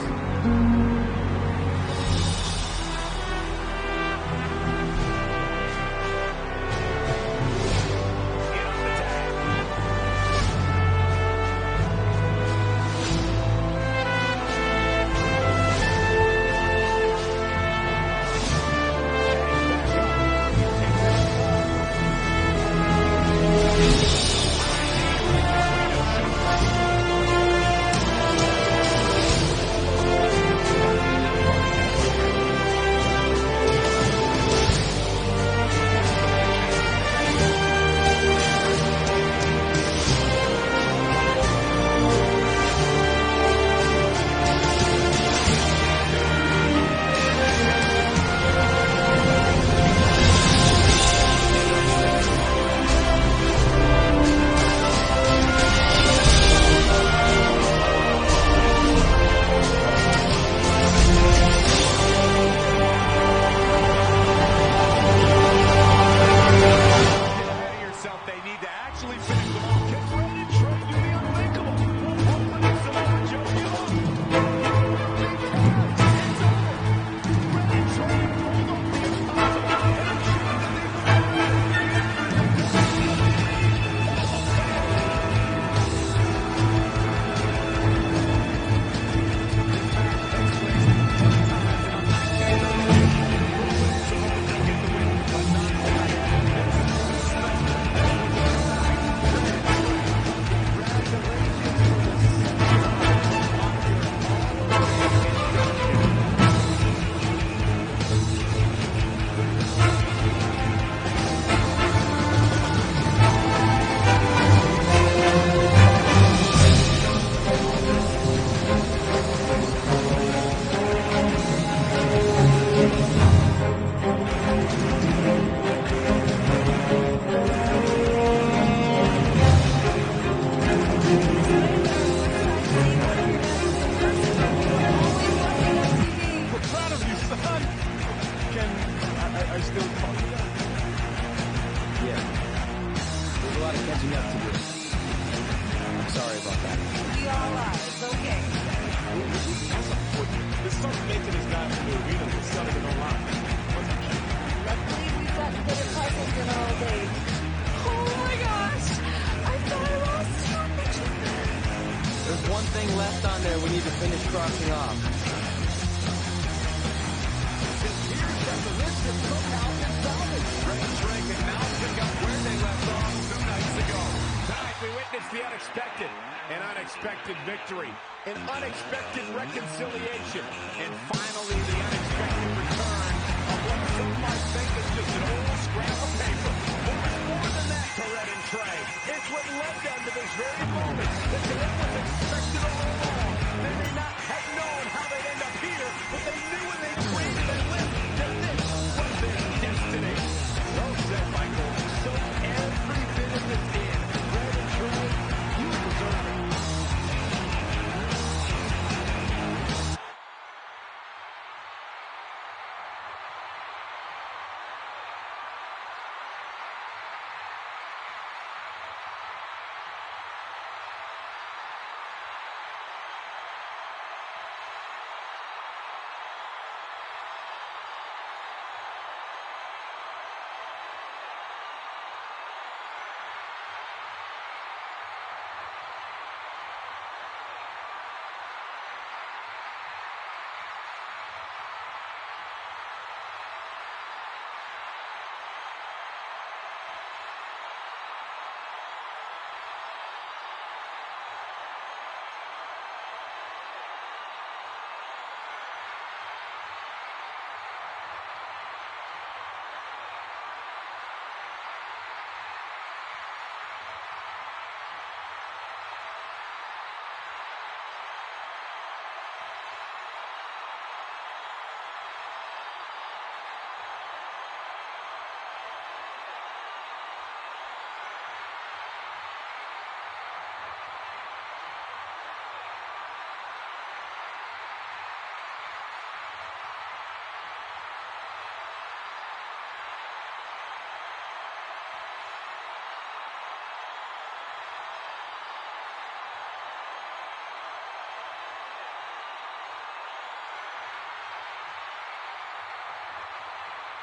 crossing off. We witnessed the unexpected, an unexpected victory, an unexpected reconciliation, and finally the unexpected return of what some might think is just an old scrap of paper. But there's more than that to Red and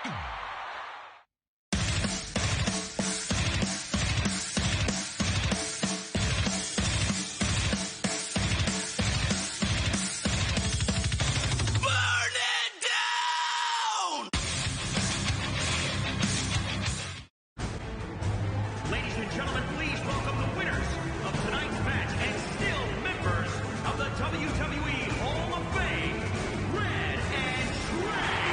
Ladies and gentlemen, please welcome the winners of tonight's match and still members of the WWE Hall of Fame, Red and Trey.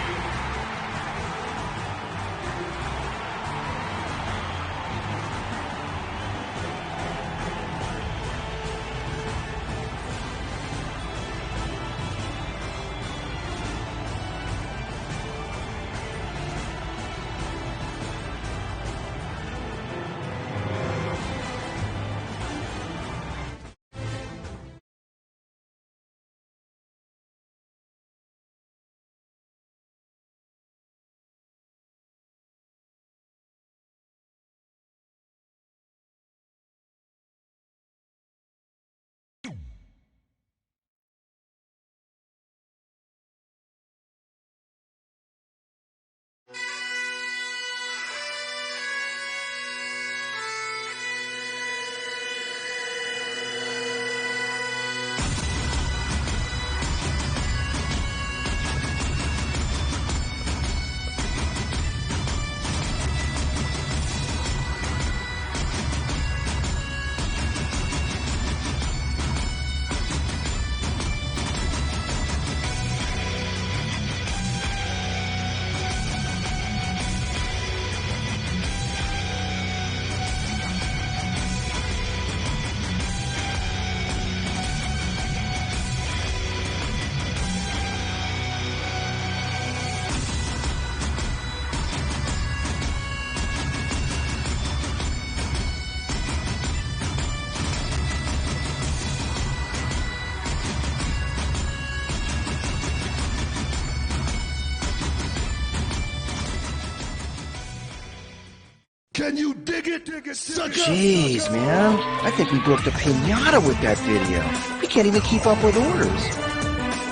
Can you dig it, sucker? Jeez, man. I think we broke the pinata with that video. We can't even keep up with orders.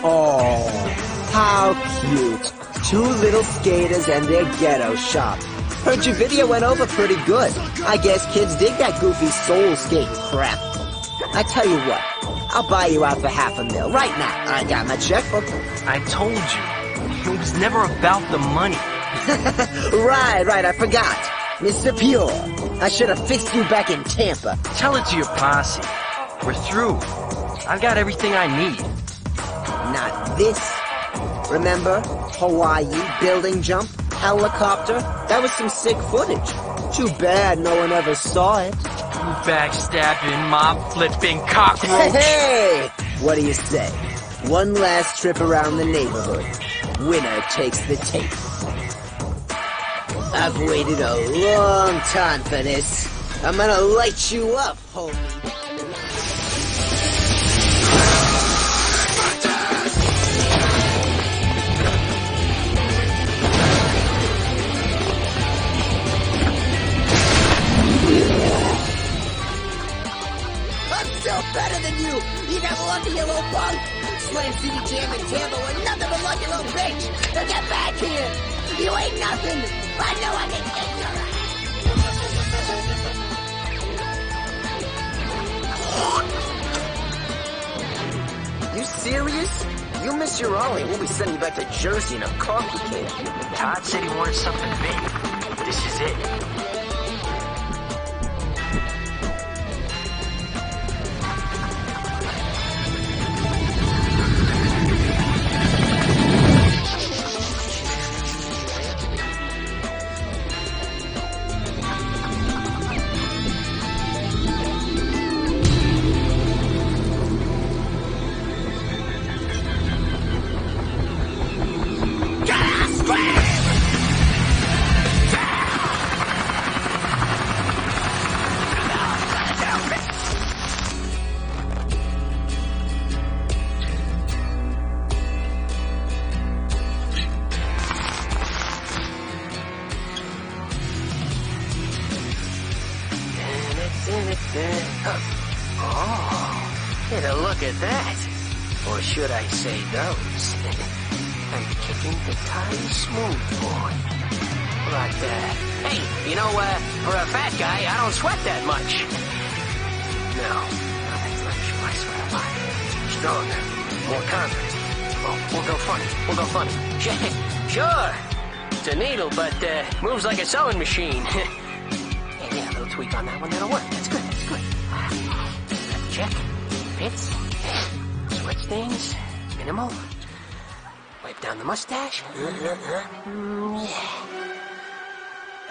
Oh, how cute. Two little skaters and their ghetto shop. Heard your video went over pretty good. I guess kids dig that goofy soul skating crap. I tell you what, I'll buy you out for $500,000 right now. I got my checkbook. I told you. It was never about the money. Right, I forgot. Mr. Pure, I should have fixed you back in Tampa. Tell it to your posse. We're through. I've got everything I need. Not this. Remember? Hawaii, building jump, helicopter? That was some sick footage. Too bad no one ever saw it. You backstabbing, mob-flipping cockroach. Hey! What do you say? One last trip around the neighborhood. Winner takes the tape. I've waited a long time for this. I'm gonna light you up, homie. I'm still better than you! You got lucky, you little punk! Slam CD Jam and Tampa with nothing but lucky little bitch! Now get back here! You ain't nothing! I know I can get your ass! You serious? You miss your Ollie. We'll be sending you back to Jersey in a coffee can. Todd said he wanted something big. This is it. Oh, get a look at that. Or should I say those? I'm kicking the tires smooth, boy. But, hey, you know, for a fat guy, I don't sweat that much. No, nothing much. I sweat a lot. Stronger, more confident. Oh, we'll go funny. We'll go funny. Sure. It's a needle, but moves like a sewing machine. Yeah, a little tweak on that one. That'll work. That's good. That's good. Check. Fits. Sweat stains. Minimal. Wipe down the mustache. Yeah.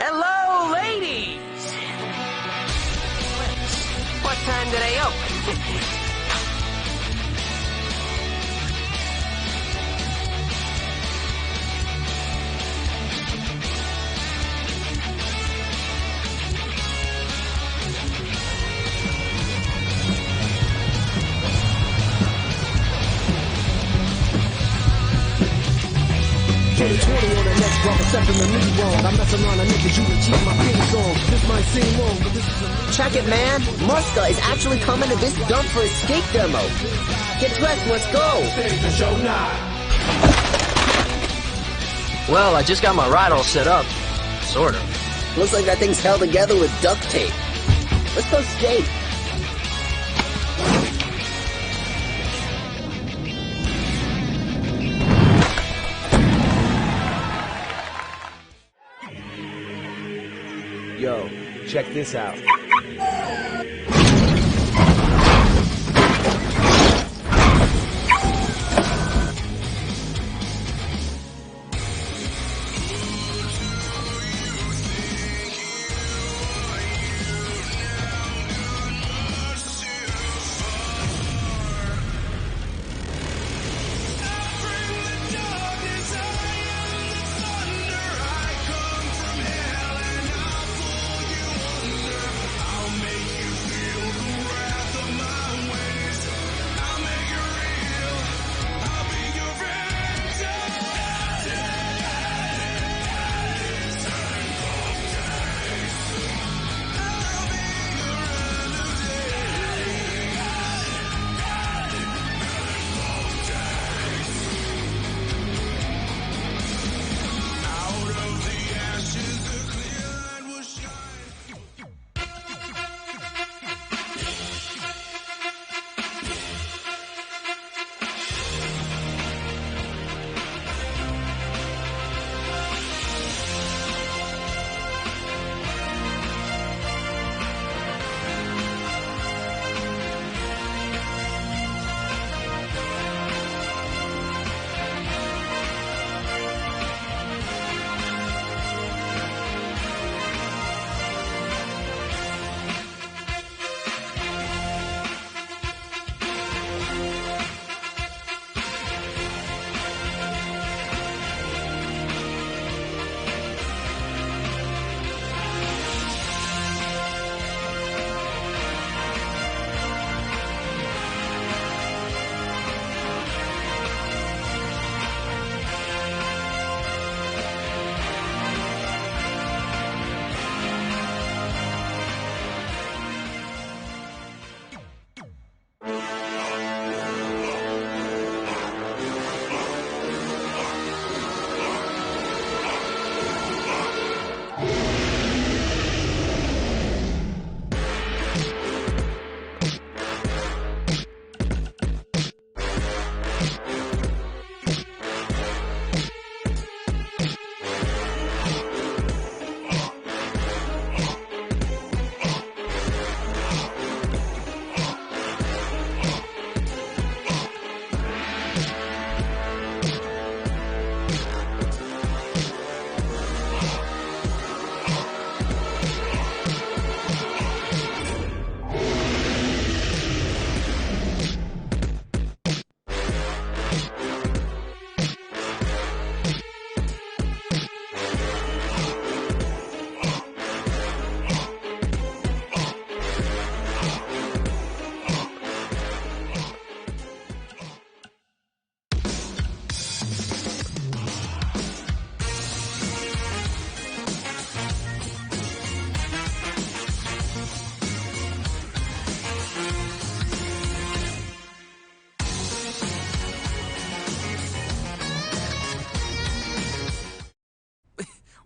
Hello, ladies! What time do they open? K20 on the next drop, stepping the me wrong. I'm messing around, I make you achieve my theme song. This might seem wrong, but this is Check it, man. Muska is actually coming to this dump for his skate demo. Get dressed, let's go. the show now. Well, I just got my ride all set up. Sort of. Looks like that thing's held together with duct tape. Let's go skate. Yo, check this out.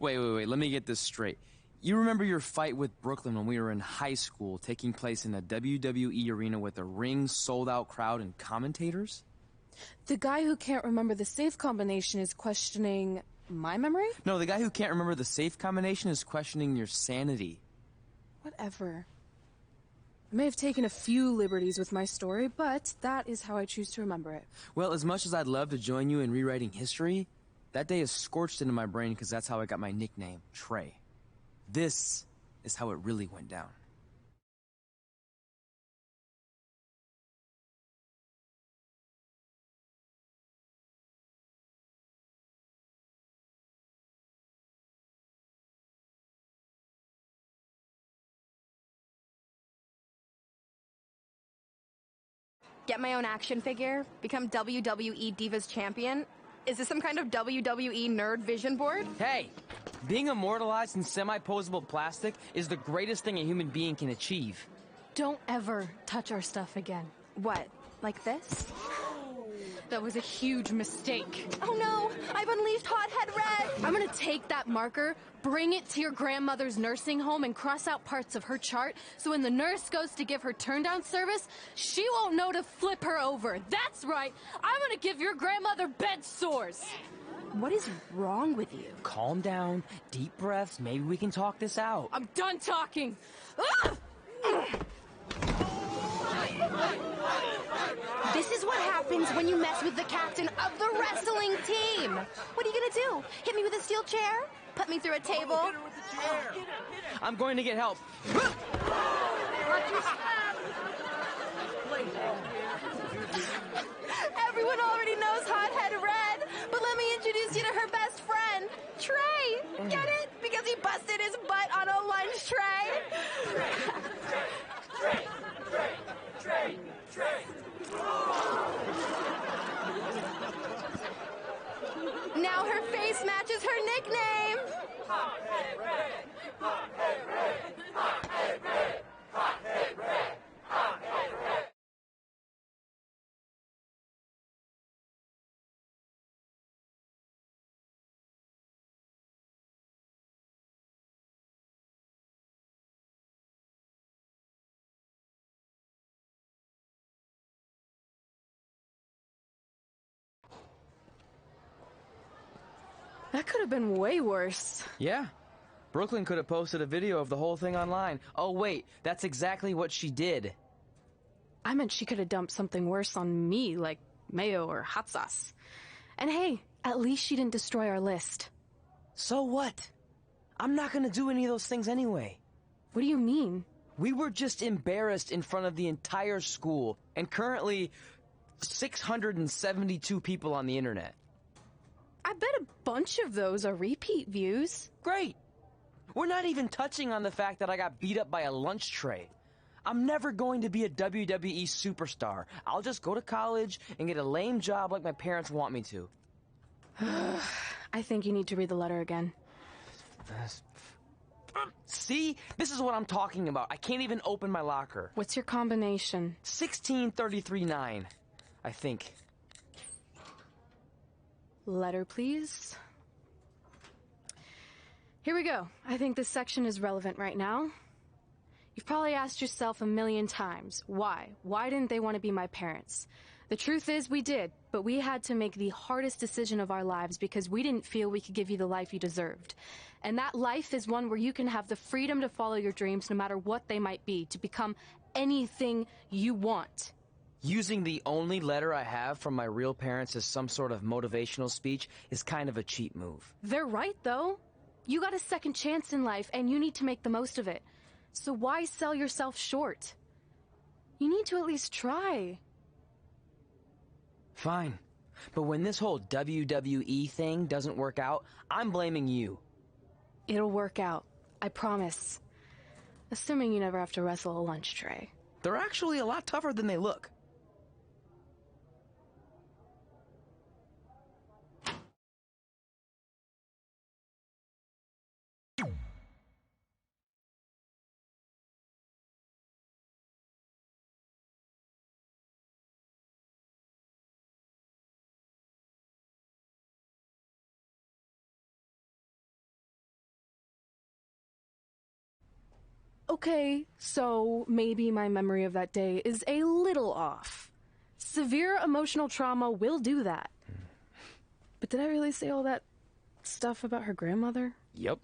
Wait, let me get this straight. You remember your fight with Brooklyn when we were in high school, taking place in a WWE arena with a ring, sold-out crowd, and commentators? The guy who can't remember the safe combination is questioning my memory? No, the guy who can't remember the safe combination is questioning your sanity. Whatever. I may have taken a few liberties with my story, but that is how I choose to remember it. Well, as much as I'd love to join you in rewriting history, that day is scorched into my brain because that's how I got my nickname, Trey. This is how it really went down. Get my own action figure? Become WWE Divas Champion? Is this some kind of WWE nerd vision board? Hey! Being immortalized in semi-posable plastic is the greatest thing a human being can achieve. Don't ever touch our stuff again. What? Like this? That was a huge mistake. Oh no! I've unleashed Hothead Red! I'm gonna take that marker, bring it to your grandmother's nursing home, and cross out parts of her chart, so when the nurse goes to give her turn-down service, she won't know to flip her over. That's right! I'm gonna give your grandmother bed sores! What is wrong with you? Calm down, deep breaths, maybe we can talk this out. I'm done talking! Ah! This is what happens when you mess with the captain of the wrestling team. What are you gonna do? Hit me with a steel chair? Put me through a table? Hit her with the chair. I'm going to get help. Everyone already knows Hothead Red, but let me introduce you to her best friend, Trey. Get it? Because he busted his butt on a lunch tray. Trey. Now her face matches her nickname. Hothead Red. Hothead Red. Hothead Red. Hothead Red. Hothead Red. That could have been way worse. Yeah. Brooklyn could have posted a video of the whole thing online. Oh, wait, that's exactly what she did. I meant she could have dumped something worse on me, like mayo or hot sauce. And hey, at least she didn't destroy our list. So what? I'm not gonna do any of those things anyway. What do you mean? We were just embarrassed in front of the entire school, and currently 672 people on the internet. I bet a bunch of those are repeat views. Great! We're not even touching on the fact that I got beat up by a lunch tray. I'm never going to be a WWE superstar. I'll just go to college and get a lame job like my parents want me to. I think you need to read the letter again. See? This is what I'm talking about. I can't even open my locker. What's your combination? 1633-9, I think. Letter, please. Here we go. I think this section is relevant right now. You've probably asked yourself a million times, why? Why didn't they want to be my parents? The truth is we did, but we had to make the hardest decision of our lives because we didn't feel we could give you the life you deserved. And that life is one where you can have the freedom to follow your dreams no matter what they might be, to become anything you want. Using the only letter I have from my real parents as some sort of motivational speech is kind of a cheap move. They're right, though. You got a second chance in life, and you need to make the most of it. So why sell yourself short? You need to at least try. Fine. But when this whole WWE thing doesn't work out, I'm blaming you. It'll work out. I promise. Assuming you never have to wrestle a lunch tray. They're actually a lot tougher than they look. Okay, so maybe my memory of that day is a little off. Severe emotional trauma will do that. But did I really say all that stuff about her grandmother? Yep.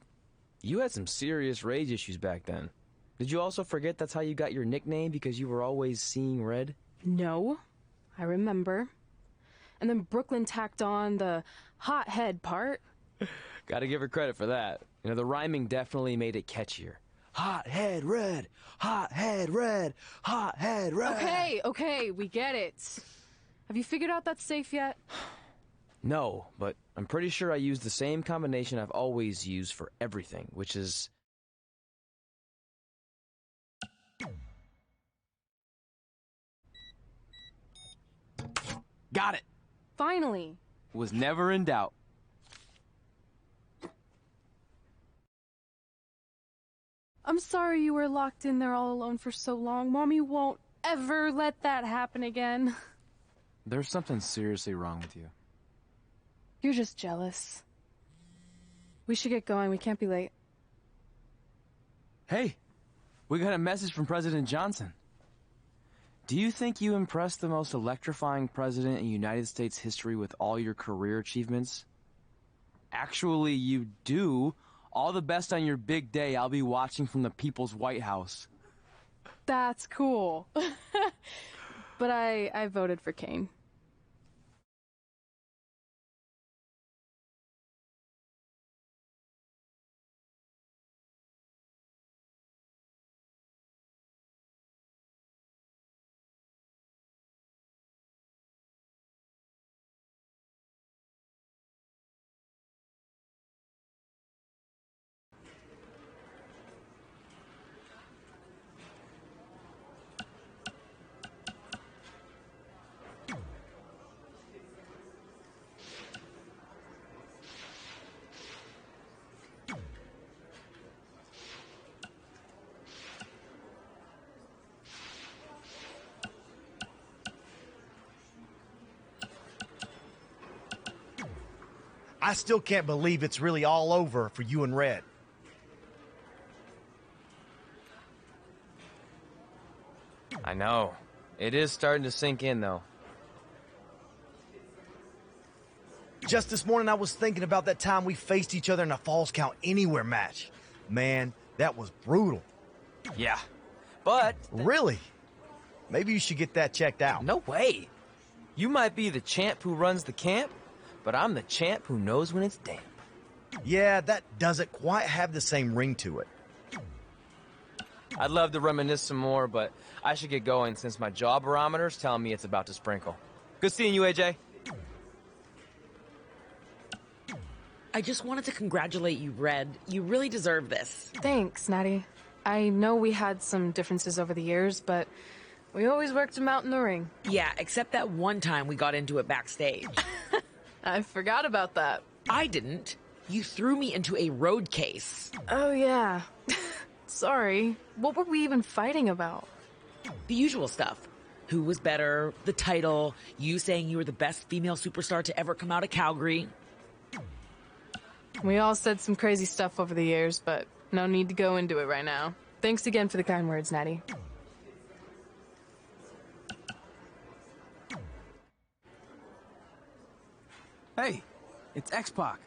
You had some serious rage issues back then. Did you also forget that's how you got your nickname, because you were always seeing red? No, I remember. And then Brooklyn tacked on the hot head part. Gotta give her credit for that. You know, the rhyming definitely made it catchier. Hot head red, hot head red, hot head red. Okay, we get it. Have you figured out that safe yet? No, but I'm pretty sure I used the same combination I've always used for everything, which is... Got it! Finally. Was never in doubt. I'm sorry you were locked in there all alone for so long. Mommy won't ever let that happen again. There's something seriously wrong with you. You're just jealous. We should get going. We can't be late. Hey, we got a message from President Johnson. Do you think you impressed the most electrifying president in United States history with all your career achievements? Actually, you do. All the best on your big day. I'll be watching from the People's White House. That's cool. But I voted for Kane. I still can't believe it's really all over for you and Red. I know. It is starting to sink in, though. Just this morning, I was thinking about that time we faced each other in a Falls Count Anywhere match. Man, that was brutal. Yeah, but... Really? Maybe you should get that checked out. No way. You might be the champ who runs the camp, but I'm the champ who knows when it's damp. Yeah, that doesn't quite have the same ring to it. I'd love to reminisce some more, but I should get going since my jaw barometer's telling me it's about to sprinkle. Good seeing you, AJ. I just wanted to congratulate you, Red. You really deserve this. Thanks, Natty. I know we had some differences over the years, but we always worked them out in the ring. Yeah, except that one time we got into it backstage. I forgot about that. I didn't. You threw me into a road case. Oh, yeah. Sorry. What were we even fighting about? The usual stuff. Who was better, the title, you saying you were the best female superstar to ever come out of Calgary. We all said some crazy stuff over the years, but no need to go into it right now. Thanks again for the kind words, Natty. Hey, it's X-Pac.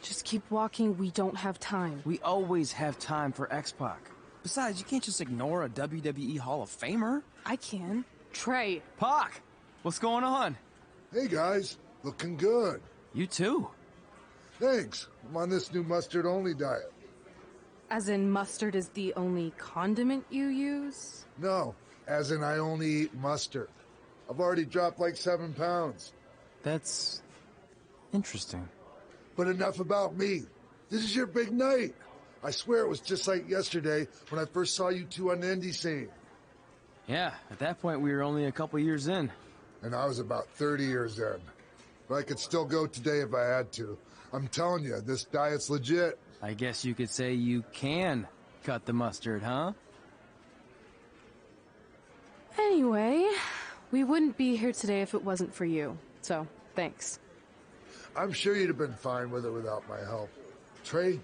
Just keep walking, we don't have time. We always have time for X-Pac. Besides, you can't just ignore a WWE Hall of Famer. I can. Trey. Pac, what's going on? Hey guys, looking good. You too. Thanks. I'm on this new mustard-only diet. As in mustard is the only condiment you use? No, as in I only eat mustard. I've already dropped like 7 pounds. That's interesting. But enough about me. This is your big night. I swear it was just like yesterday when I first saw you two on the indie scene. Yeah, at that point we were only a couple years in. And I was about 30 years in. But I could still go today if I had to. I'm telling you, this diet's legit. I guess you could say you can cut the mustard, huh? Anyway, we wouldn't be here today if it wasn't for you. So, thanks. I'm sure you'd have been fine with it without my help. Trey,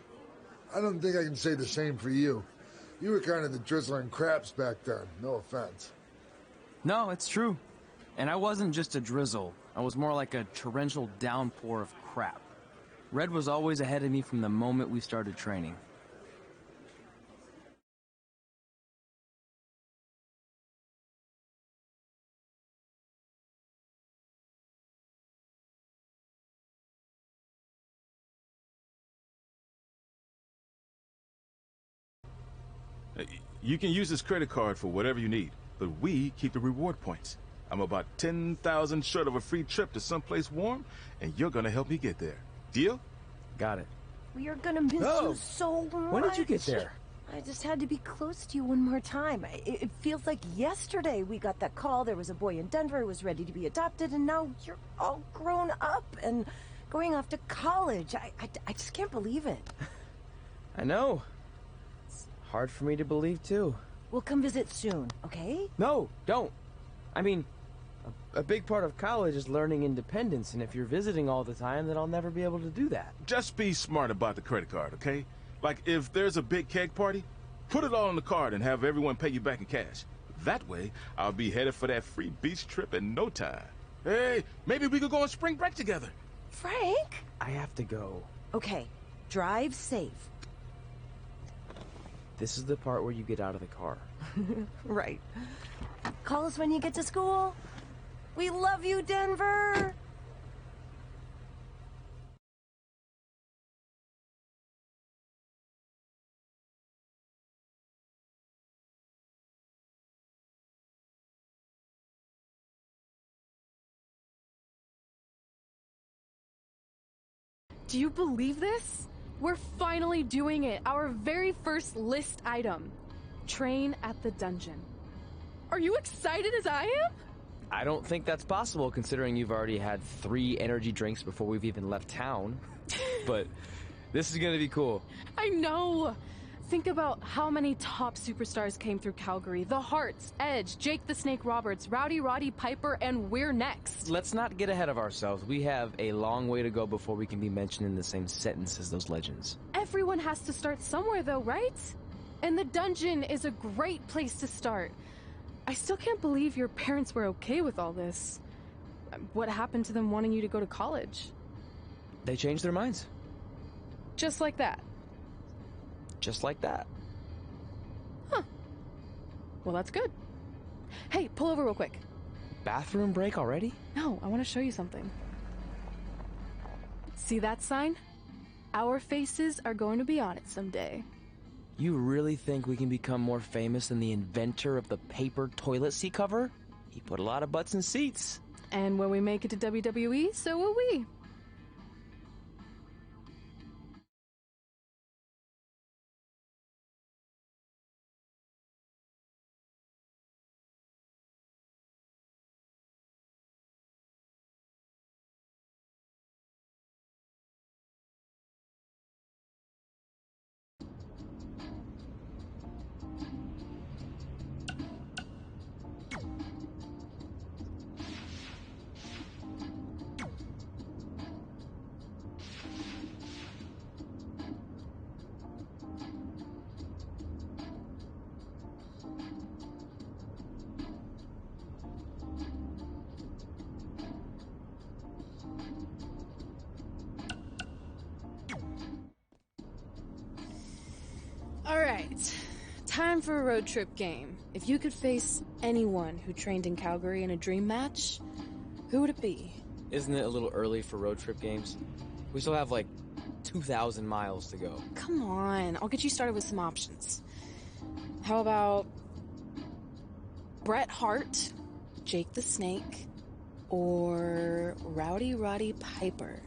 I don't think I can say the same for you. You were kind of the drizzling craps back then, no offense. No, it's true. And I wasn't just a drizzle. I was more like a torrential downpour of crap. Red was always ahead of me from the moment we started training. You can use this credit card for whatever you need, but we keep the reward points. I'm about 10,000 short of a free trip to someplace warm, and you're gonna help me get there. Deal? Got it. We are gonna miss you so much. When did you get there? I just had to be close to you one more time. It feels like yesterday we got that call. There was a boy in Denver who was ready to be adopted, and now you're all grown up and going off to college. I just can't believe it. I know. It's hard for me to believe, too. We'll come visit soon, okay? No, don't. I mean, a big part of college is learning independence, and if you're visiting all the time, then I'll never be able to do that. Just be smart about the credit card, okay? Like, if there's a big keg party, put it all on the card and have everyone pay you back in cash. That way, I'll be headed for that free beach trip in no time. Hey, maybe we could go on spring break together. Frank? I have to go. Okay, drive safe. This is the part where you get out of the car. Right. Call us when you get to school. We love you, Denver! Do you believe this? We're finally doing it. Our very first list item. Train at the dungeon. Are you excited as I am? I don't think that's possible, considering you've already had 3 energy drinks before we've even left town. But this is gonna be cool. I know. Think about how many top superstars came through Calgary. The Hearts, Edge, Jake the Snake Roberts, Rowdy Roddy Piper, and we're next. Let's not get ahead of ourselves. We have a long way to go before we can be mentioned in the same sentence as those legends. Everyone has to start somewhere though, right? And the dungeon is a great place to start. I still can't believe your parents were okay with all this. What happened to them wanting you to go to college? They changed their minds. Just like that. Just like that. Huh. Well, that's good. Hey, pull over real quick. Bathroom break already? No, I want to show you something. See that sign? Our faces are going to be on it someday. You really think we can become more famous than the inventor of the paper toilet seat cover? He put a lot of butts in seats. And when we make it to WWE, so will we. Alright, time for a road trip game. If you could face anyone who trained in Calgary in a dream match, who would it be? Isn't it a little early for road trip games? We still have like 2,000 miles to go. Come on, I'll get you started with some options. How about Bret Hart, Jake the Snake, or Rowdy Roddy Piper?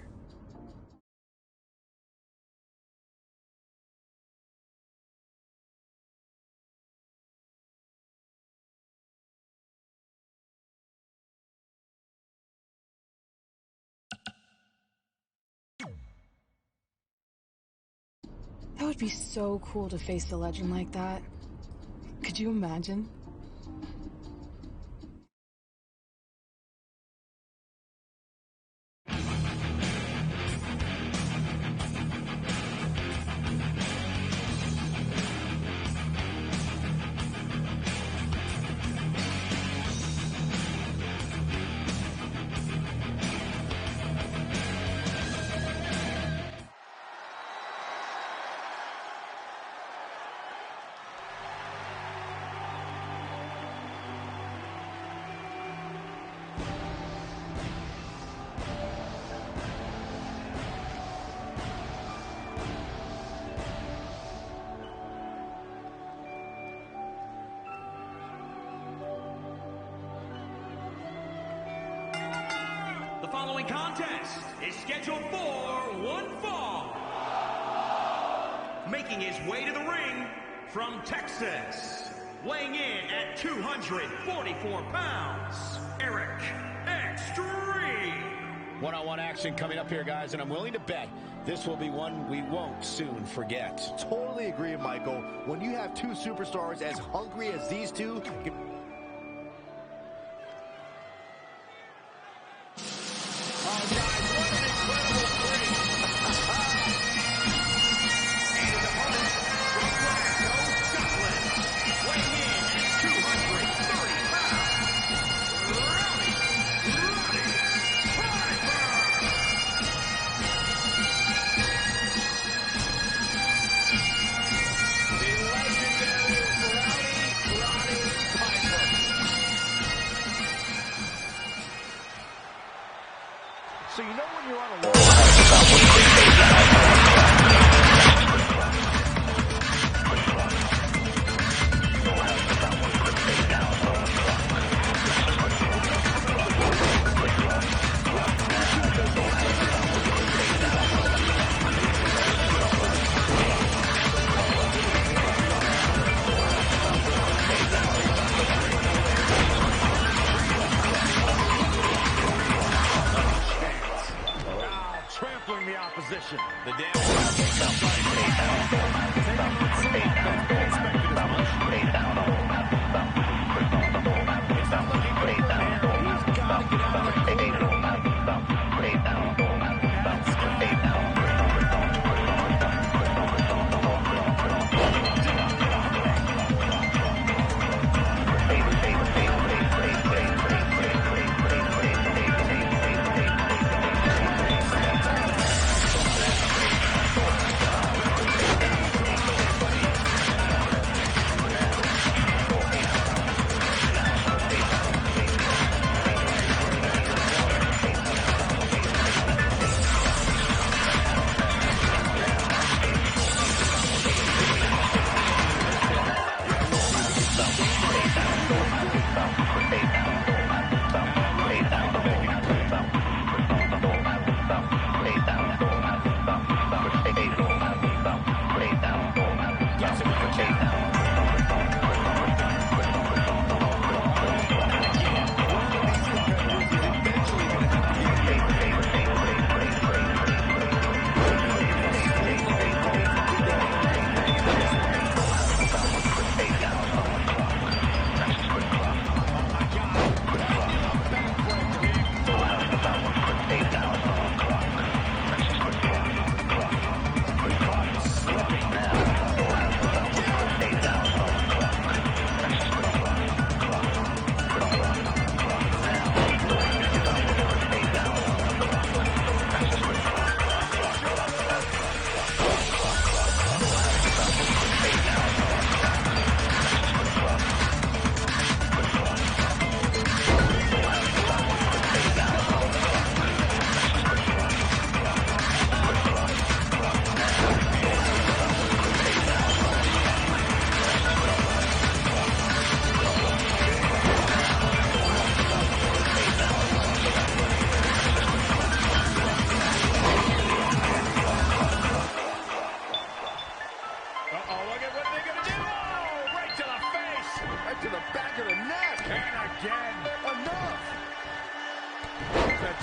That would be so cool to face a legend like that. Could you imagine? contest is scheduled for one fall. Making his way to the ring from Texas, weighing in at 244 pounds, Eric Extreme. One-on-one action coming up here, guys, and I'm willing to bet this will be one we won't soon forget. Totally agree, Michael. When you have two superstars as hungry as these two... So you know when you're on a trampling the opposition. The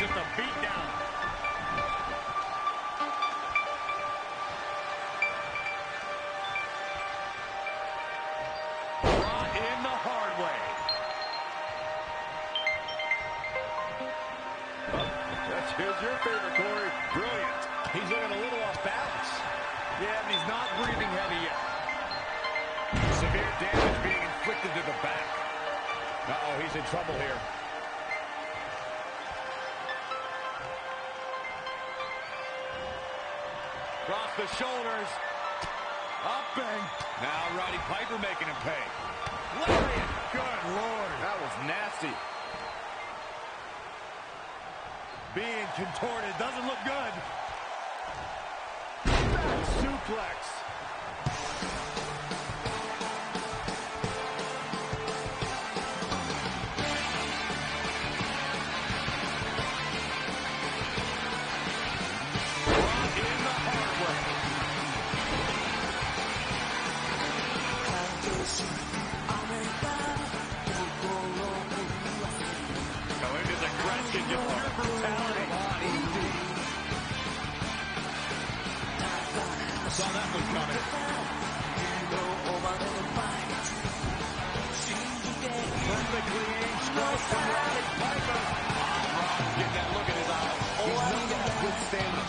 Just a beat down. Brought in the hard way. Here's your favorite, Corey. Brilliant. He's looking a little off balance. Yeah, and he's not breathing heavy yet. Severe damage being inflicted to the back. Uh-oh, he's in trouble here. Across the shoulders. Up and... Now Roddy Piper making him pay. Lariat. Good Lord. That was nasty. Being contorted. Doesn't look good. Back suplex. Perfectly aimed strike from Roddy Piper. Rock, get that look in his eye. He's known to have good stamina.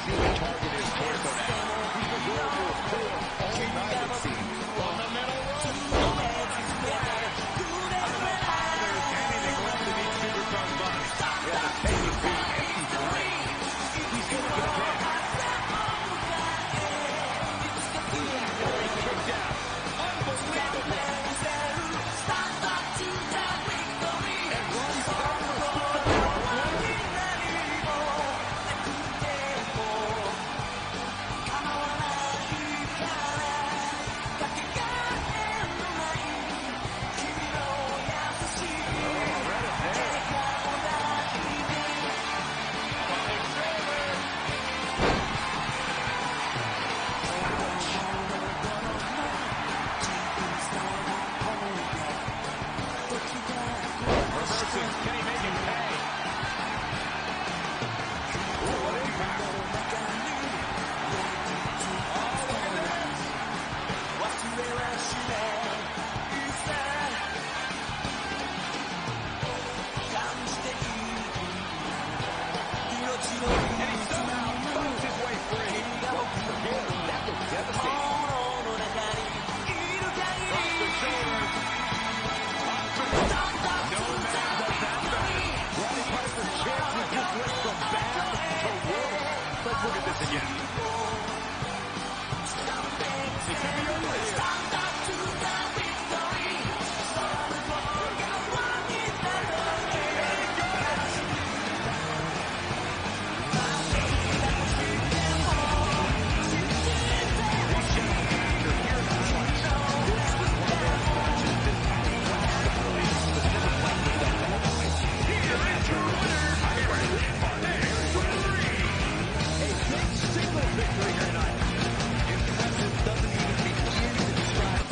See the target is torso now. He's been going for his core all night, it seems. From the middle rope. There's anything left in each superstar's body. Yeah, the tank is being empty drained. He's going to get a pin. He kicked out. Unbelievable. Can he make him pay? Ooh, what impact. Oh, look at this. And he somehow fights his way free. Don't forget, that was devastating. Across the shoulders. No man does that better. Roddy Piper's chances just went from bad to worse. Let's look at this again. He could be over here. Single victory tonight. Impressive doesn't even begin to describe.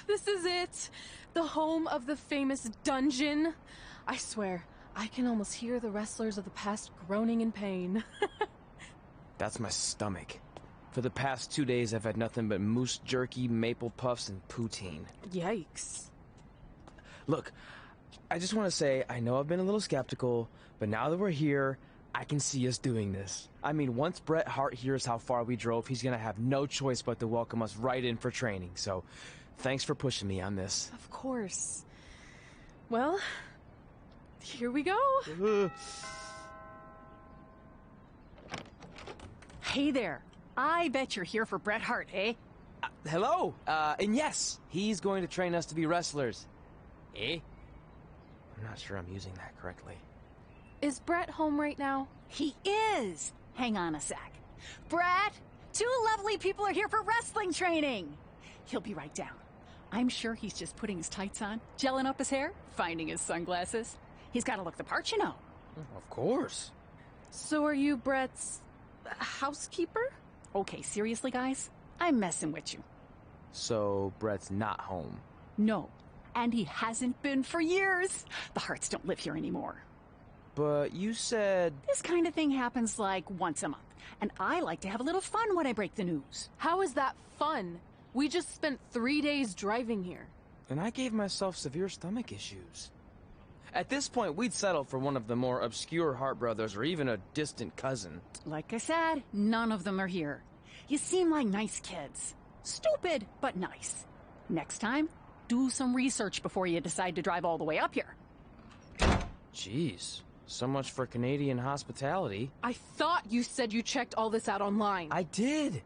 This is it. The home of the famous dungeon. I swear, I can almost hear the wrestlers of the past groaning in pain. That's my stomach. For the past 2 days, I've had nothing but moose jerky, maple puffs, and poutine. Yikes. Look, I just want to say, I know I've been a little skeptical, but now that we're here, I can see us doing this. I mean, once Bret Hart hears how far we drove, he's gonna have no choice but to welcome us right in for training. So, thanks for pushing me on this. Of course. Well, here we go. Hey there. I bet you're here for Bret Hart, eh? Hello, and yes, he's going to train us to be wrestlers. Eh? I'm not sure I'm using that correctly. Is Bret home right now? He is. Hang on a sec. Bret, 2 lovely people are here for wrestling training. He'll be right down. I'm sure he's just putting his tights on, gelling up his hair, finding his sunglasses. He's got to look the part, you know. Of course. So are you Bret's housekeeper? Okay, seriously, guys? I'm messing with you. So, Bret's not home. No, and he hasn't been for years. The Harts don't live here anymore. But you said... This kind of thing happens like once a month, and I like to have a little fun when I break the news. How is that fun? We just spent 3 days driving here. And I gave myself severe stomach issues. At this point, we'd settle for one of the more obscure Hart brothers or even a distant cousin. Like I said, none of them are here. You seem like nice kids. Stupid, but nice. Next time, do some research before you decide to drive all the way up here. Jeez. So much for Canadian hospitality. I thought you said you checked all this out online. I did.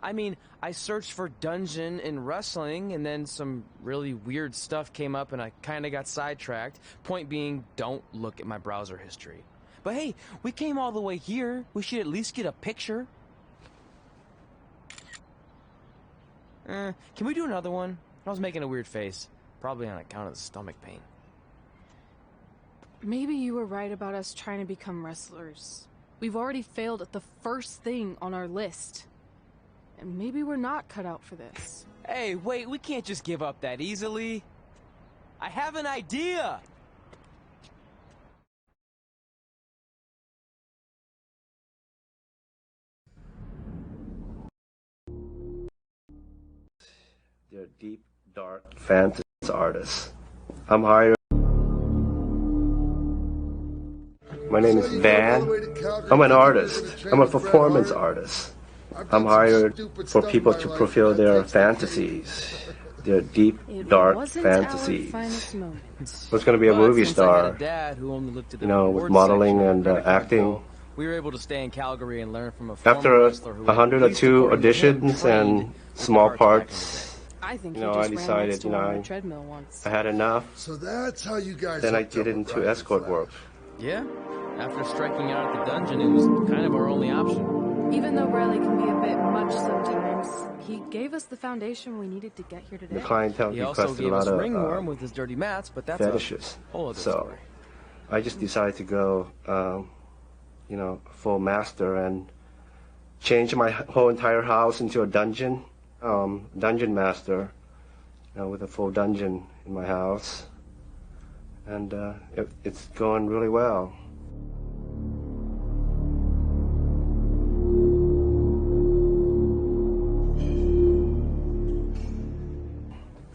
I mean, I searched for dungeon in wrestling, and then some really weird stuff came up, and I kind of got sidetracked. Point being, don't look at my browser history. But hey, we came all the way here. We should at least get a picture. Can we do another one? I was making a weird face. Probably on account of the stomach pain. Maybe you were right about us trying to become wrestlers. We've already failed at the first thing on our list. And maybe we're not cut out for this. Hey, wait, we can't just give up that easily. I have an idea! They're deep, dark fantasy artists. I'm hired. My name is Van. I'm an artist. I'm a performance artist. I'm hired for people to fulfill their fantasies. Their deep, dark fantasies. I was going to be a movie star, you know, with modeling and acting. We were able to stay in Calgary and learn from a After 100 or 2 auditions and small parts, you know, I decided, you know, I had enough. So that's how you guys. Then I get into escort work. Yeah. After striking out at the dungeon, it was kind of our only option. Even though Riley can be a bit much sometimes, he gave us the foundation we needed to get here today. The clientele requested a lot of ringworm with his dirty mats, but that's fetishes. A whole other so story. I just decided to go, you know, full master and change my whole entire house into a dungeon. Dungeon master, you know, with a full dungeon in my house. And it's going really well.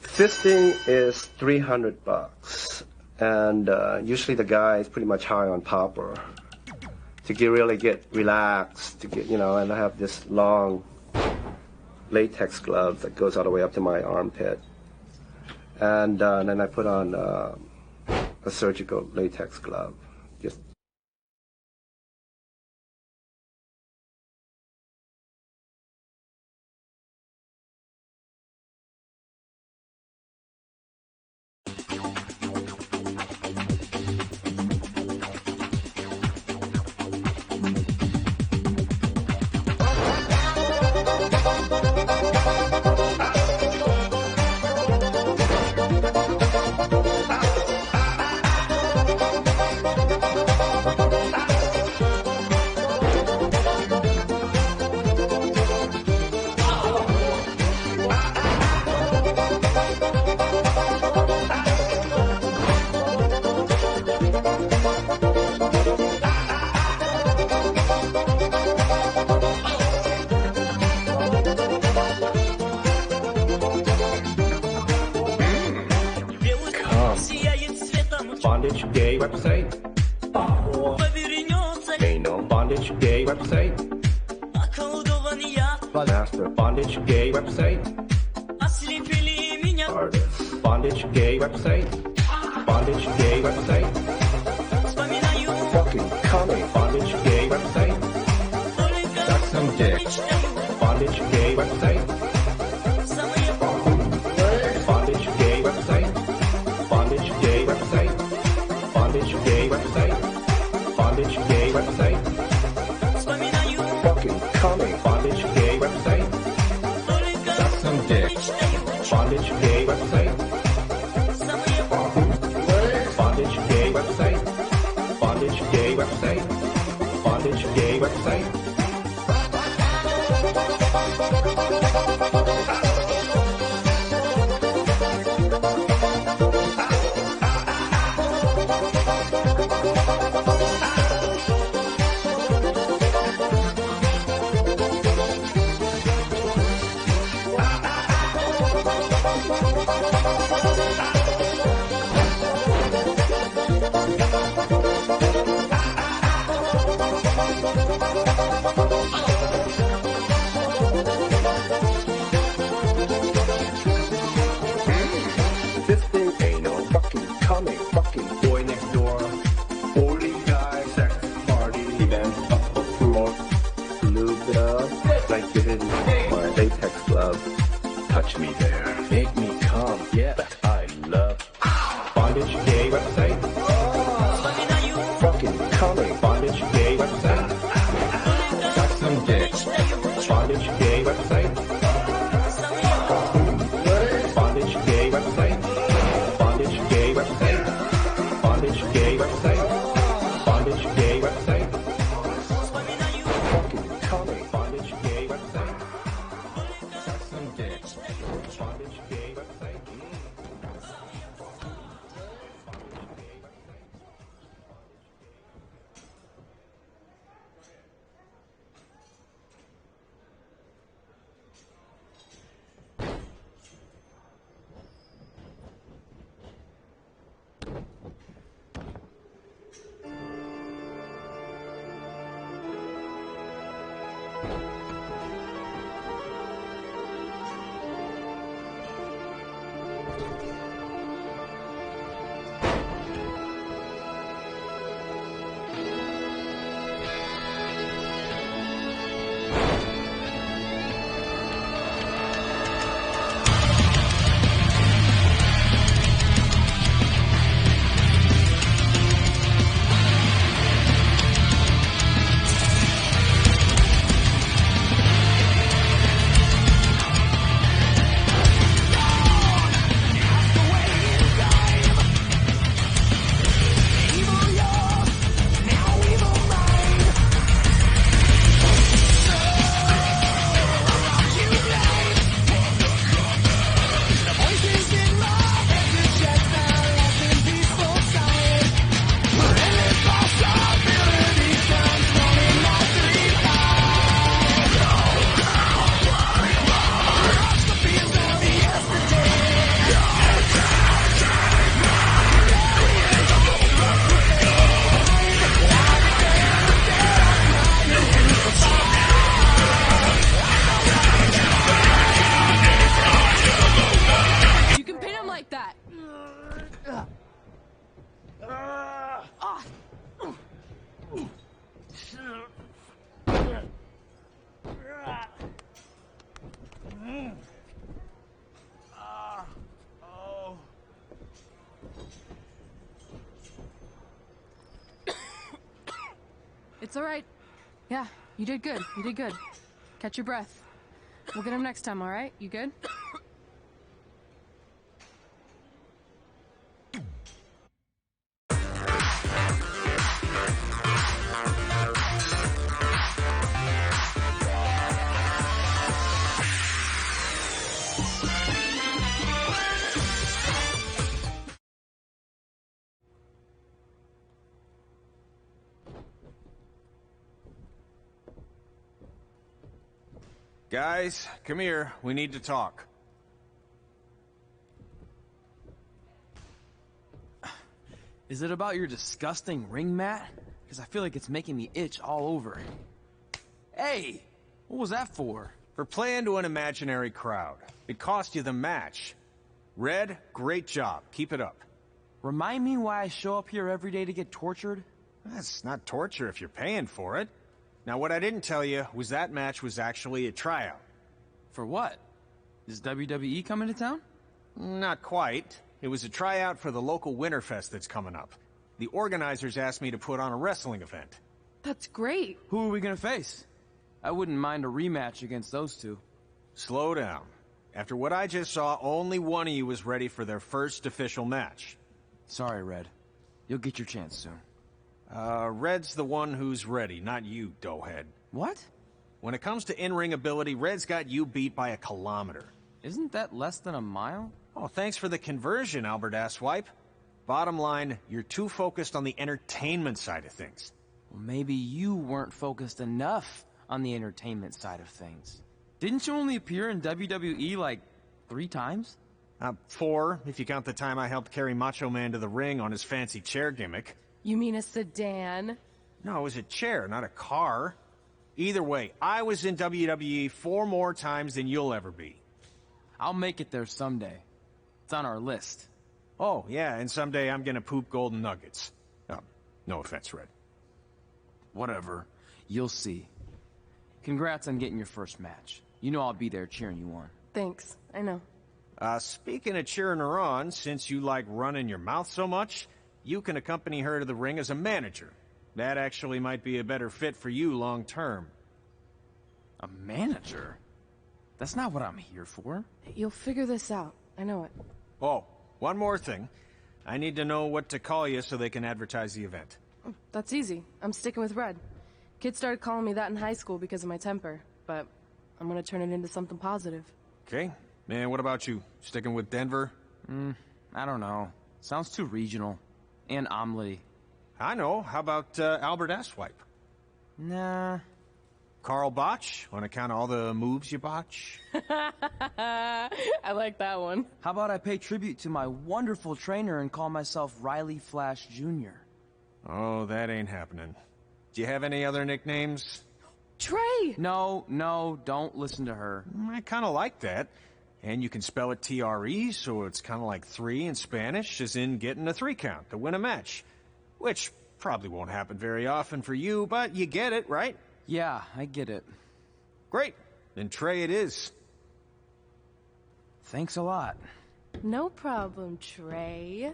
Fisting is $300, and usually the guy is pretty much high on popper. To really get relaxed, to get, you know, and I have this long latex glove that goes all the way up to my armpit, and then I put on a surgical latex glove. Just bondage gay website. Anal bondage gay website. Master bondage gay website. Artist bondage gay website. Bondage gay website. Fucking coming bondage gay website. Suck some dick. Bondage gay website. Bondage gay website. Bondage gay website. Bondage gay website. Bondage gay website. Fucking coming bondage gay website. Suck some dick. Bondage gay website. Bondage gay website. Bondage gay website. Bondage gay website. This thing ain't no fucking coming, fucking boy next door. Only guy like giving my latex glove. Touch me there. Make me come. Yeah, that I love. Bondage gay website. Fucking coming. Bondage gay website. Got some dicks. Bondage gay website. Bondage gay website. Bondage gay website. Bondage gay website. Bondage gay website. Fucking coming. Bondage gay website. Got some dicks. Bondage gay website. You can pin him like that. It's all right. Yeah, you did good. You did good. Catch your breath. We'll get him next time, all right? You good? Guys, come here. We need to talk. Is it about your disgusting ring mat? Because I feel like it's making me itch all over. Hey! What was that for? For playing to an imaginary crowd. It cost you the match. Red, great job. Keep it up. Remind me why I show up here every day to get tortured? That's not torture if you're paying for it. Now, what I didn't tell you was that match was actually a tryout. For what? Is WWE coming to town? Not quite. It was a tryout for the local Winterfest that's coming up. The organizers asked me to put on a wrestling event. That's great. Who are we gonna face? I wouldn't mind a rematch against those two. Slow down. After what I just saw, only one of you was ready for their first official match. Sorry, Red. You'll get your chance soon. Red's the one who's ready, not you, doughhead. What? When it comes to in-ring ability, Red's got you beat by a kilometer. Isn't that less than a mile? Oh, thanks for the conversion, Albert Asswipe. Bottom line, you're too focused on the entertainment side of things. Well, maybe you weren't focused enough on the entertainment side of things. Didn't you only appear in WWE like 3 times? 4, if you count the time I helped carry Macho Man to the ring on his fancy chair gimmick. You mean a sedan? No, it was a chair, not a car. Either way, I was in WWE 4 more times than you'll ever be. I'll make it there someday. It's on our list. Oh, yeah, and someday I'm gonna poop golden nuggets. Oh, no offense, Red. Whatever. You'll see. Congrats on getting your first match. You know I'll be there cheering you on. Thanks, I know. Speaking of cheering her on, since you like running your mouth so much, you can accompany her to the ring as a manager. That actually might be a better fit for you long term. A manager? That's not what I'm here for. You'll figure this out. I know it. Oh, one more thing. I need to know what to call you so they can advertise the event. That's easy. I'm sticking with Red. Kids started calling me that in high school because of my temper, but I'm gonna turn it into something positive. Okay. Man, what about you? Sticking with Denver? I don't know. Sounds too regional. And omelet-y. I know. How about Albert Asswipe? Nah. Carl Botch, on account of all the moves you botch? I like that one. How about I pay tribute to my wonderful trainer and call myself Riley Flash Jr.? Oh, that ain't happening. Do you have any other nicknames? Trey! No, don't listen to her. I kind of like that. And you can spell it T-R-E, so it's kind of like 3 in Spanish, as in getting a 3 count to win a match. Which probably won't happen very often for you, but you get it, right? Yeah, I get it. Great. Then Trey it is. Thanks a lot. No problem, Trey.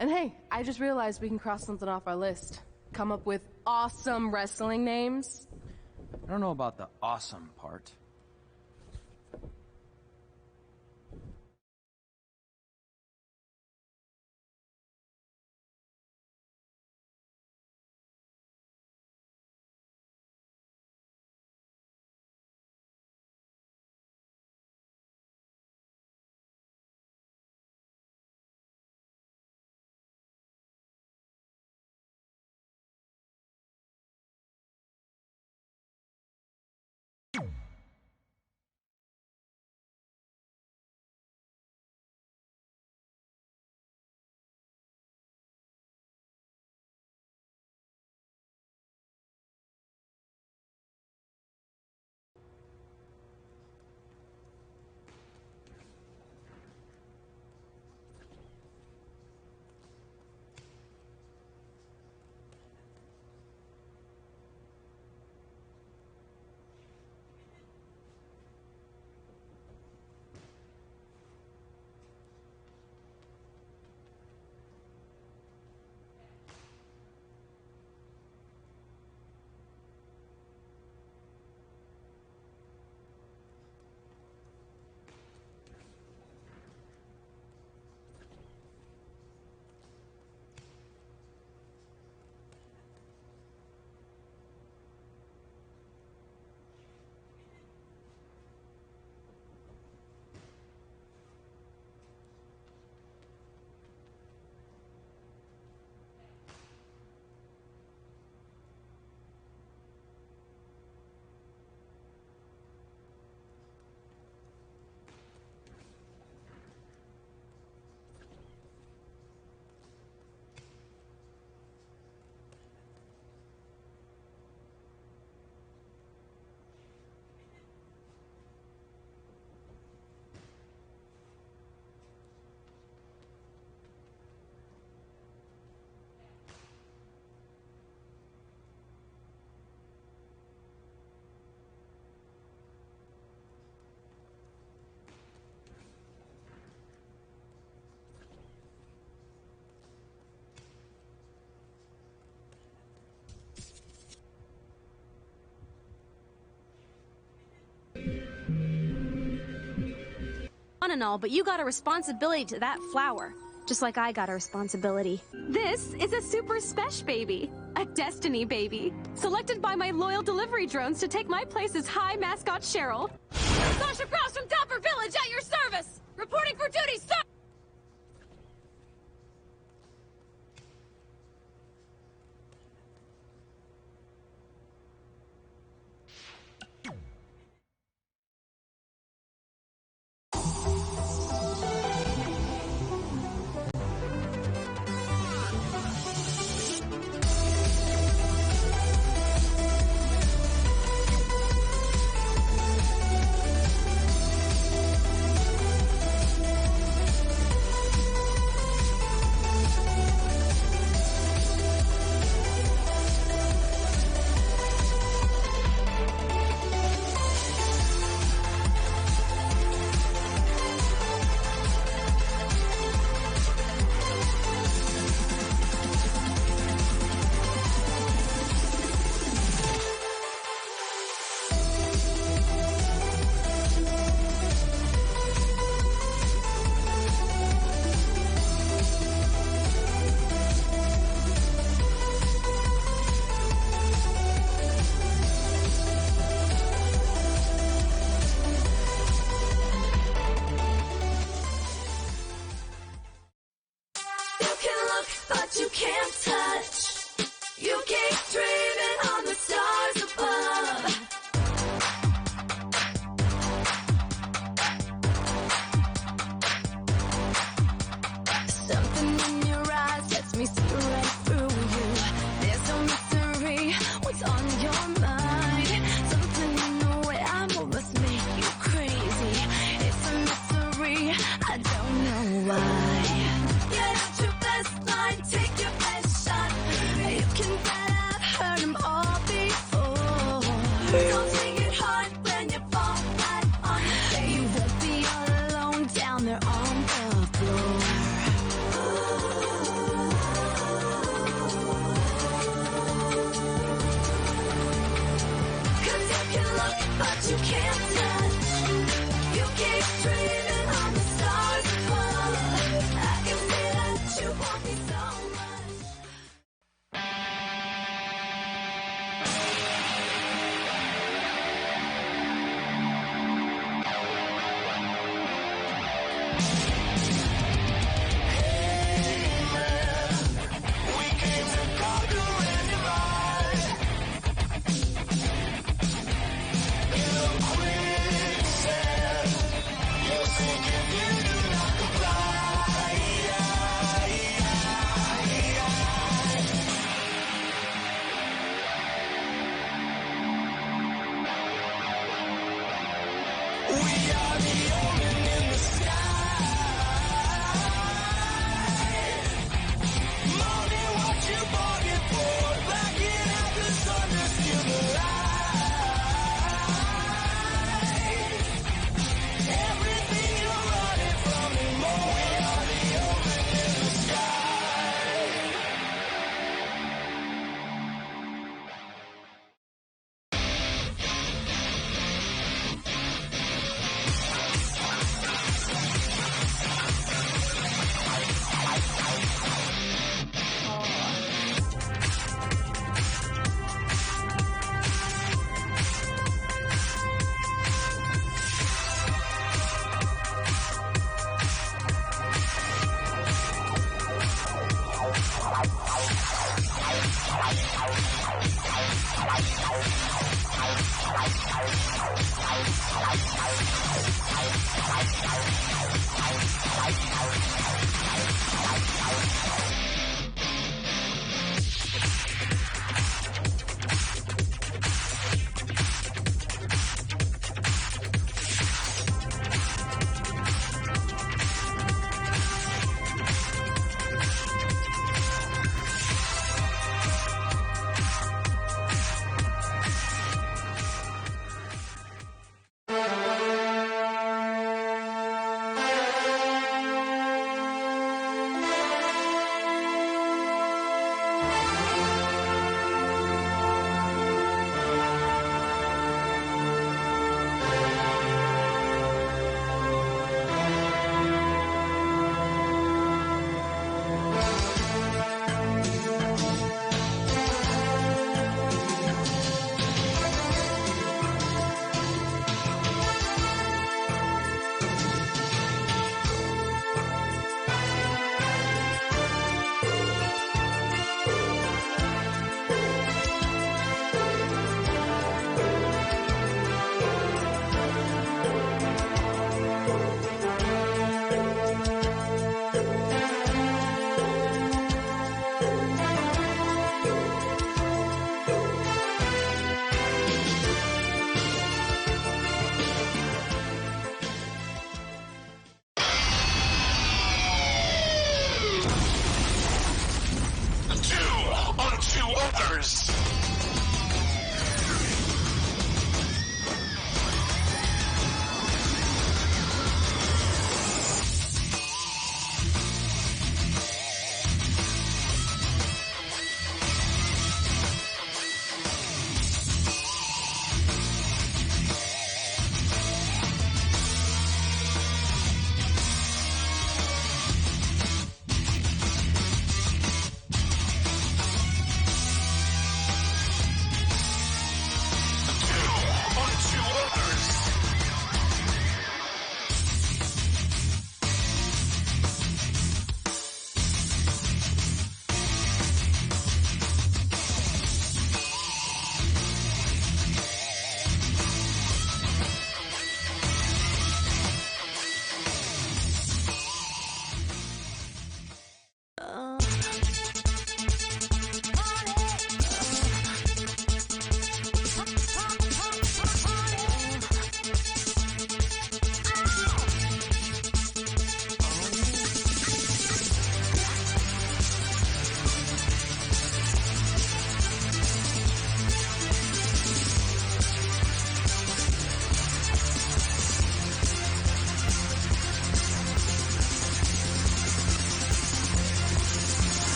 And hey, I just realized we can cross something off our list. Come up with awesome wrestling names. I don't know about the awesome part. And all, but you got a responsibility to that flower, just like I got a responsibility. This is a super spesh baby, a destiny baby, selected by my loyal delivery drones to take my place as High Mascot Cheryl. Sasha Krause from Dapper Village at your service, reporting for duty, sir! but you can't touch. You keep dreaming on the stars above. Something in your eyes lets me see right through you. There's no mystery, what's on your mind? Something in the way I move must make you crazy. It's a mystery, I don't know why. Get out your best line, take your best shot. You can bet I've heard them all before. Don't take it hard when you fall flat on your face. You won't be all alone down there on the floor. Cause you can look, but you can't touch. You keep dreaming on the stars above. I can see that you want me so much.